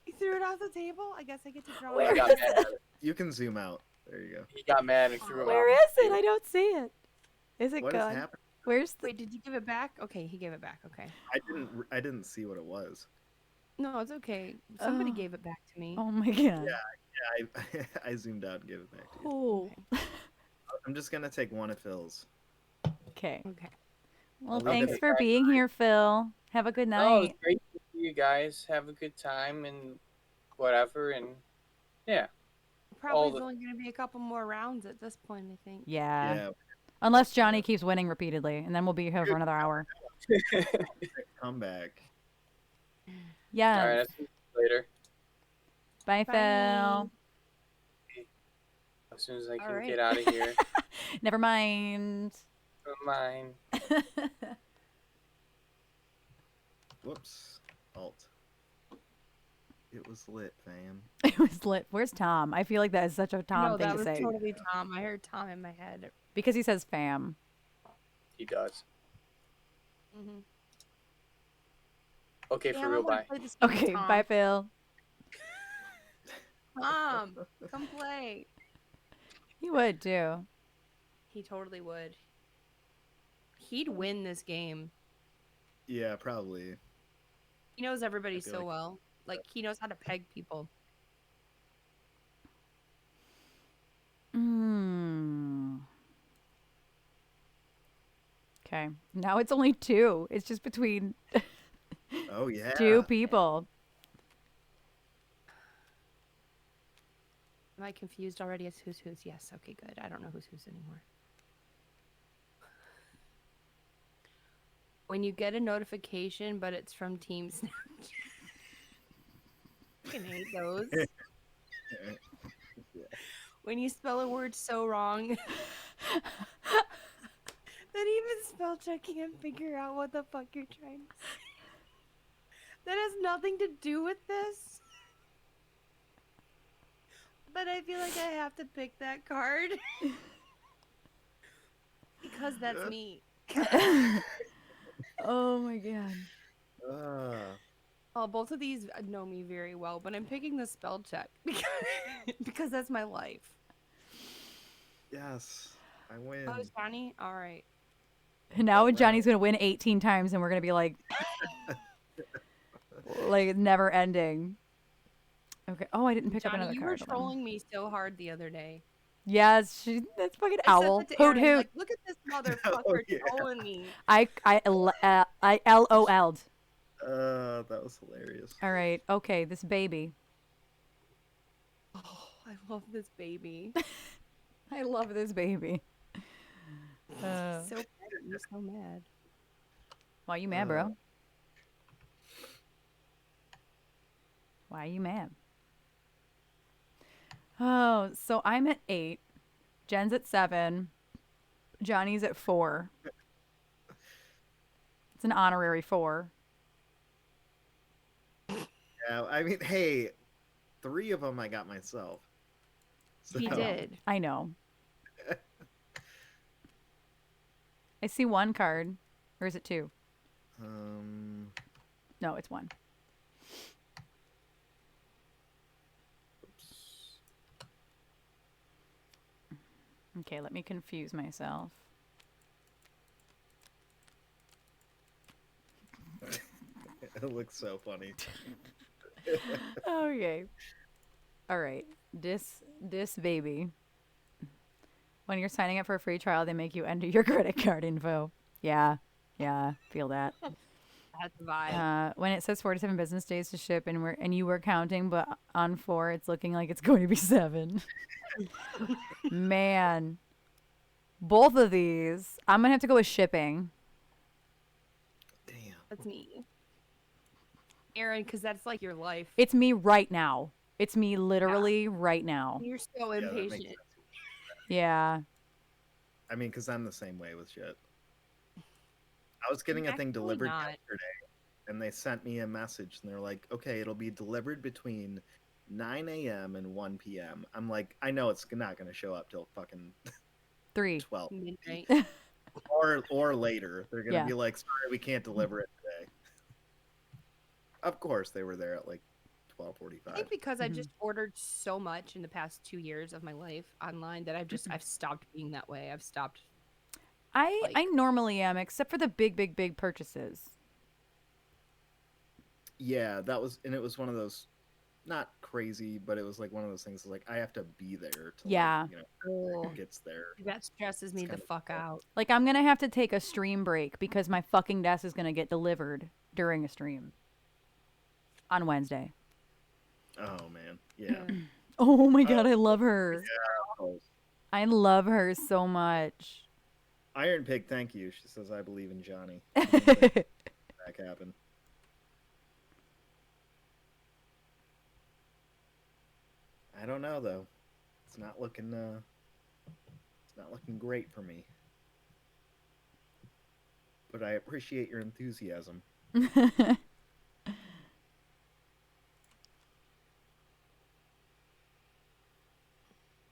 He's threw it off the table. I guess I get to draw.
Where
it.
got
is
mad.
it?
You can zoom out. There you go.
He got mad and threw him
Where
out.
is it? I don't see it. Is it
What is
gone?
happening?
Where's the?
Wait, did you give it back? Okay, he gave it back. Okay.
I didn't see what it was.
No, it's okay. Somebody
Oh.
gave it back to me.
Oh my god.
Yeah, I zoomed out and gave it back to you.
Oh.
I'm just gonna take one of Phil's.
Okay.
Okay.
Well,
I'll leave
thanks
it
for being here, Phil. Have a good
Oh, it's
night.
great to see you guys. Have a good time and whatever. And yeah.
Probably
the-
only going to be a couple more rounds at this point, I think.
Yeah.
Yeah,
Unless Johnny keeps winning repeatedly, and then we'll be here for another hour.
come back.
Yeah.
All right. I'll see you later.
Bye,
Bye.
Phil.
As soon as I
All
can
right.
get out of here.
Never mind.
Don't mind.
Whoops. Alt. It was lit, fam.
It was lit. Where's Tom? I feel like that is such a Tom
no,
thing
that
to
was
say.
totally Tom. I heard Tom in my head.
Because he says fam.
He does.
Mm-hmm.
Okay, for real. Bye.
Okay, bye, Phil.
Tom, come play.
He would too.
He totally would. He'd win this game.
Yeah, probably.
He knows everybody
feel
so
like-
well. Like, he knows how to peg people.
Okay. Now it's only two. It's just between
Oh yeah.
two people.
Am I confused already as who's who's? Yes. Okay, good. I don't know who's who's anymore. When you get a notification, but it's from Team Snapchat. I fucking hate those. When you spell a word so wrong that even spell check can't figure out what the fuck you're trying to say. That has nothing to do with this. But I feel like I have to pick that card. Because that's me.
Oh my god.
Oh, both of these know me very well, but I'm picking the spell check because that's my life.
Yes, I win.
Oh, Johnny? All right.
And now
wow.
Johnny's gonna win 18 times, and we're gonna be like, like never ending. Okay. Oh, I didn't pick
Johnny,
up another
you
card.
were
Hold on.
trolling me so hard the other day.
Yes, that's fucking
I said
owl.
that to
Hoot
Aaron,
hoot.
Like, look at this motherfucker
yeah.
trolling me.
I LOL'd.
That was hilarious.
All right. Okay, this baby.
Oh, I love this baby.
I love this baby.
So pretty. You're so mad.
Why you mad, bro? Why you mad? Oh, so I'm at 8. Jen's at 7. Johnny's at 4. It's an honorary 4.
Yeah, I mean, hey, 3 of them I got myself. So,
He did.
I know. I see 1 card. Or is it 2? No, it's 1. Okay, let me confuse myself.
It looks so funny.
Okay. All right. This baby. When you're signing up for a free trial, they make you enter your credit card info. Yeah. Yeah. Feel that.
That's the vibe.
When it says 4 to 7 business days to ship, and you were counting, but on 4, it's looking like it's going to be 7. Man, both of these, I'm gonna have to go with shipping.
Damn.
That's me. Aaron, because that's like your life.
It's me right now. It's me literally right now.
You're so
Yeah, that makes
impatient.
sense.
Yeah.
I mean, because I'm the same way with shit. I was getting a thing
Actually
delivered
not.
yesterday, and they sent me a message, and they're like, okay, it'll be delivered between 9 a.m. and 1 p.m. I'm like, I know it's not going to show up till fucking
3.
12.
Midnight.
Or later. They're going to
Yeah.
be like, sorry, we can't deliver it today. Of course, they were there at like
I
12:45.
think because I
Mhm.
just ordered so much in the past 2 years of my life online that I've stopped being that way. I've stopped.
I
Like-
normally am, except for the big purchases.
Yeah, that was, and it was one of those, not crazy, but it was like one of those things. Like I have to be there to,
Yeah.
like,
Oh,
it gets there.
that stresses me
It's
the
kind of
fuck
tough.
out.
Like I'm gonna have to take a stream break because my fucking desk is gonna get delivered during a stream on Wednesday.
Oh man, yeah.
Oh my god, I love her.
Oh,
I love her so much.
Iron Pig, thank you. She says, "I believe in Johnny." She didn't think that happened. I don't know though. It's not looking. It's not looking great for me. But I appreciate your enthusiasm.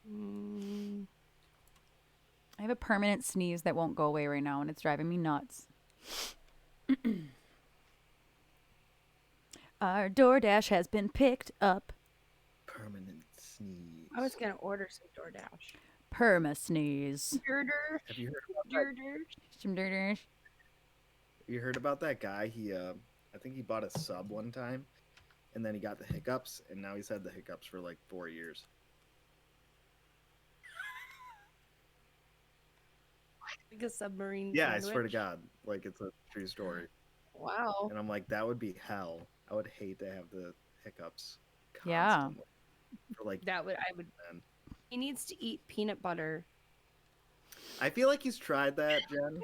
Mm,
I have a permanent sneeze that won't go away right now, and it's driving me nuts. Our DoorDash has been picked up.
Permanent sneeze.
I was gonna order some DoorDash.
Perma sneeze.
Dirder,
Have you heard about that?
dirder.
Some DoorDash.
You heard about that guy? I think he bought a sub one time, and then he got the hiccups, and now he's had the hiccups for like 4 years.
Like a submarine.
Yeah, I swear to
sandwich.
God, like it's a true story.
Wow.
And I'm like, that would be hell. I would hate to have the hiccups
Yeah.
constantly. For like,
I would.
man.
He needs to eat peanut butter.
I feel like he's tried that, Jen.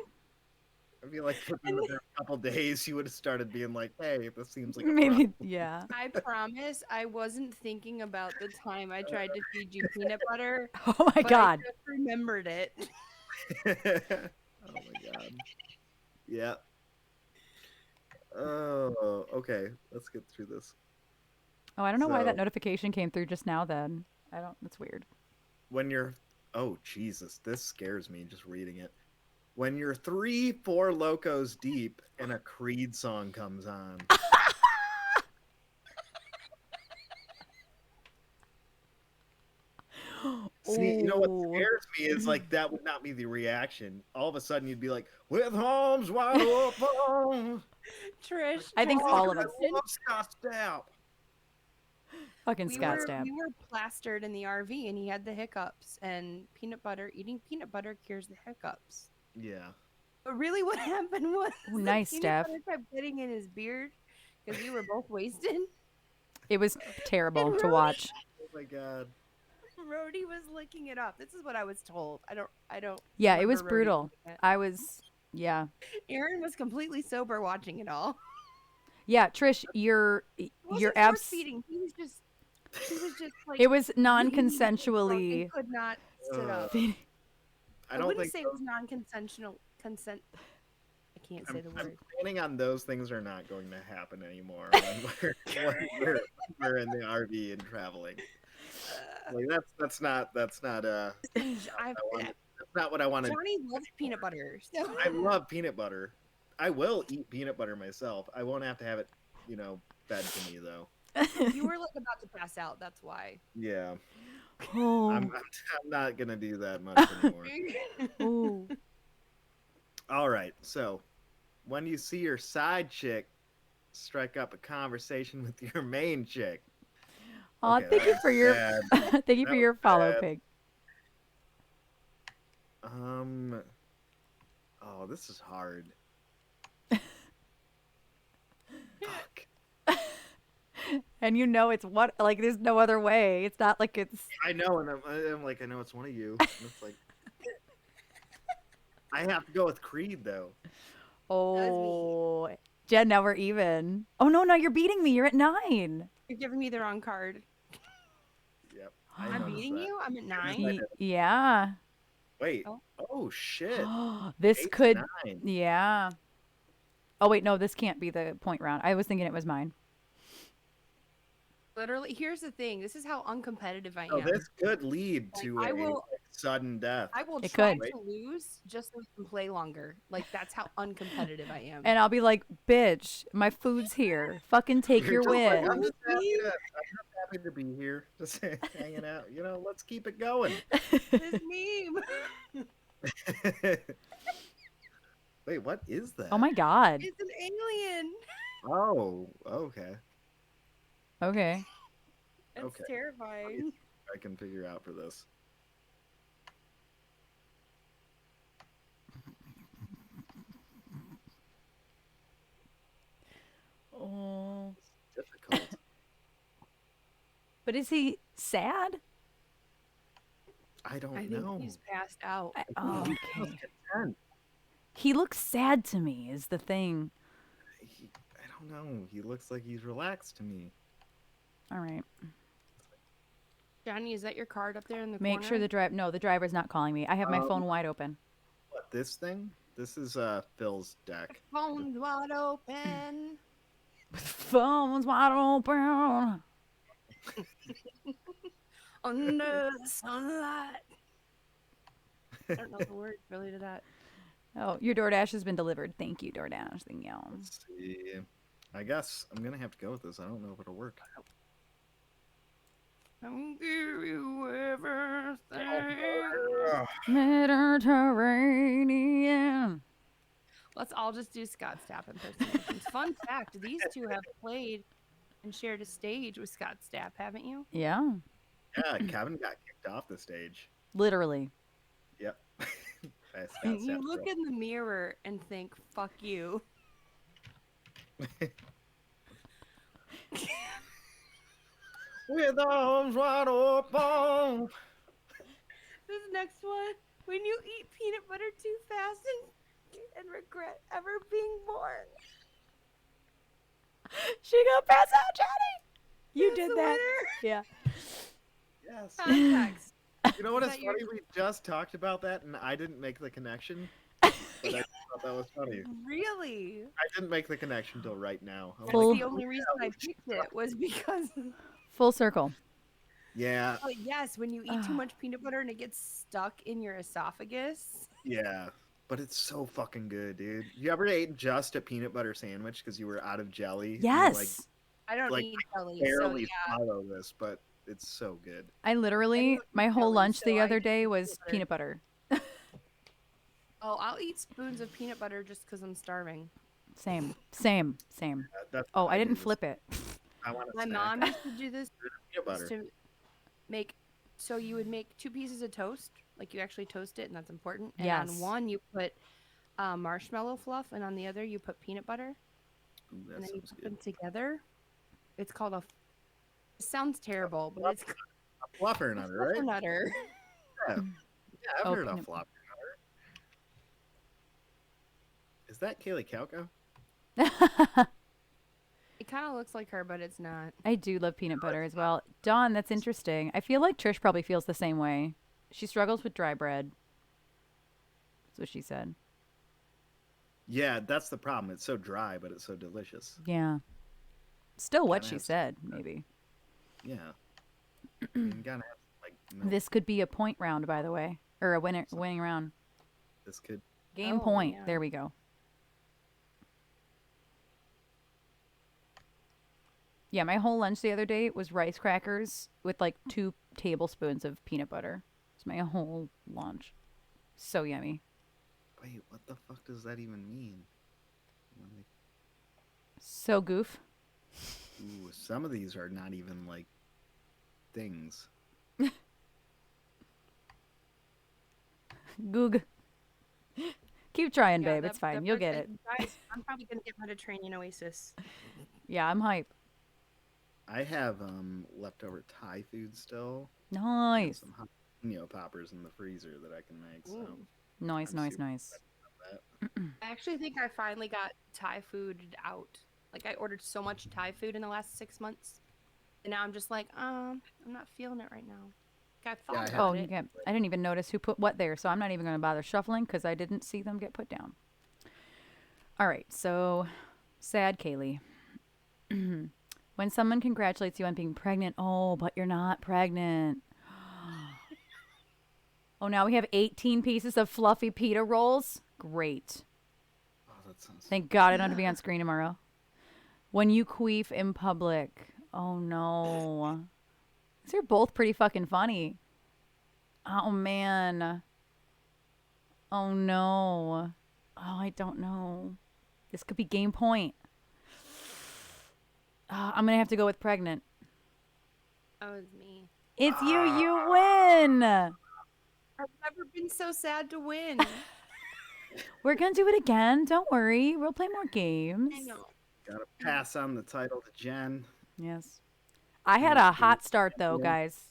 I feel like within a couple days, he would have started being like, "Hey, this seems like a
Maybe,
problem."
yeah.
I promise I wasn't thinking about the time I tried to feed you peanut butter.
Oh my
but
god.
I just remembered it.
Oh my god. Yeah. Oh, okay. Let's get through this.
Oh, I don't know why that
So-
notification came through just now then. I don't, that's weird.
When you're, oh Jesus, this scares me just reading it. When you're 3-4 locos deep and a Creed song comes on. See, you know what
Oh.
scares me is like that would not be the reaction. All of a sudden, you'd be like, "With arms wide open."
Trish,
I think
Trish,
all of
I
us.
love Scott Stapp.
Fucking
we
Scott
were,
Stab.
we were plastered in the RV and he had the hiccups, and eating peanut butter cures the hiccups.
Yeah.
But really what happened was
Ooh,
the
nice,
peanut
Steph.
butter kept getting in his beard because we were both wasted.
It was terrible
And
to
Rody-
watch.
Oh my god.
Rhodey was licking it up. This is what I was told. I don't
Yeah, it
remember
was
Rhodey
brutal.
doing it.
I was, yeah.
Aaron was completely sober watching it all.
Yeah, Trish, you're
He wasn't
you're
force
abs.
feeding. He was just like
It was
really drunk and
non-consensually.
could not sit up.
I don't
wouldn't
think
say it was non-consensual consent. I can't say the
I'm
word.
planning on those things are not going to happen anymore when we're in the RV and traveling. Like that's not that's not what I want to.
Johnny loves peanut butter. So.
I love peanut butter. I will eat peanut butter myself. I won't have to have it, fed to me though.
You were like about to pass out. That's why.
Yeah,
Oh.
I'm not gonna do that much anymore.
Ooh.
All right, so when you see your side chick, strike up a conversation with your main chick.
Aw,
Okay,
thank you
that's
for your
bad.
thank you
That
for your
was
follow,
bad.
Pig.
Oh, this is hard. Fuck.
And it's what, like, there's no other way. It's not like it's.
I know, and I'm like, I know it's one of you. And it's like, I have to go with Creed though.
Oh, Jen, now we're even. Oh no, you're beating me. You're at 9.
You're giving me the wrong card.
Yep.
I'm
I'm
noticed
beating
that.
you. I'm at 9.
I-
Yeah.
Wait.
Oh.
Oh shit.
This
8 to
could.
9.
Yeah. Oh wait, no, this can't be the point round. I was thinking it was mine.
Literally, here's the thing. This is how uncompetitive I
So
am.
this could lead
Like,
to
I
a
will-
sudden death.
I will
It
try
could.
to lose just so we can play longer. Like that's how uncompetitive I am.
And I'll be like, bitch, my food's here. Fucking take
You're
your
just like,
win.
I'm just happy to be here, just hanging out. You know, let's keep it going.
This meme.
Wait, what is that?
Oh my god.
It's an alien.
Oh, okay.
Okay.
It's
Okay.
terrifying.
I can figure out for this.
Oh.
Difficult.
But is he sad?
I don't
I think
know.
he's passed out.
Oh,
He looks
okay.
content.
He looks sad to me, is the thing.
I don't know. He looks like he's relaxed to me.
All right.
Johnny, is that your card up there in the
Make
corner?
sure the driver's not calling me. I have my phone wide open.
What, this thing? This is Phil's deck.
Phone's wide open.
Phone's wide open.
Under the sunlight. I don't know the words really to that.
Oh, your DoorDash has been delivered. Thank you, DoorDash. Thank you.
Let's see. I guess I'm gonna have to go with this. I don't know if it'll work.
I'll give you everything.
Mediterranean.
Let's all just do Scott Stapp impersonations. Fun fact, these two have played and shared a stage with Scott Stapp, haven't you?
Yeah,
Yeah, Kevin got kicked off the stage.
literally.
Yep. By Scott
And you
Stapp's
look
girl.
in the mirror and think, fuck you.
With arms wide open.
This next one, when you eat peanut butter too fast and regret ever being born.
She gonna pass out, Johnny. You
Who's
did
the
that.
winner?
Yeah.
Yes.
Context.
You know what
Is
is
that your-
funny? We just talked about that, and I didn't make the connection. But I thought that was funny.
Really?
I didn't make the connection till right now. I was
That's
Full-
the only reason I picked it was because.
Full circle.
yeah,
Oh yes, when you eat too much peanut butter and it gets stuck in your esophagus.
yeah. But it's so fucking good, dude. You ever ate just a peanut butter sandwich because you were out of jelly? And you're
Yes.
I don't
Like,
eat jelly, so
barely
yeah.
follow this, but it's so good.
I literally,
don't
my
eat
whole
jelly,
lunch
so
the
I
other
just
day
eat
was peanut butter.
Oh, I'll eat spoons of peanut butter just because I'm starving.
Same.
That's
Oh,
what
I didn't
do.
flip it.
I want a
My
snack.
mom used to do this
peanut butter.
to make. So you would make 2 pieces of toast, like you actually toast it, and that's important. And
Yes.
on one you put marshmallow fluff, and on the other you put peanut butter,
Ooh,
and
that
then you
sounds
put
good.
them together. It's called a. It sounds terrible, but it's
A fluffer nutter, right?
fluffernutter.
Yeah, I've
Oh,
heard of
peanut-
fluffer nutter. Is that Kaylee Kauko?
It kind of looks like her, but it's not.
I do love peanut butter as well. Dawn, that's interesting. I feel like Trish probably feels the same way. She struggles with dry bread. That's what she said.
Yeah, that's the problem. It's so dry, but it's so delicious.
Yeah. Still what
Kinda
she
has to-
said, maybe.
Yeah. You gotta have like milk.
This could be a point round, by the way. Or a winning round.
This could.
Game
Oh,
point.
yeah.
There we go. Yeah, my whole lunch the other day was rice crackers with like 2 tablespoons of peanut butter. It's my whole lunch. So yummy.
Wait, what the fuck does that even mean? Let me-
So goof.
Ooh, some of these are not even like things.
Goog. Keep trying,
Yeah,
babe.
that-
It's fine.
that
You'll get
person-
it.
Guys, I'm probably gonna get Mediterranean Oasis.
Yeah, I'm hype.
I have leftover Thai food still. and
Nice.
some jalapeno poppers in the freezer that I can make. So
Ooh.
Nice,
I'm
nice,
super
nice.
that.
I actually think I finally got Thai food out. Like I ordered so much Thai food in the last 6 months, and now I'm just like, I'm not feeling it right now. Like, I thought
I
about
Oh,
it.
you get. I didn't even notice who put what there, so I'm not even going to bother shuffling because I didn't see them get put down. All right, so sad Kaylee. When someone congratulates you on being pregnant, oh, but you're not pregnant. Oh, now we have 18 pieces of fluffy pita rolls. Great.
Oh, that sounds.
Thank God I don't have to be on screen tomorrow. When you queef in public. Oh, no. These are both pretty fucking funny. Oh, man. Oh, no. Oh, I don't know. This could be game point. I'm going to have to go with pregnant.
That was me.
It's you. You win.
I've never been so sad to win.
We're going to do it again. Don't worry. We'll play more games.
I know.
Gotta pass on the title to Jen.
Yes. I had a hot start, though, guys.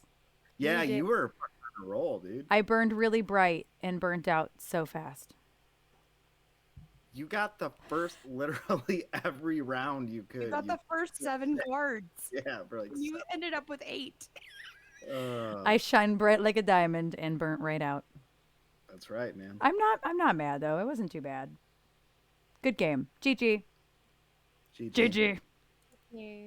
Yeah,
You did.
you were fucking on a roll, dude.
I burned really bright and burnt out so fast.
You got the first, literally every round you could.
You got the first 7 cards.
Yeah, for like.
You ended up with 8.
I shine bright like a diamond and burnt right out.
That's right, man.
I'm not mad though. It wasn't too bad. Good game. GG. GG.
Yeah.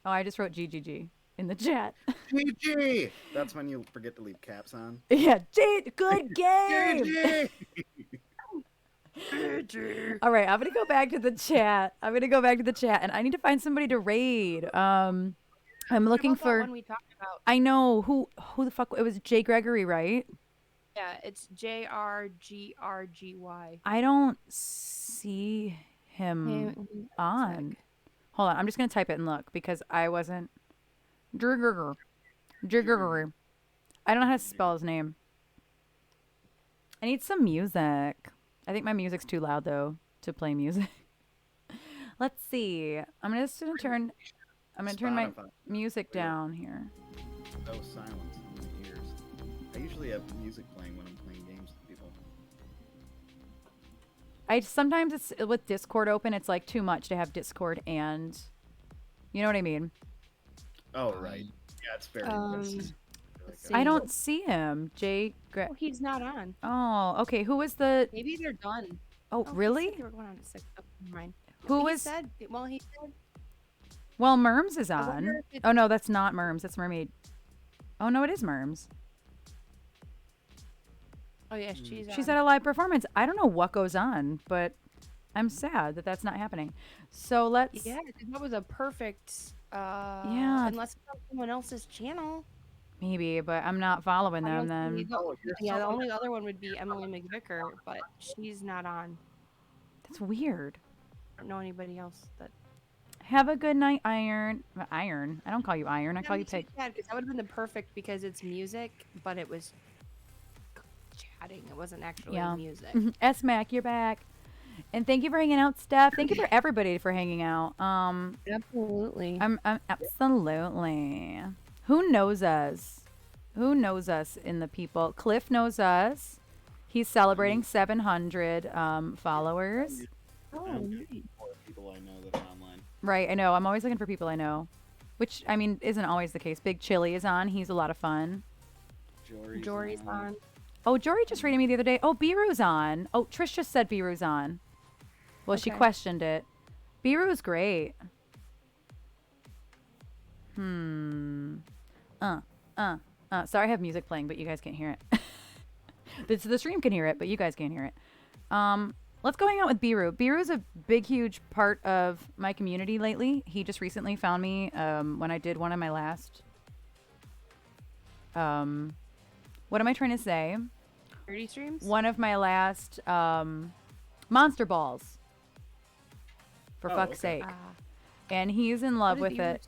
Oh, I just wrote GGG in the chat.
GG. That's when you forget to leave caps on.
Yeah, good game.
GG.
All right, I'm gonna go back to the chat. And I need to find somebody to raid. I'm looking
What about that
for.
one we talked about?
I know who the fuck it was. Jay Gregory, right?
Yeah, it's JRGRGY.
I don't see him on. Hold on, I'm just gonna type it and look because I wasn't. Jigger. I don't know how to spell his name. I need some music. I think my music's too loud though to play music. Let's see. I'm gonna turn my
Spotify.
music down here.
No silence in my ears. I usually have music playing when I'm playing games with people.
Sometimes it's with Discord open. It's like too much to have Discord and, you know what I mean.
Oh right. Yeah, it's very.
I don't see him.
Oh, he's not on.
Oh, okay. Who was the?
Maybe they're done.
Oh,
He said
really?
they were going on at 6. Oh, never mind.
Who
He
was?
said? Well, he said.
Well, Merms is
I
on.
wonder if it's-
Oh no, that's not Merms. That's Mermaid. Oh no, it is Merms.
Oh yeah, she's
She's
on.
at a live performance. I don't know what goes on, but I'm sad that that's not happening. So let's.
Yeah, that was a perfect.
Yeah.
Unless it's on someone else's channel.
Maybe, but I'm not following
I
them
don't see
then.
the- yeah, the only other one would be Emily McVicker, but she's not on.
That's weird.
I don't know anybody else that.
Have a good night, Iron. Iron. I don't call you Iron. I call you Pig.
Because that would have been the perfect because it's music, but it was chatting. It wasn't actually
Yeah.
music.
S-Mac, you're back. And thank you for hanging out, Steph. Thank you for everybody for hanging out.
Absolutely.
I'm absolutely. Who knows us? Who knows us in the people? Cliff knows us. He's celebrating 700 followers.
Oh,
I'm
nice.
for people I know that are online.
Right, I know. I'm always looking for people I know. Which, I mean, isn't always the case. Big Chili is on. He's a lot of fun.
Jory's on.
Oh, Jory just rated me the other day. Oh, Biru's on. Oh, Trish just said Biru's on. Well, she
Okay.
questioned it. Biru's great. Sorry, I have music playing, but you guys can't hear it. The stream can hear it, but you guys can't hear it. Let's go hang out with Biru. Biru's a big, huge part of my community lately. He just recently found me when I did one of my last. What am I trying to say?
30 streams?
One of my last Monster Balls. For
Oh,
fuck's
okay.
sake. And he's in love
What
with
is
it.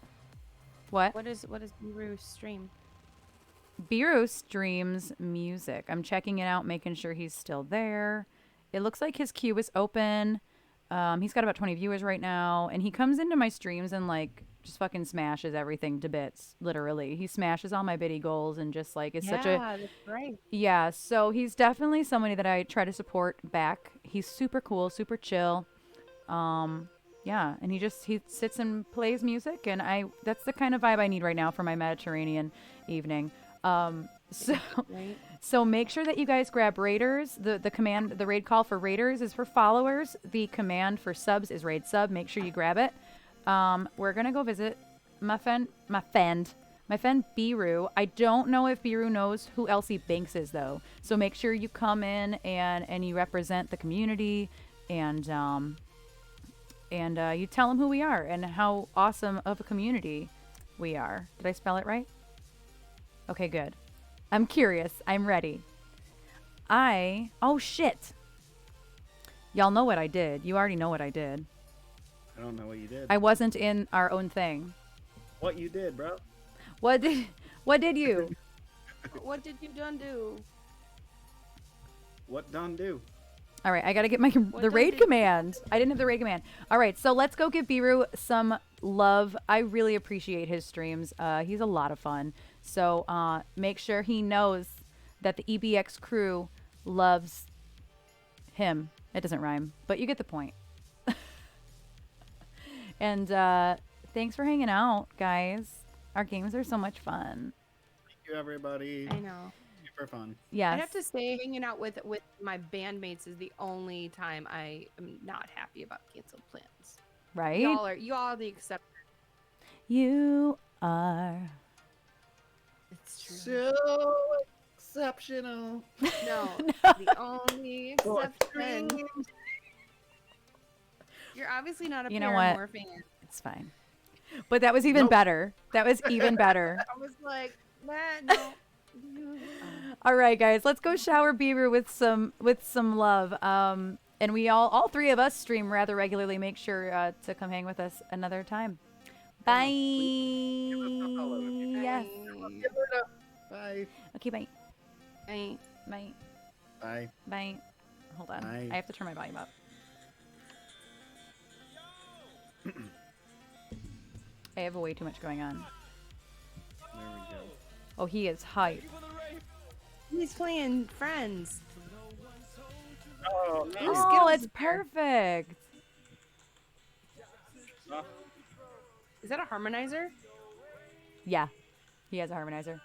What?
What is Biru's stream?
Biru streams music. I'm checking it out, making sure he's still there. It looks like his queue is open. He's got about 20 viewers right now. And he comes into my streams and, like, just fucking smashes everything to bits, literally. He smashes all my biddy goals and just, like, it's such a...
that's right.
Yeah, so he's definitely somebody that I try to support back. He's super cool, super chill. Yeah, and he sits and plays music, and that's the kind of vibe I need right now for my Mediterranean evening.
Right.
So make sure that you guys grab raiders. The raid call for raiders is for followers. The command for subs is raid sub. Make sure you grab it. We're gonna go visit my friend My friend Biru. I don't know if Biru knows who Elsie Banks is though. So make sure you come in and you represent the community and you tell them who we are and how awesome of a community we are. Did I spell it right? Okay, good. I'm curious. I'm ready. Oh shit. Y'all know what I did. You already know what I did.
I don't know what you did.
I wasn't in our own thing.
What you did, bro?
What did you?
What did you done do?
What done do?
All right, I got to get the raid command. I didn't have the raid command. All right, so let's go give Biru some love. I really appreciate his streams. He's a lot of fun. So make sure he knows that the EBX crew loves him. It doesn't rhyme, but you get the point. And thanks for hanging out, guys. Our games are so much fun.
Thank you, everybody.
I know.
Super fun.
Yes.
I have to say, hanging out with my bandmates is the only time I am not happy about canceled plans.
Right?
Y'all are the exception.
You are.
It's true.
So exceptional.
No, the only exception. You're obviously not a
You know
Paramore
what?
fan.
It's fine. But that was even
Nope.
better. That was even better.
I was like, no.
All right, guys, let's go shower Bieber with some love. And we all three of us stream rather regularly. Make sure to come hang with us another time. Bye. Yes.
Bye.
Okay. Bye.
I
Bye.
Bye.
Bye. Hold on.
Bye.
I have to turn my volume up. I have way too much going on.
There we go.
Oh, he is hype.
He's playing Friends.
Oh,
Ooh,
no.
Oh,
Skittles
it's
is there.
perfect.
Is that a harmonizer?
Yeah, he has a harmonizer.